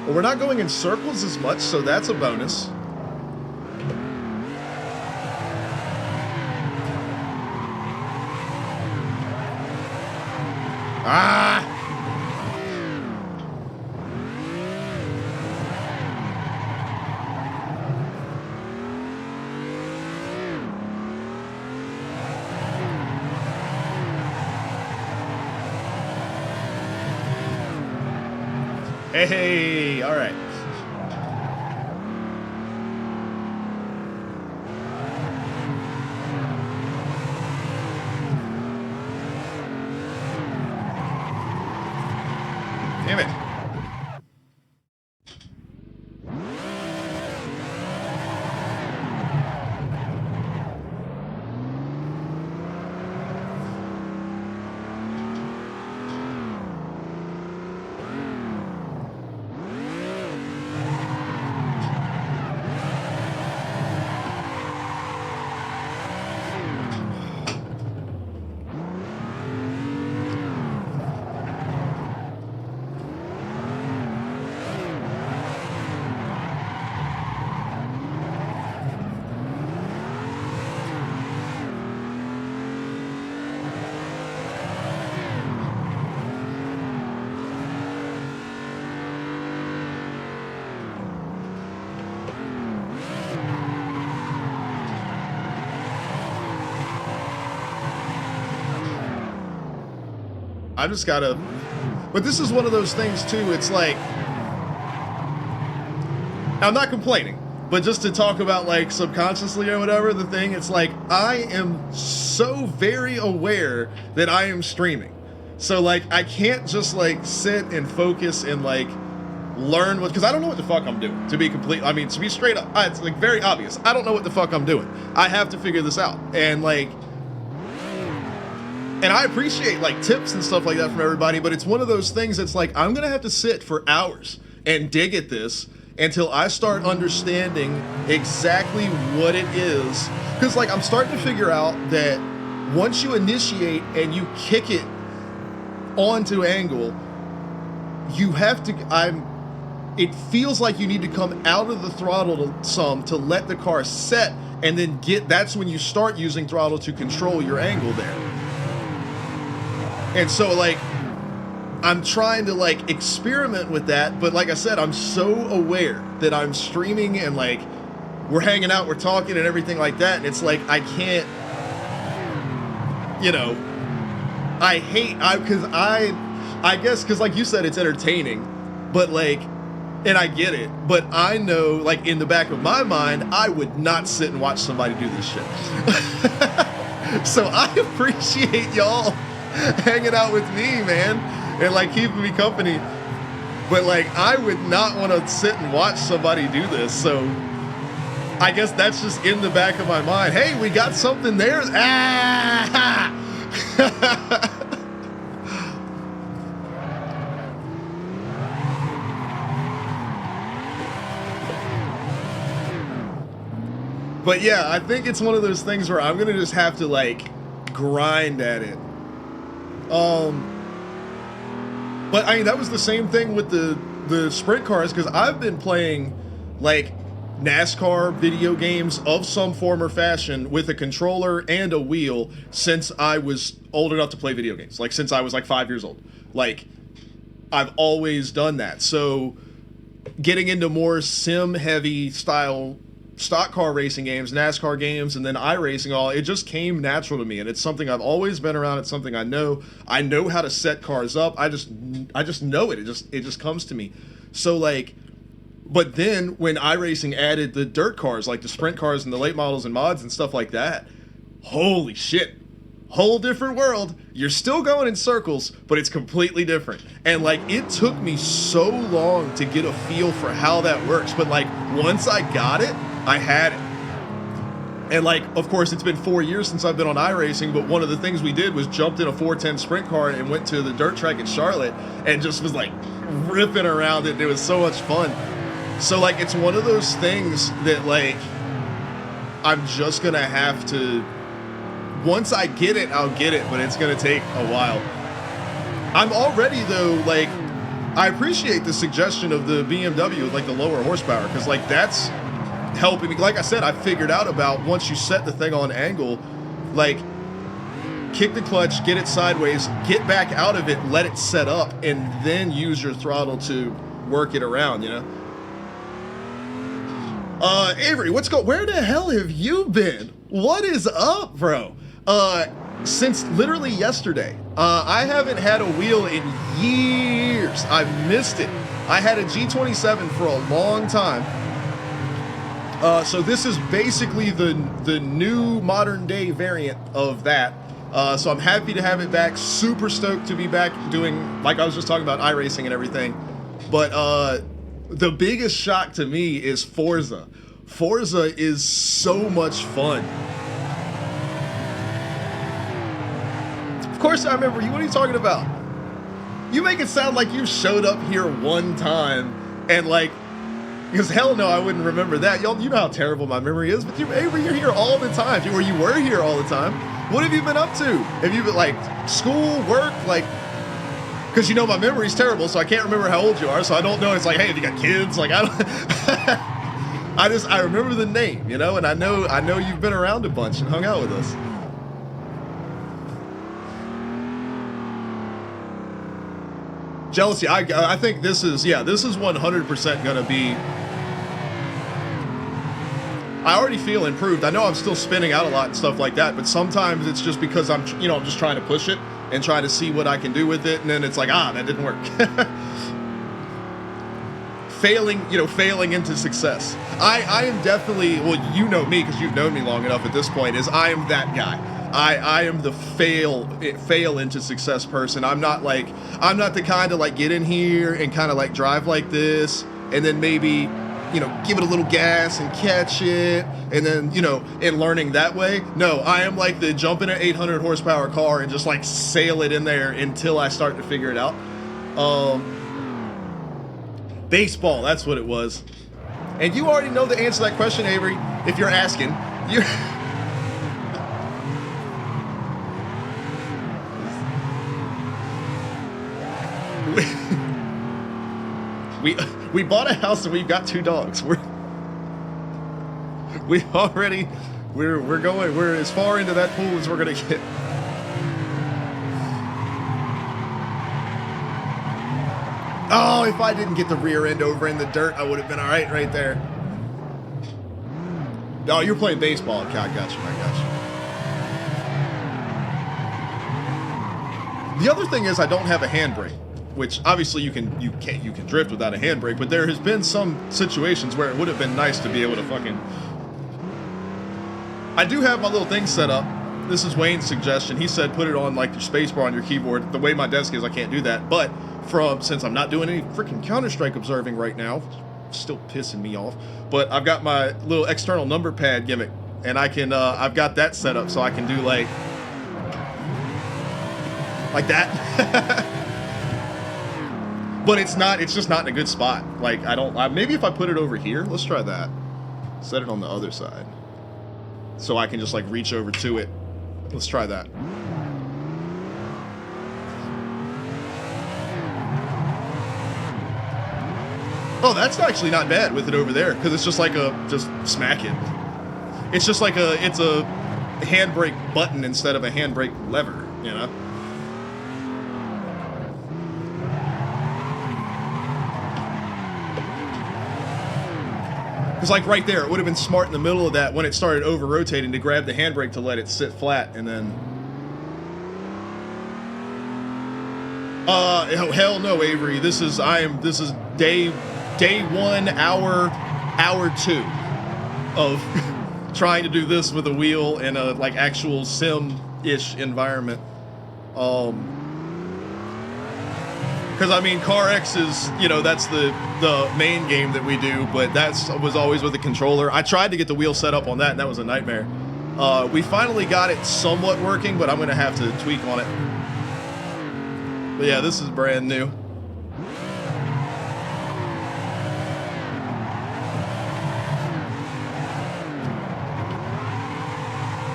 Well, we're not going in circles as much, so that's a bonus. Ah! Hey, all right. Damn it. I just gotta, but this is one of those things too. It's like, I'm not complaining, but just to talk about like subconsciously or whatever, the thing, it's like, I am so very aware that I am streaming. So like, I can't just like sit and focus and like learn what, because I don't know what the fuck I'm doing, to be complete. I mean, to be straight up, it's like very obvious. I don't know what the fuck I'm doing. I have to figure this out. And like, and I appreciate like tips and stuff like that from everybody, but it's one of those things that's like, I'm gonna have to sit for hours and dig at this until I start understanding exactly what it is. Because like, I'm starting to figure out that once you initiate and you kick it onto angle, you have to, it feels like you need to come out of the throttle to let the car set, and then that's when you start using throttle to control your angle there. And so like, I'm trying to like experiment with that, but like I said, I'm so aware that I'm streaming and like, we're hanging out, we're talking and everything like that, and it's like, I can't, you know, I guess, because like you said, it's entertaining, but like, and I get it, but I know like in the back of my mind, I would not sit and watch somebody do this shit. So I appreciate y'all hanging out with me, man, and like keeping me company, but like, I would not want to sit and watch somebody do this. So I guess that's just in the back of my mind. Hey, we got something there. Ah! But yeah, I think it's one of those things where I'm gonna just have to like grind at it. But I mean, that was the same thing with the sprint cars, because I've been playing like NASCAR video games of some form or fashion with a controller and a wheel since I was old enough to play video games. Like since I was like 5 years old. Like, I've always done that. So getting into more sim heavy style stock car racing games, NASCAR games, and then iRacing, it just came natural to me, and it's something I've always been around. It's something I know how to set cars up. I just know it. It just comes to me. So like, but then when iRacing added the dirt cars, like the sprint cars and the late models and mods and stuff like that, holy shit, whole different world. You're still going in circles, but it's completely different. And like, it took me so long to get a feel for how that works, but like, once I got it, I had it. And like, of course, it's been 4 years since I've been on iRacing, but one of the things we did was jumped in a 410 sprint car and went to the dirt track in Charlotte and just was like ripping around it. It was so much fun. So like, it's one of those things that like, I'm just gonna have to, once I get it, I'll get it, but it's gonna take a while. I'm already though, like, I appreciate the suggestion of the BMW with like the lower horsepower, because like, that's helping me. Like I said, I figured out about once you set the thing on angle, like kick the clutch, get it sideways, get back out of it, let it set up, and then use your throttle to work it around, you know? Avery, where the hell have you been? What is up, bro? Since literally yesterday. I haven't had a wheel in years. I've missed it. I had a G27 for a long time. So this is basically the new modern day variant of that. So I'm happy to have it back. Super stoked to be back doing, like I was just talking about, iRacing and everything. But the biggest shock to me is Forza. Forza is so much fun. Of course I remember you. What are you talking about? You make it sound like you showed up here one time and like, because hell no, I wouldn't remember that. Y'all, you know how terrible my memory is, but Avery, you're here all the time. Or you were here all the time. What have you been up to? Have you been like school, work, like, because you know my memory's terrible, so I can't remember how old you are, so I don't know. It's like, hey, have you got kids? Like, I don't, I remember the name, you know, and I know you've been around a bunch and hung out with us. Jealousy, I think this is 100% gonna be, I already feel improved. I know I'm still spinning out a lot and stuff like that, but sometimes it's just because I'm just trying to push it and try to see what I can do with it, and then it's like, that didn't work. Failing into success. I am definitely, well, you know me because you've known me long enough at this point, is I am that guy. I am the fail into success person. I'm not the kind to like get in here and kind of like drive like this and then maybe, give it a little gas and catch it and then, and learning that way. No, I am like the jump in an 800 horsepower car and just like sail it in there until I start to figure it out. Baseball, that's what it was. And you already know the answer to that question, Avery, if you're asking. We bought a house and we've got 2 dogs. We're as far into that pool as we're gonna get. Oh, if I didn't get the rear end over in the dirt, I would have been all right there. Oh, you're playing baseball. Okay, I got you. The other thing is I don't have a handbrake, which obviously you can drift without a handbrake, but there has been some situations where it would have been nice to be able to fucking. I do have my little thing set up. This is Wayne's suggestion. He said put it on like your spacebar on your keyboard. The way my desk is, I can't do that. But since I'm not doing any freaking Counter-Strike observing right now, still pissing me off. But I've got my little external number pad gimmick, and I can I've got that set up so I can do like that. But it's just not in a good spot. Like maybe if I put it over here, let's try that. Set it on the other side. So I can just like reach over to it. Let's try that. Oh, that's actually not bad with it over there, because it's just like just smack it. It's just like it's a handbrake button instead of a handbrake lever, It's like right there, it would have been smart in the middle of that when it started over-rotating to grab the handbrake to let it sit flat, and then... hell no, Avery. This is day 1, hour 2 of trying to do this with a wheel in a like actual sim-ish environment. Because I mean, CarX is, that's the main game that we do, but was always with a controller. I tried to get the wheel set up on that, and that was a nightmare. We finally got it somewhat working, but I'm gonna have to tweak on it. But yeah, this is brand new.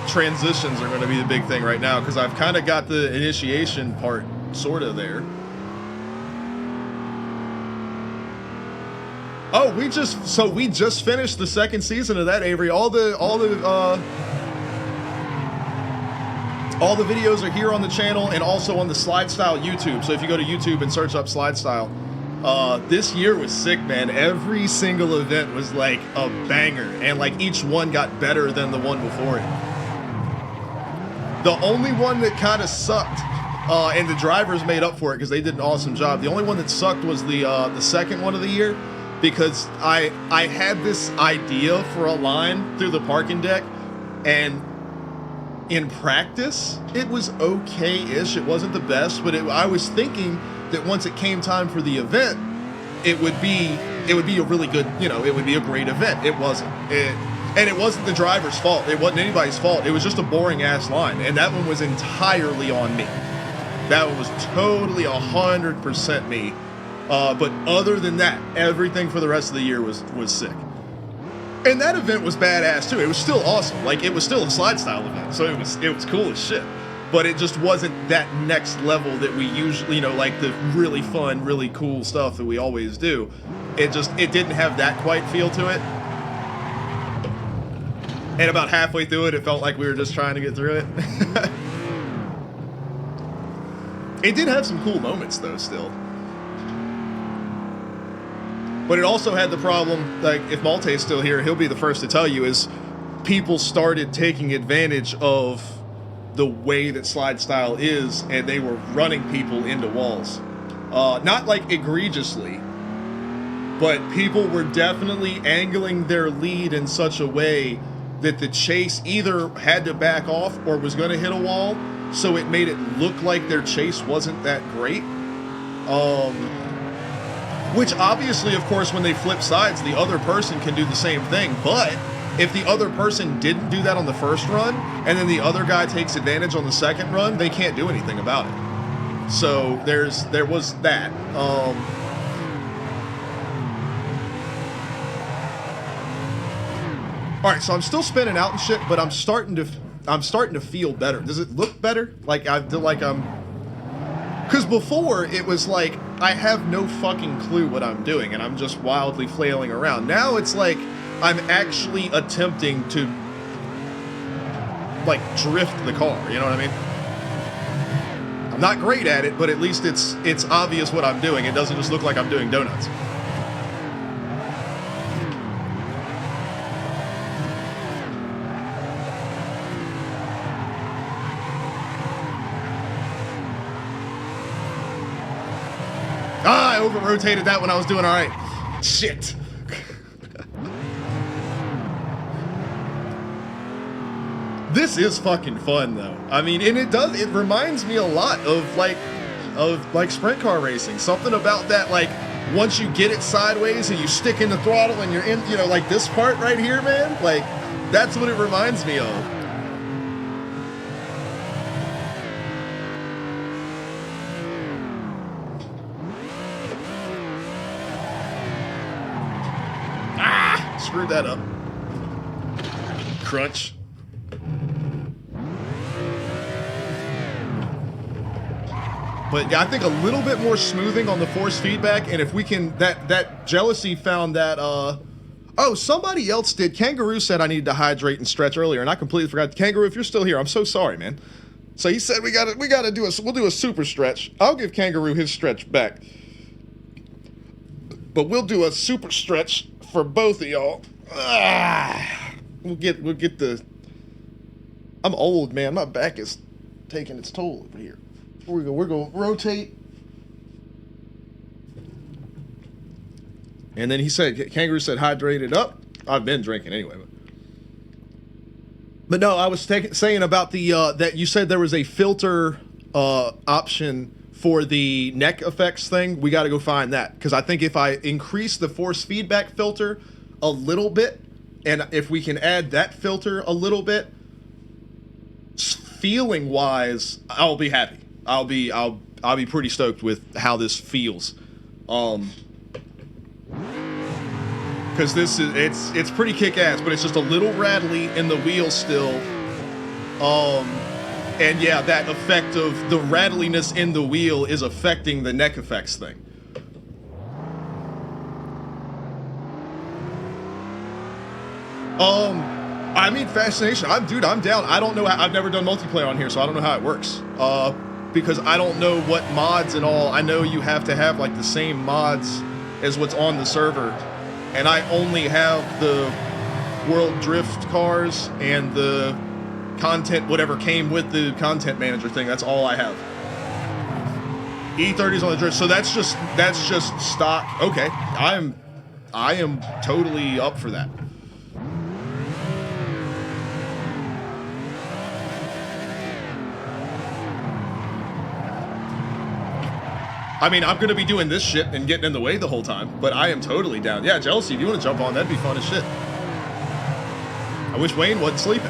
Transitions are going to be the big thing right now, because I've kind of got the initiation part sort of there. Oh, we just finished the 2nd season of that, Avery. All the videos are here on the channel and also on the Slide Style YouTube. So if you go to YouTube and search up Slide Style, this year was sick, man. Every single event was like a banger, and like each one got better than the one before it. The only one that kind of sucked, and the drivers made up for it because they did an awesome job. The only one that sucked was the second one of the year, because I had this idea for a line through the parking deck, and in practice it was okay-ish. It wasn't the best, but I was thinking that once it came time for the event, it would be a really good, it would be a great event. It wasn't. And it wasn't the driver's fault. It wasn't anybody's fault. It was just a boring ass line, and that one was entirely on me. That one was totally 100% me. But other than that, everything for the rest of the year was sick. And that event was badass too. It was still awesome. Like, it was still a slide style event, so it was cool as shit. But it just wasn't that next level that we usually, like the really fun, really cool stuff that we always do. It didn't have that quite feel to it. And about halfway through it, it felt like we were just trying to get through it. It did have some cool moments though, still. But it also had the problem, like, if Malte is still here, he'll be the first to tell you, is people started taking advantage of the way that slide style is, and they were running people into walls. Not like egregiously, but people were definitely angling their lead in such a way that the chase either had to back off or was going to hit a wall, so it made it look like their chase wasn't that great. Which obviously, of course, when they flip sides, the other person can do the same thing, but if the other person didn't do that on the first run, and then the other guy takes advantage on the second run, they can't do anything about it. So there was that. All right, so I'm still spinning out and shit, but I'm starting to feel better. Does it look better? Like I feel like I'm, because before it was like I have no fucking clue what I'm doing and I'm just wildly flailing around. Now it's like I'm actually attempting to like drift the car. You know what I mean? I'm not great at it, but at least it's obvious what I'm doing. It doesn't just look like I'm doing donuts. I over-rotated that when I was doing all right. Shit. This is fucking fun, though. I mean, and it reminds me a lot of like sprint car racing. Something about that, like, once you get it sideways and you stick in the throttle and you're in, you know, like this part right here, man, like, that's what it reminds me of. Screwed that up. Crunch. But yeah, I think a little bit more smoothing on the force feedback, and if we can, that Jealousy found that, oh, somebody else did. Kangaroo said I needed to hydrate and stretch earlier, and I completely forgot. Kangaroo, if you're still here, I'm so sorry, man. So he said we gotta do we'll do a super stretch. I'll give Kangaroo his stretch back. But we'll do a super stretch for both of y'all. We'll get the. I'm old, man. My back is taking its toll over here. We're gonna rotate. And then he said, Kangaroo said, hydrate it up. I've been drinking anyway. But no, I was saying about the that you said there was a filter option for the neck effects thing. We got to go find that, because I think if I increase the force feedback filter a little bit, and if we can add that filter a little bit, feeling wise, I'll be happy. I'll be pretty stoked with how this feels. Because this is it's pretty kick-ass, but it's just a little rattly in the wheel still. And yeah, that effect of the rattliness in the wheel is affecting the neck effects thing. I mean, fascination. I'm down. I don't know how, I've never done multiplayer on here, so I don't know how it works. Because I don't know what mods and all. I know you have to have like the same mods as what's on the server, and I only have the World Drift cars and the content, whatever came with the content manager thing. That's all I have. E30's on the drift, so that's just stock. Okay, I am totally up for that. I mean, I'm going to be doing this shit and getting in the way the whole time, but I am totally down. Yeah, Jealousy, if you want to jump on, that'd be fun as shit. I wish Wayne wasn't sleeping.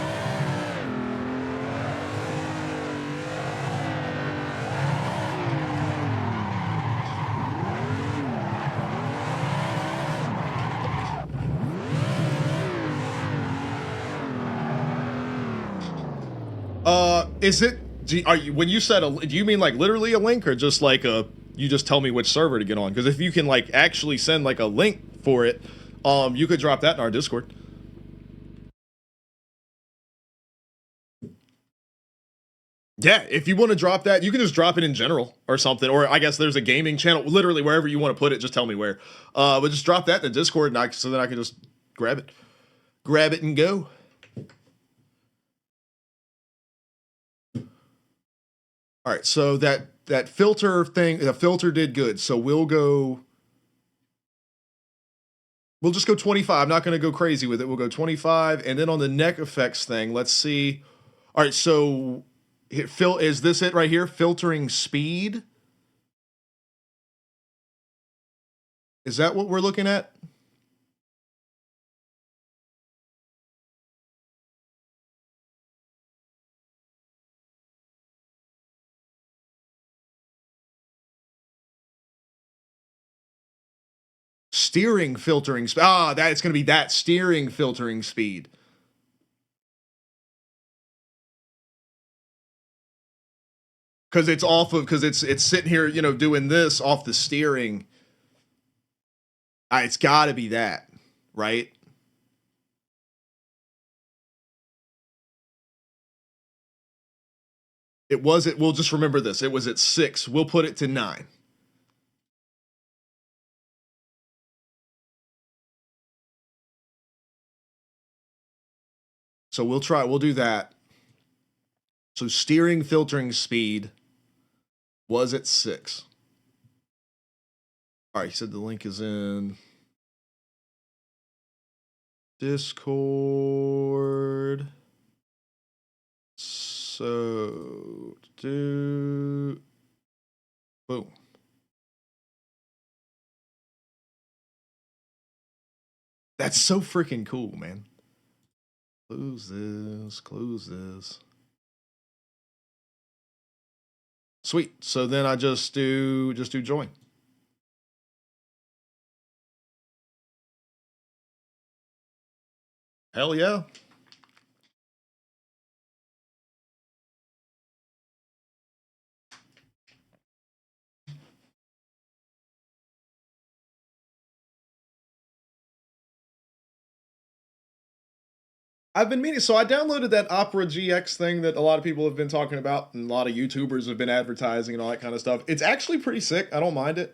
Is it, when you said, do you mean like literally a link, or just like you just tell me which server to get on? Because if you can like actually send like a link for it, you could drop that in our Discord. Yeah, if you want to drop that, you can just drop it in general or something. Or I guess there's a gaming channel, literally wherever you want to put it. Just tell me where. But just drop that in the Discord, and so then I can just grab it, and go. All right, so that filter thing, the filter did good. So we'll just go 25. I'm not going to go crazy with it. We'll go 25, and then on the neck effects thing, let's see. All right, so is this it right here? Filtering speed. Is that what we're looking at? Steering filtering speed. It's going to be that steering filtering speed. Because it's sitting here, doing this off the steering. It's got to be that, right? We'll just remember this. It was at 6. We'll put it to 9. So we'll do that. So steering filtering speed was at 6. All right, he said the link is in Discord. So boom. That's so freaking cool, man. Close this. Sweet. So then I just do join. Hell yeah. I've been meaning, so I downloaded that Opera GX thing that a lot of people have been talking about, and a lot of YouTubers have been advertising and all that kind of stuff. It's actually pretty sick. I don't mind it.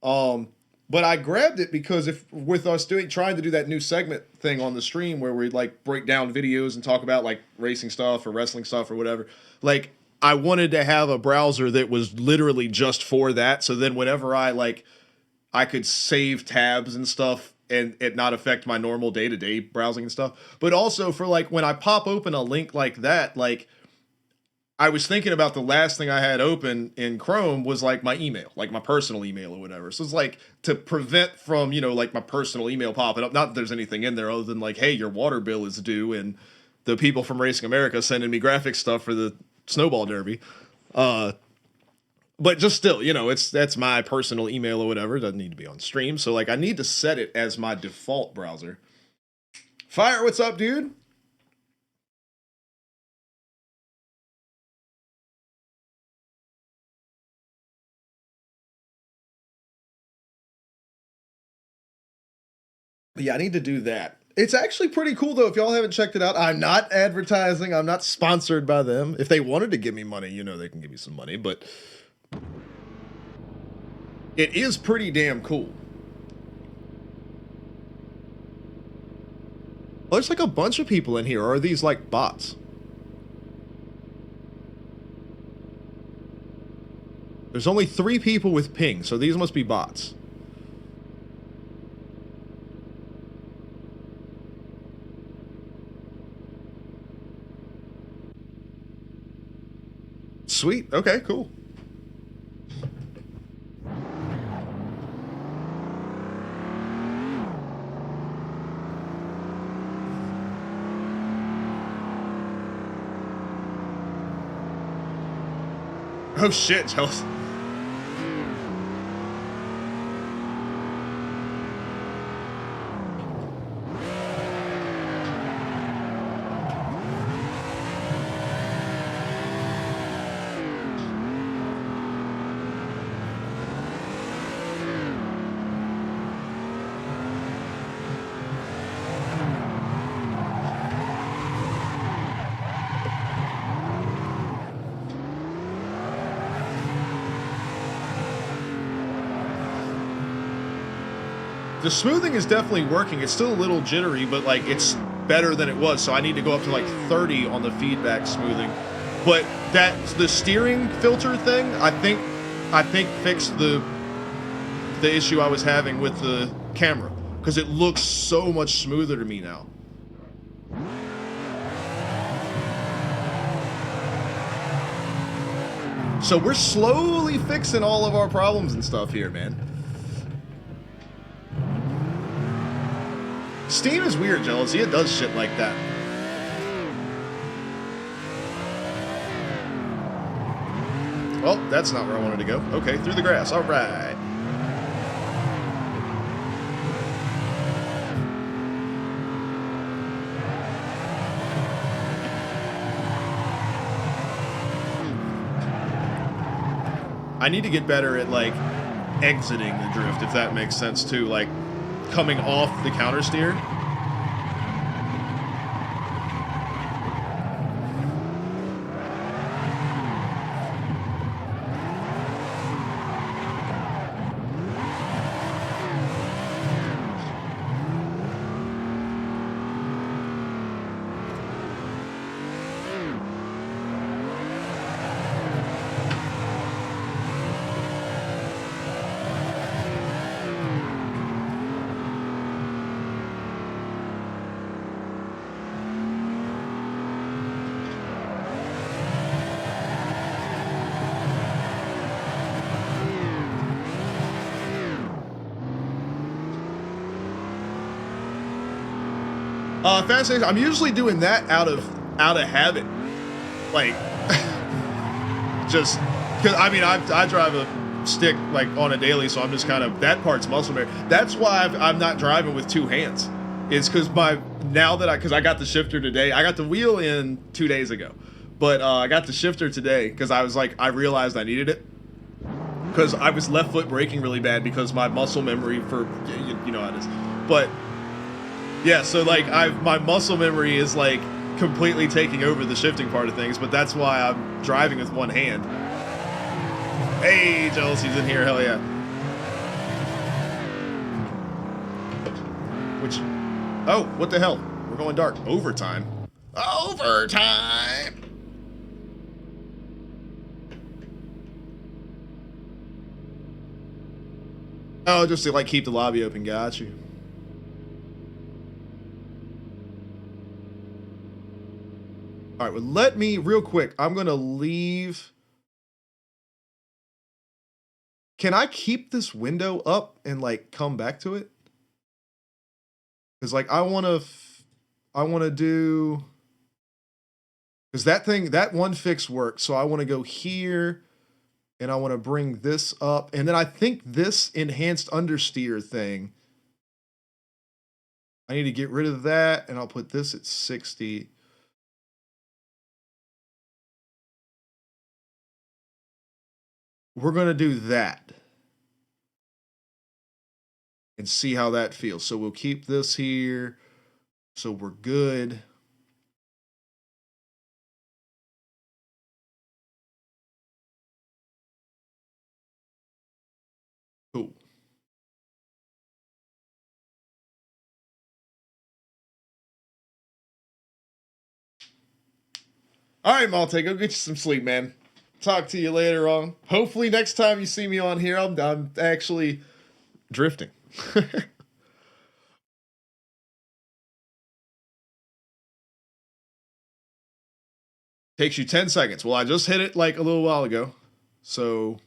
But I grabbed it because with us trying to do that new segment thing on the stream where we like break down videos and talk about like racing stuff or wrestling stuff or whatever, like I wanted to have a browser that was literally just for that. So then whenever I could save tabs and stuff and it not affect my normal day-to-day browsing and stuff. But also for like when I pop open a link like that, like I was thinking about the last thing I had open in Chrome was like my email, like my personal email or whatever. So it's like to prevent from, like my personal email popping up. Not that there's anything in there other than like, hey, your water bill is due and the people from Racing America sending me graphic stuff for the Snowball Derby. But just still, that's my personal email or whatever. It doesn't need to be on stream. So like I need to set it as my default browser. Fire, what's up, dude? But yeah, I need to do that. It's actually pretty cool though. If y'all haven't checked it out, I'm not advertising. I'm not sponsored by them. If they wanted to give me money, they can give me some money, but it is pretty damn cool. Well, there's like a bunch of people in here. Or are these like bots? There's only 3 people with ping, so these must be bots. Sweet. Okay, cool. Oh shit, jealous. The smoothing is definitely working. It's still a little jittery, but like it's better than it was. So I need to go up to like 30 on the feedback smoothing. But the steering filter thing, I think fixed the issue I was having with the camera, because it looks so much smoother to me now. So we're slowly fixing all of our problems and stuff here, man. Steam is weird, Jealousy. It does shit like that. Well, that's not where I wanted to go. Okay, through the grass. All right. I need to get better at, like, exiting the drift, if that makes sense, too. Like, coming off the counter steer. Fascinating. I'm usually doing that out of habit, like just because I mean I drive a stick like on a daily, so I'm just kind of, that part's muscle memory. That's why I'm not driving with two hands. It's because because I got the shifter today. I got the wheel in 2 days ago, but I got the shifter today because I realized I needed it, because I was left foot braking really bad because my muscle memory for you know how it is, but. Yeah, so like my muscle memory is like completely taking over the shifting part of things, but that's why I'm driving with one hand. Hey, Jealousy's in here, hell yeah. Oh, what the hell? We're going dark. Overtime. Overtime! Oh, just to like keep the lobby open, got you. All right, well, let me, real quick, I'm going to leave. Can I keep this window up and, like, come back to it? Because, like, I want to do, because that one fix worked, so I want to go here, and I want to bring this up, and then I think this enhanced understeer thing, I need to get rid of that, and I'll put this at 60. We're going to do that and see how that feels. So we'll keep this here. So we're good. Cool. All right, Malte, go get you some sleep, man. Talk to you later on. Hopefully next time you see me on here, I'm actually drifting. Takes you 10 seconds. Well, I just hit it like a little while ago. So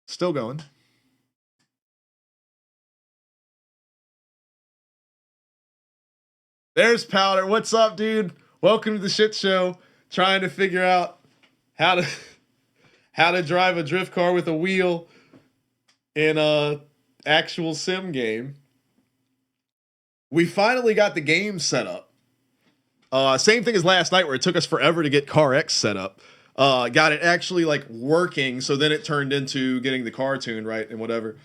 still going. There's Powder. What's up, dude? Welcome to the shit show. Trying to figure out how to drive a drift car with a wheel in a actual sim game. We finally got the game set up. Same thing as last night, where it took us forever to get CarX set up. got it actually like working. So then it turned into getting the car tuned right and whatever.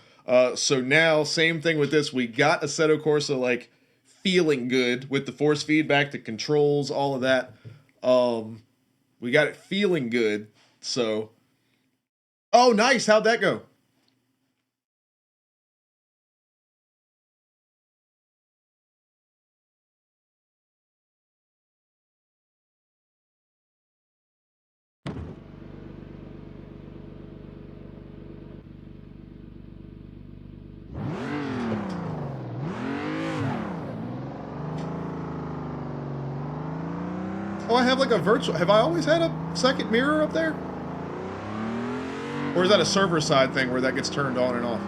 So now same thing with this. We got Assetto Corsa like feeling good with the force feedback, the controls, all of that. We got it feeling good. So, oh, nice. How'd that go? Oh, I have like a virtual. Have I always had a second mirror up there? Or is that a server side thing where that gets turned on and off?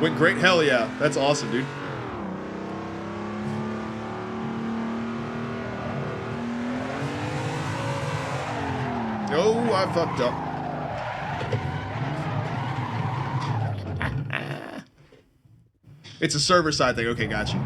Went great. Hell yeah. That's awesome, dude. Oh, I fucked up. It's a server side thing. Okay, got you.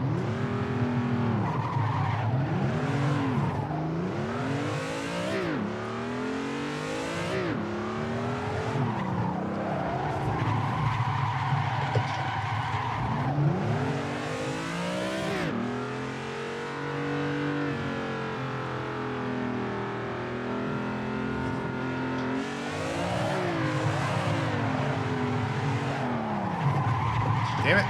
Damn it.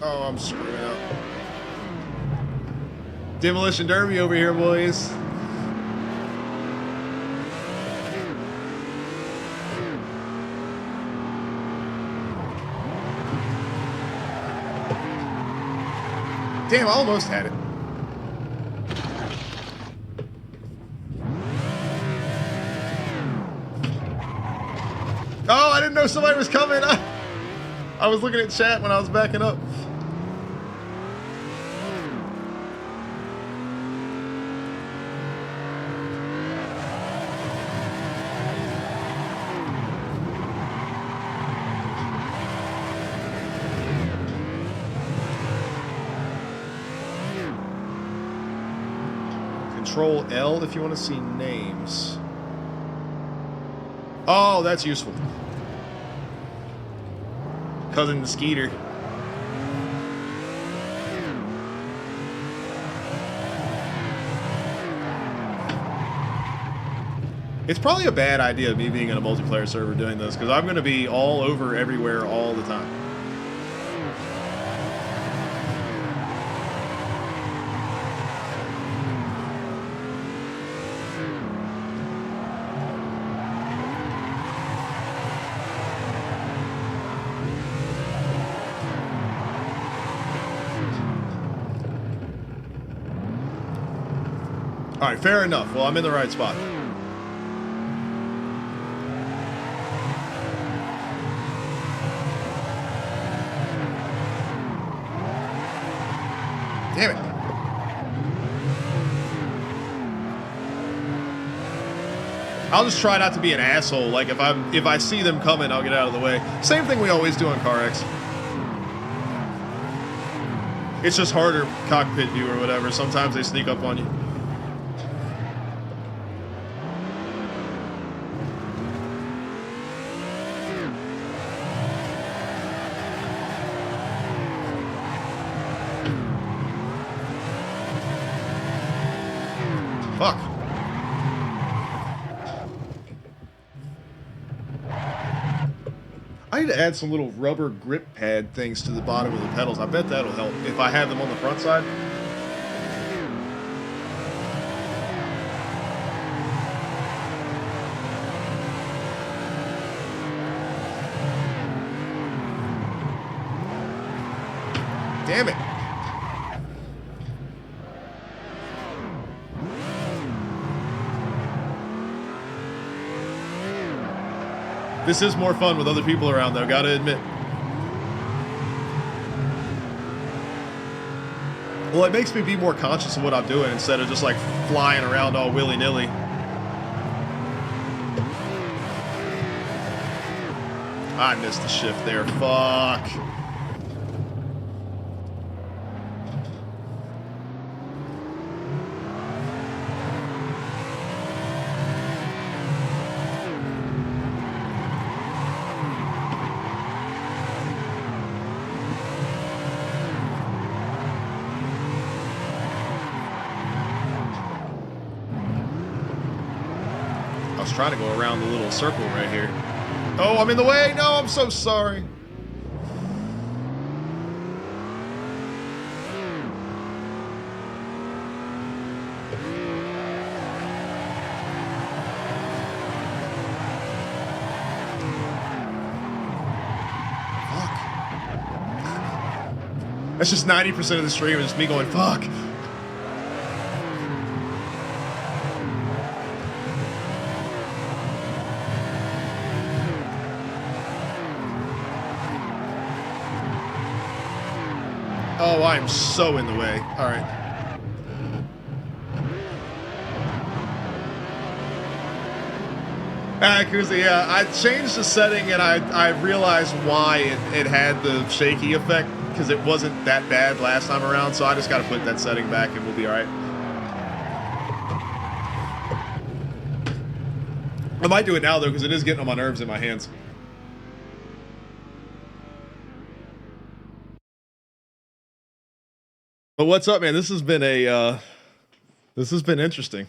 Oh, I'm screwing up. Demolition Derby over here, boys. Damn, I almost had it. Oh, I didn't know somebody was coming. I was looking at chat when I was backing up. Control L if you want to see names. Oh, that's useful. Cousin the Skeeter. It's probably a bad idea me being in a multiplayer server doing this because I'm going to be all over everywhere all the time. All right, fair enough. Well, I'm in the right spot. Damn it. I'll just try not to be an asshole. Like if I see them coming, I'll get out of the way. Same thing we always do on CarX. It's just harder cockpit view or whatever. Sometimes they sneak up on you. Fuck. I need to add some little rubber grip pad things to the bottom of the pedals. I bet that'll help if I have them on the front side. Damn it. This is more fun with other people around, though, gotta admit. Well, it makes me be more conscious of what I'm doing instead of just, like, flying around all willy-nilly. I missed the shift there. Fuck. I was trying to go around the little circle right here. Oh, I'm in the way. No, I'm so sorry. That's just 90% of the stream is just me going, fuck. Oh, I'm so in the way. All right. Kuzi, yeah, I changed the setting and I realized why it had the shaky effect, because it wasn't that bad last time around, so I just got to put that setting back and we'll be all right. I might do it now, though, because it is getting on my nerves in my hands. But what's up, man? This has been interesting.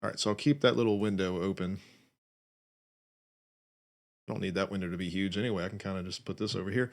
All right, so I'll keep that little window open. I don't need that window to be huge anyway. I can kind of just put this over here.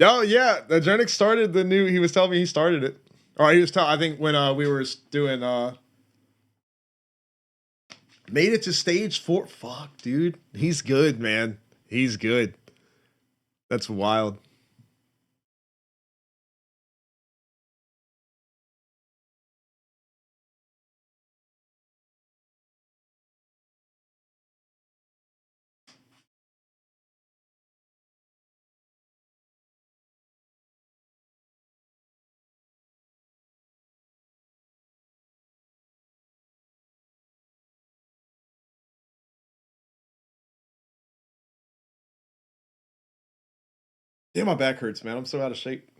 Oh yeah, the Genix started the new. He was telling me he started it, or he was telling. I think when we were doing made it to stage 4. Fuck, dude, he's good, man. He's good. That's wild. Yeah, my back hurts, man. I'm so out of shape.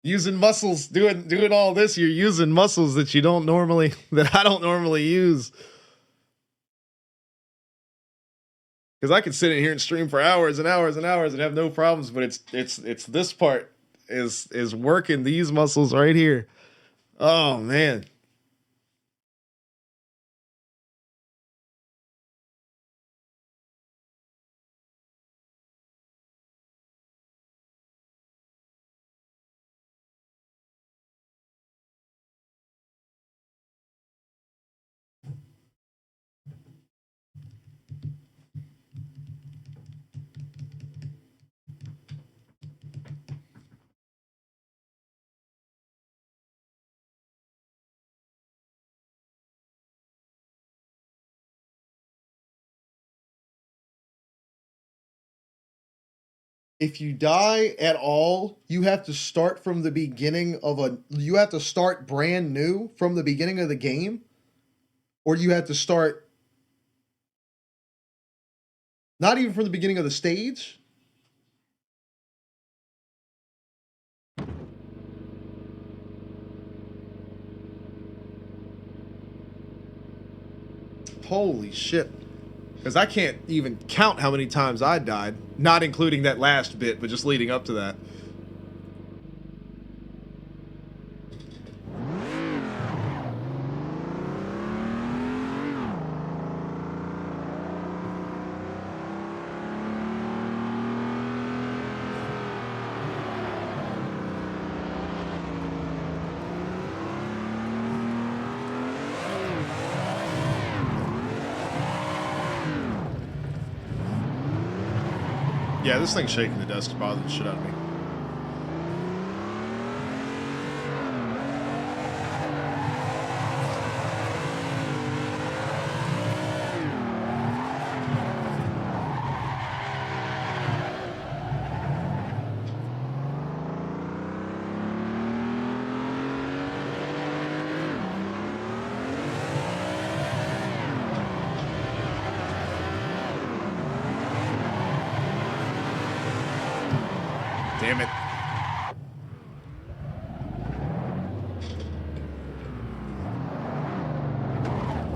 Using muscles, doing all this, you're using muscles that you don't normally, that I don't normally use. Because I could sit in here and stream for hours and hours and hours and have no problems, but it's this part is working these muscles right here. Oh man. If you die at all, you have to start from the beginning of you have to start brand new from the beginning of the game, or you have to start not even from the beginning of the stage. Holy shit. Because I can't even count how many times I died, not including that last bit, but just leading up to that. Yeah, this thing's shaking the desk to bother the shit out of me. Damn it.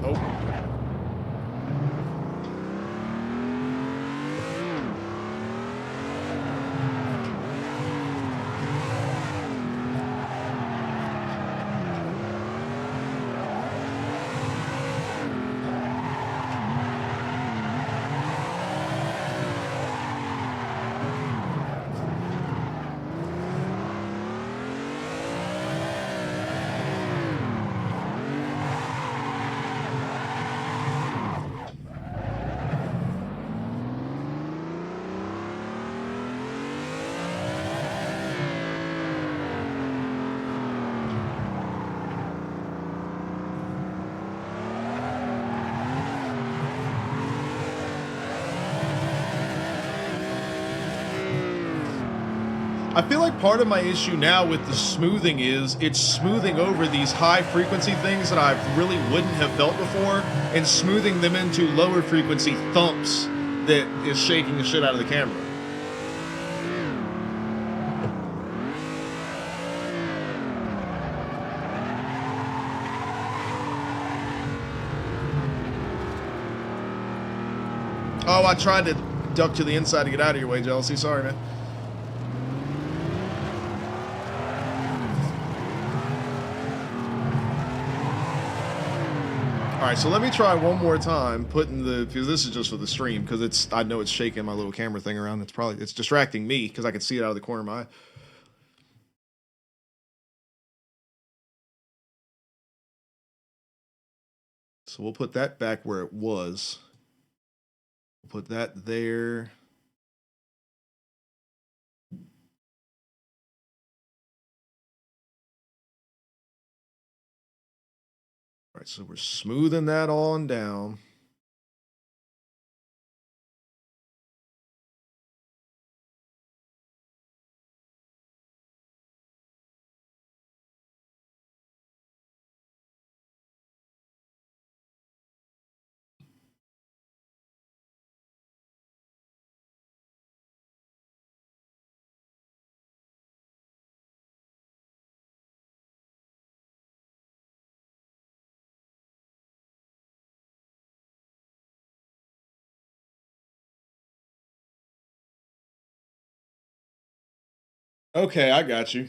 Oh. I feel like part of my issue now with the smoothing is it's smoothing over these high frequency things that I really wouldn't have felt before and smoothing them into lower frequency thumps that is shaking the shit out of the camera. Oh, I tried to duck to the inside to get out of your way, Jealousy. Sorry, man. All right, so let me try one more time putting the, because this is just for the stream, because it's, I know it's shaking my little camera thing around. It's distracting me because I can see it out of the corner of my eye. So we'll put that back where it was. We'll put that there. All right, so we're smoothing that on down. Okay, I got you.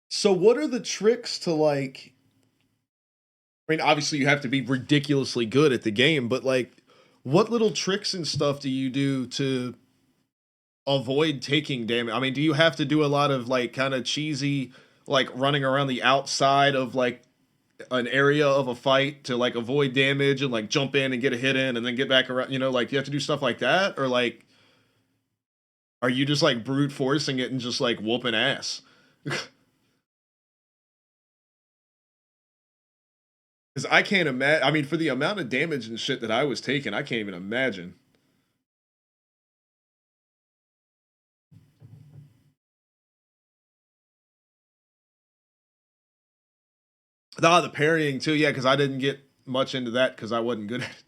So what are the tricks to like, I mean, obviously you have to be ridiculously good at the game, but like what little tricks and stuff do you do to avoid taking damage? I mean, do you have to do a lot of like kind of cheesy like running around the outside of like an area of a fight to like avoid damage and like jump in and get a hit in and then get back around, you know, like you have to do stuff like that, or like are you just like brute forcing it and just like whooping ass? Because I can't imagine. I mean, for the amount of damage and shit that I was taking, I can't even imagine. Ah, the parrying too, yeah, because I didn't get much into that because I wasn't good at it.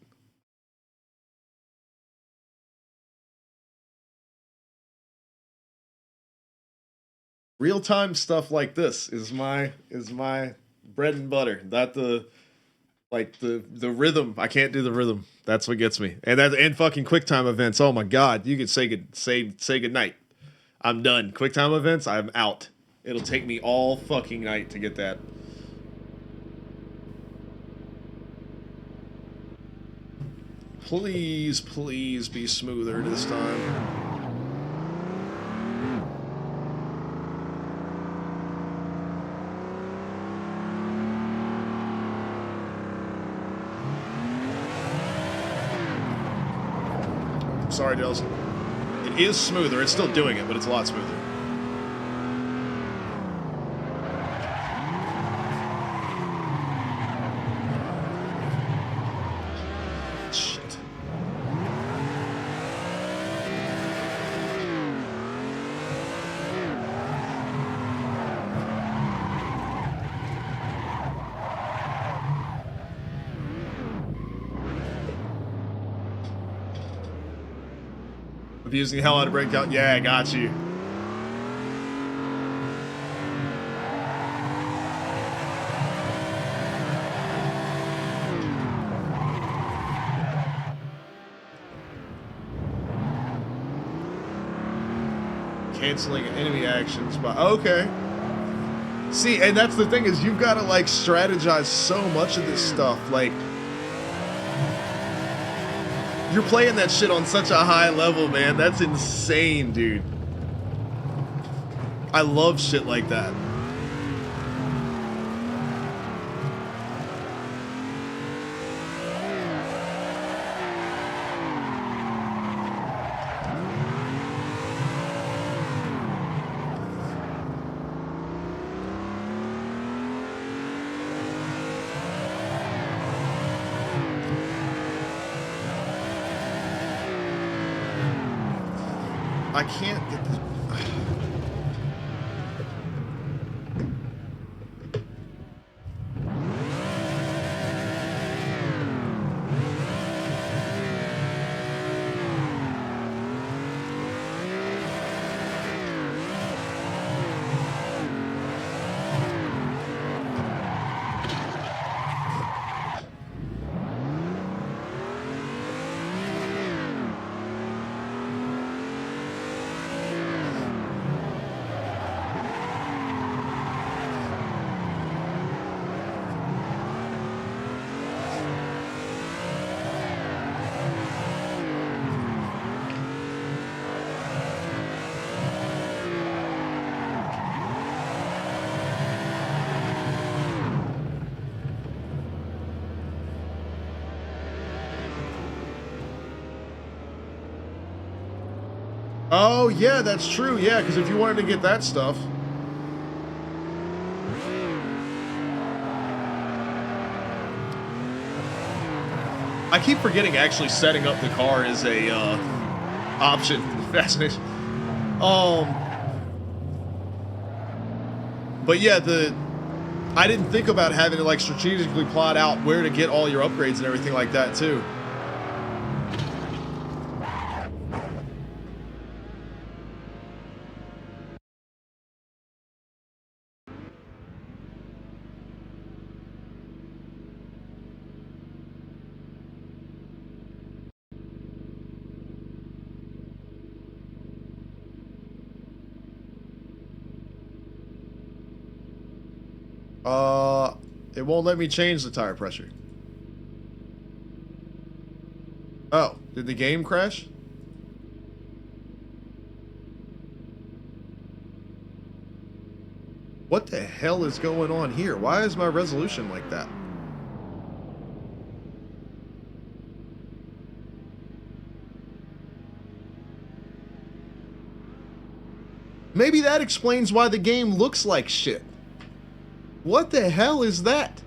Real time stuff like this is my bread and butter. Not the like the rhythm. I can't do the rhythm. That's what gets me. And fucking QuickTime events. Oh my god, you could say good night. I'm done. QuickTime events, I'm out. It'll take me all fucking night to get that. Please, please be smoother this time. Sorry, Dales. It is smoother. It's still doing it, but it's a lot smoother. Shit. Abusing the hell out of breakout. Yeah, I got you. Canceling enemy actions by okay. See, and that's the thing is you've got to like strategize so much of this stuff. Like you're playing that shit on such a high level, man. That's insane, dude. I love shit like that. I can't get this. Oh, yeah, that's true. Yeah, because if you wanted to get that stuff. I keep forgetting actually setting up the car is a option. Fascination. But yeah, I didn't think about having to like strategically plot out where to get all your upgrades and everything like that too. It won't let me change the tire pressure. Oh, did the game crash? What the hell is going on here? Why is my resolution like that? Maybe that explains why the game looks like shit. What the hell is that?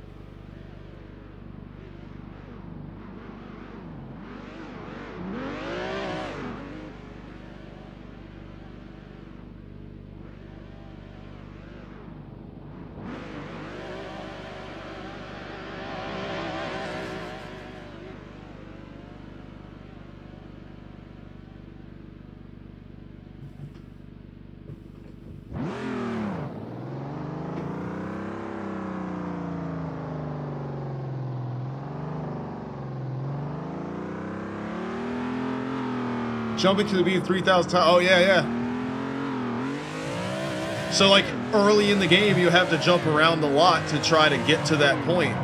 Jumping to the beat 3,000 times. Oh, yeah, yeah. So, like, early in the game, you have to jump around a lot to try to get to that point.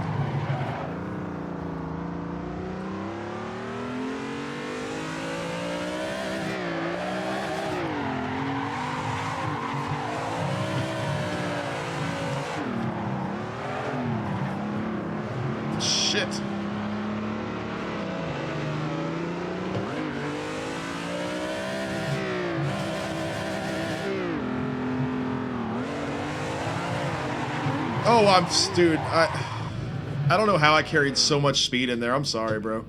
Shit. Oh, dude, I don't know how I carried so much speed in there. I'm sorry, bro.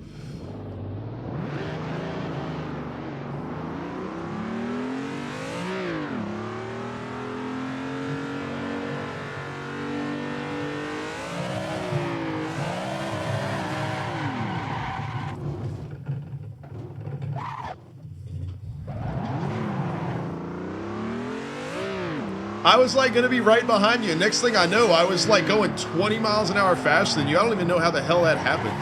I was like gonna be right behind you. Next thing I know, I was like going 20 miles an hour faster than you. I don't even know how the hell that happened.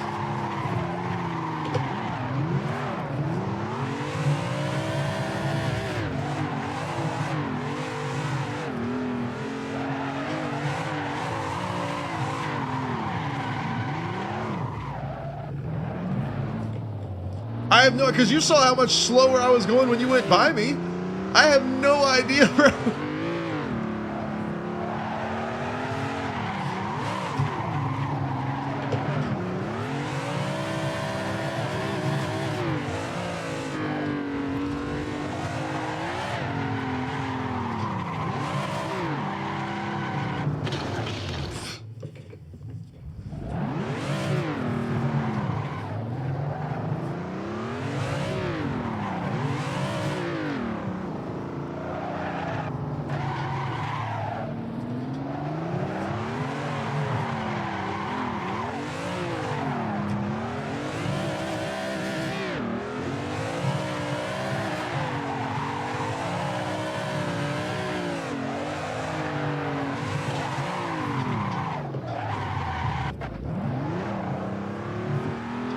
I have no, because you saw how much slower I was going when you went by me. I have no idea, bro.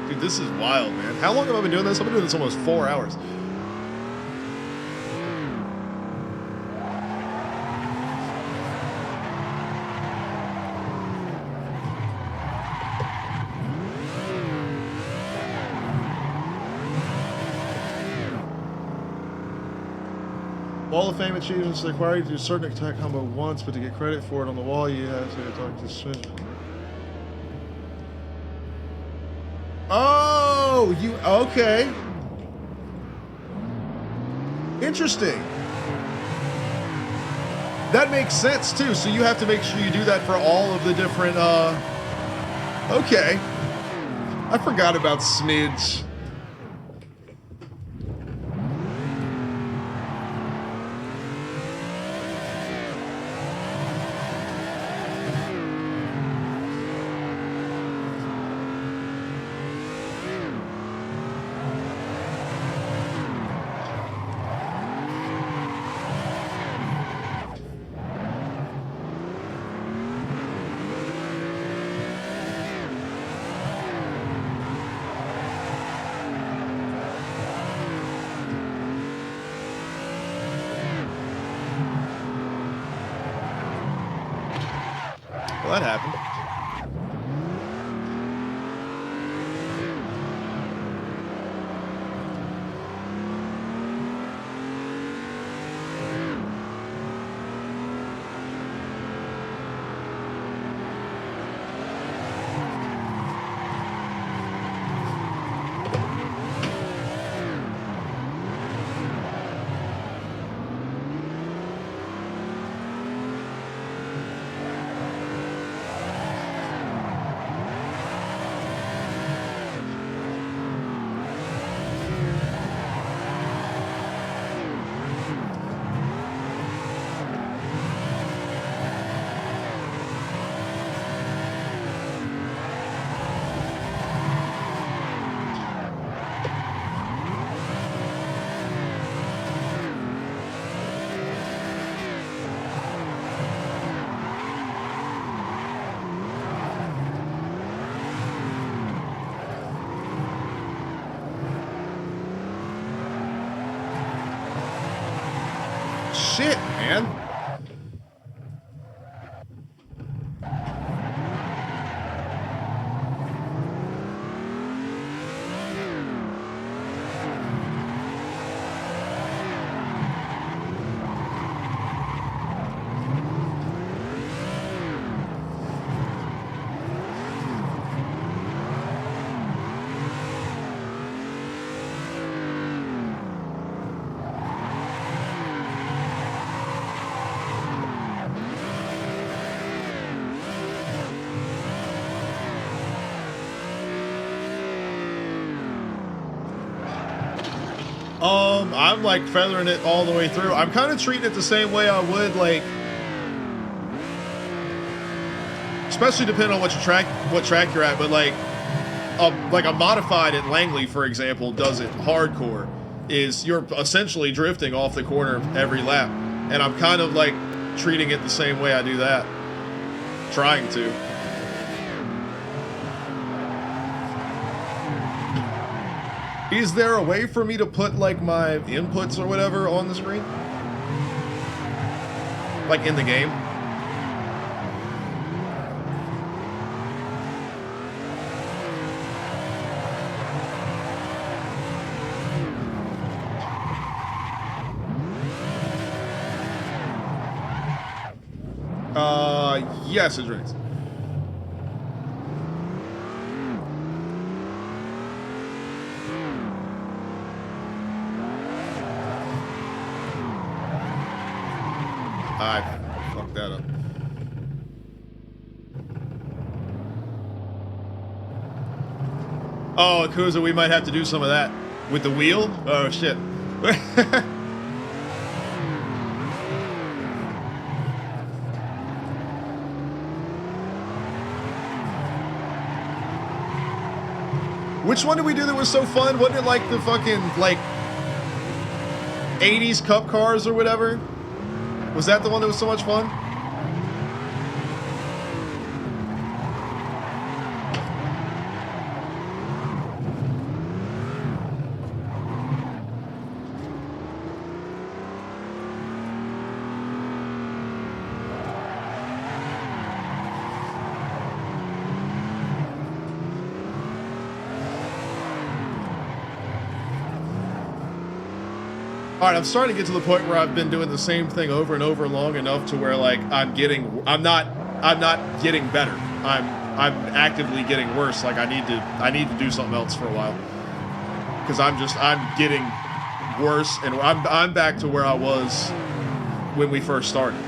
Dude, this is wild, man. How long have I been doing this? I've been doing this almost 4 hours. Wall of Fame achievements require you to do a certain attack combo once, but to get credit for it on the wall, you have to talk to Smith. Oh, you okay? Interesting. That makes sense too. So you have to make sure you do that for all of the different. Okay. I forgot about Smidge. Well, that happened. Shit, man. I'm like feathering it all the way through. I'm kind of treating it the same way I would like, especially depending on what track you're at. But like a modified at Langley, for example, does it hardcore. Is you're essentially drifting off the corner every lap, and I'm kind of like treating it the same way I do that, trying to. Is there a way for me to put like my inputs or whatever on the screen? Like in the game? Yes, it drinks. I fucked that up. Oh, Akuza, we might have to do some of that. With the wheel? Oh, shit. Which one did we do that was so fun? Wasn't it like the fucking, like, 80s cup cars or whatever? Was that the one that was so much fun? Alright, I'm starting to get to the point where I've been doing the same thing over and over long enough to where like I'm not getting better. I'm actively getting worse. Like I need to do something else for a while. Cause I'm getting worse, and I'm back to where I was when we first started.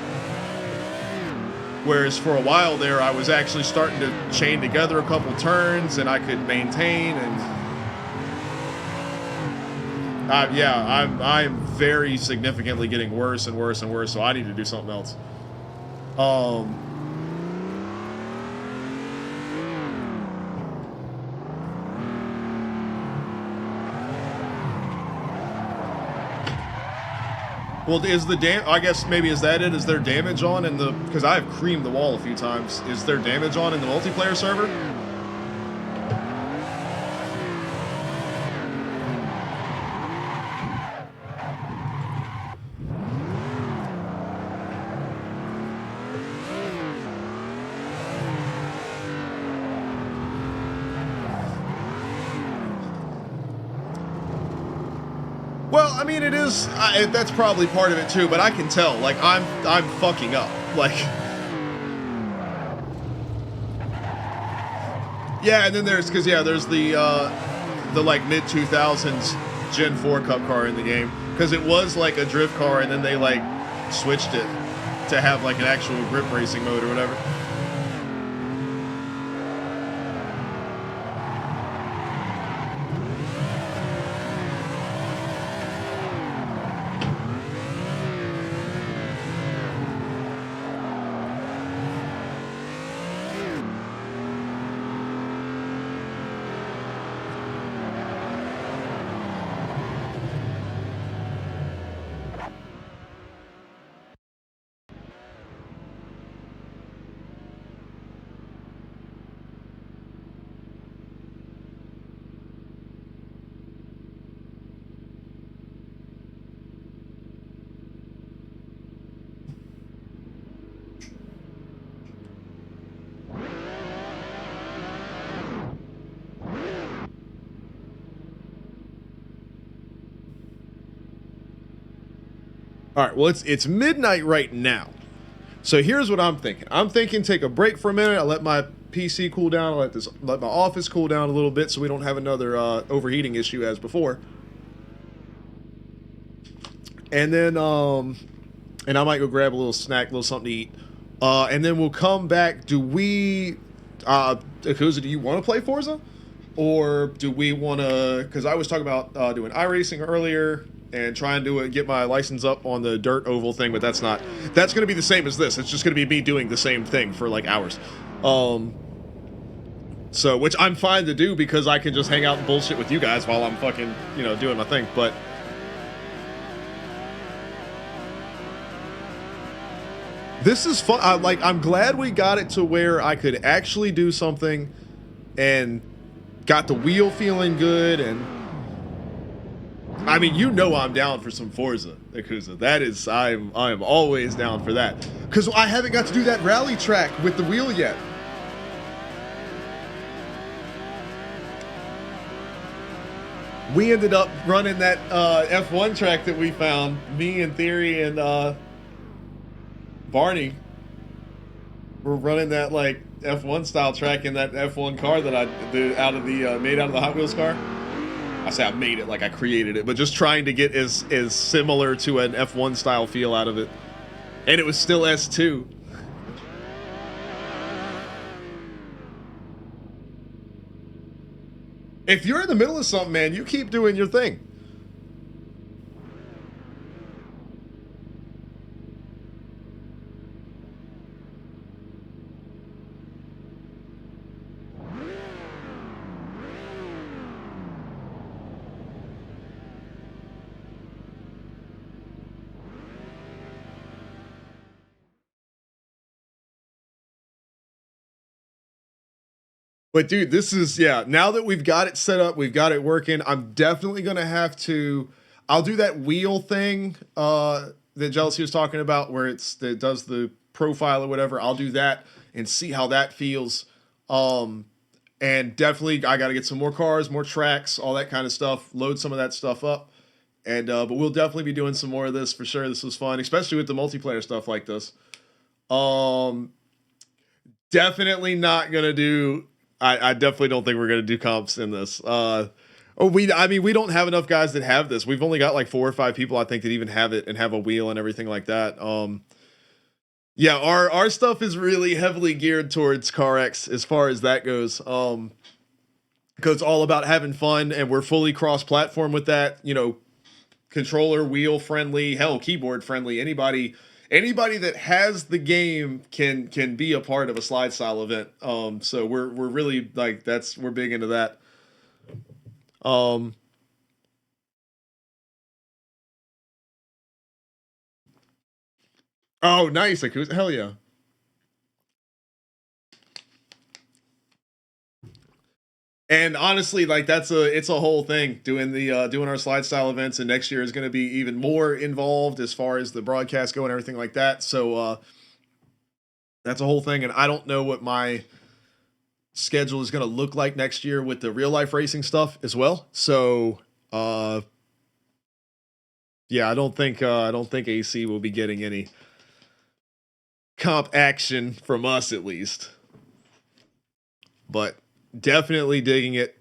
Whereas for a while there I was actually starting to chain together a couple turns and I could maintain, and yeah, I'm very significantly getting worse and worse and worse, so I need to do something else. Well, is the I guess maybe is that it? Is there damage on in the, because I've creamed the wall a few times. Is there damage on in the multiplayer server? Well, I mean, it is. That's probably part of it too. But I can tell, like, I'm fucking up. Like, yeah. And then there's there's the like mid 2000s Gen 4 Cup car in the game, because it was like a drift car, and then they like switched it to have like an actual grip racing mode or whatever. All right, well, it's midnight right now. So here's what I'm thinking. I'm thinking take a break for a minute. I'll let my PC cool down. I'll let my office cool down a little bit so we don't have another overheating issue as before. And then, and I might go grab a little snack, a little something to eat. And then we'll come back. Do we, Akuza, do you want to play Forza? or do we want to? Because I was talking about doing iRacing earlier and trying to get my license up on the dirt oval thing, but that's not. That's going to be the same as this. It's just going to be me doing the same thing for like hours. So, which I'm fine to do because I can just hang out and bullshit with you guys while I'm fucking, doing my thing. But this is fun. I'm glad we got it to where I could actually do something and got the wheel feeling good. And I mean, I'm down for some Forza Yakuza. That is, I'm always down for that because I haven't got to do that rally track with the wheel yet. We ended up running that F1 track that we found, me and Theory and Barney were running that like F1 style track in that F1 car that I did made out of the Hot Wheels car. I say I made it like I created it, but just trying to get as similar to an F1 style feel out of it. And it was still S2. If you're in the middle of something, man, you keep doing your thing. But dude, this is, now that we've got it set up, we've got it working, I'm definitely going to have to, I'll do that wheel thing that Jealousy was talking about where it does the profile or whatever. I'll do that and see how that feels. And definitely I got to get some more cars, more tracks, all that kind of stuff, load some of that stuff up. And, but we'll definitely be doing some more of this for sure. This was fun, especially with the multiplayer stuff like this. Definitely not going to do, I definitely don't think we're gonna do comps in this. We don't have enough guys that have this. We've only got like 4 or 5 people I think that even have it and have a wheel and everything like that. Yeah, our stuff is really heavily geared towards CarX as far as that goes. Because it's all about having fun and we're fully cross-platform with that. Controller, wheel friendly, hell, keyboard friendly. Anybody that has the game can be a part of a slide style event. So we're really like we're big into that. Oh, nice, Yakuza. Hell yeah. And honestly, like it's a whole thing doing doing our slide style events, and next year is going to be even more involved as far as the broadcast go and everything like that. So that's a whole thing, and I don't know what my schedule is going to look like next year with the real life racing stuff as well. So yeah, I don't think AC will be getting any comp action from us at least. But definitely digging it.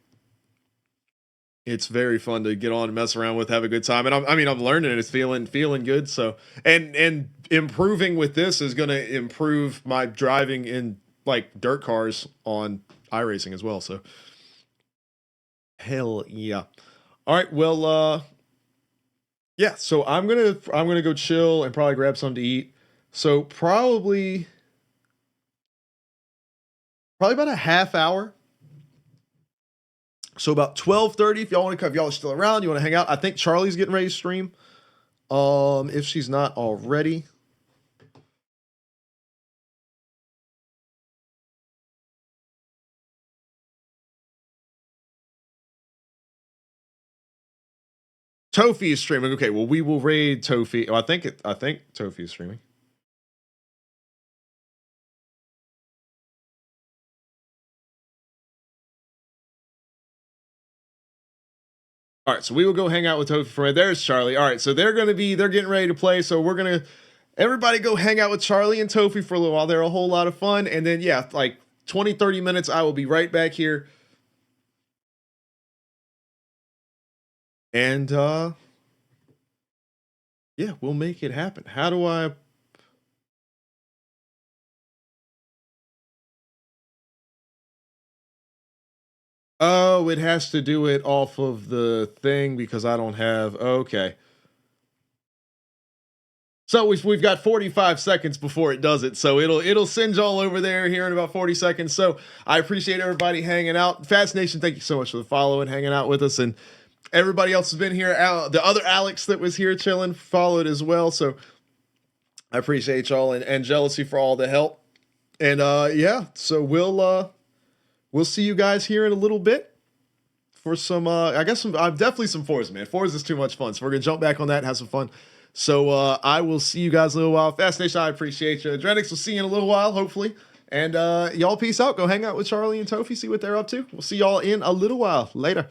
It's very fun to get on and mess around with, have a good time, and I'm learning it. It's feeling good. So and improving with this is going to improve my driving in like dirt cars on iRacing as well. So hell yeah! All right, well, yeah. So I'm gonna go chill and probably grab something to eat. So probably about a half hour. So about 12:30, if y'all want to come, if y'all are still around, you want to hang out. I think Charlie's getting ready to stream. If she's not already. Tofi is streaming. Okay, well we will raid Tofi. Oh, I think Tofi is streaming. All right, so we will go hang out with Tofi for there's Charlie. All right, so they're getting ready to play. So we're gonna everybody go hang out with Charlie and Tofi for a little while. They're a whole lot of fun. And then yeah, like 20-30 minutes, I will be right back here. And yeah, we'll make it happen. How do I Oh, it has to do it off of the thing because I don't have. Okay. So we've got 45 seconds before it does it. So it'll send y'all over there here in about 40 seconds. So I appreciate everybody hanging out. Fast Nation, thank you so much for the follow and hanging out with us. And everybody else has been here. The other Alex that was here chilling followed as well. So I appreciate y'all and Jealousy for all the help. And yeah, so we'll see you guys here in a little bit for some I guess some definitely some Forza, man. Forza is too much fun. So we're gonna jump back on that and have some fun. So I will see you guys in a little while. Fast Nation, I appreciate you. Drenix, will see you in a little while, hopefully. And y'all peace out. Go hang out with Charlie and Tofi, see what they're up to. We'll see y'all in a little while. Later.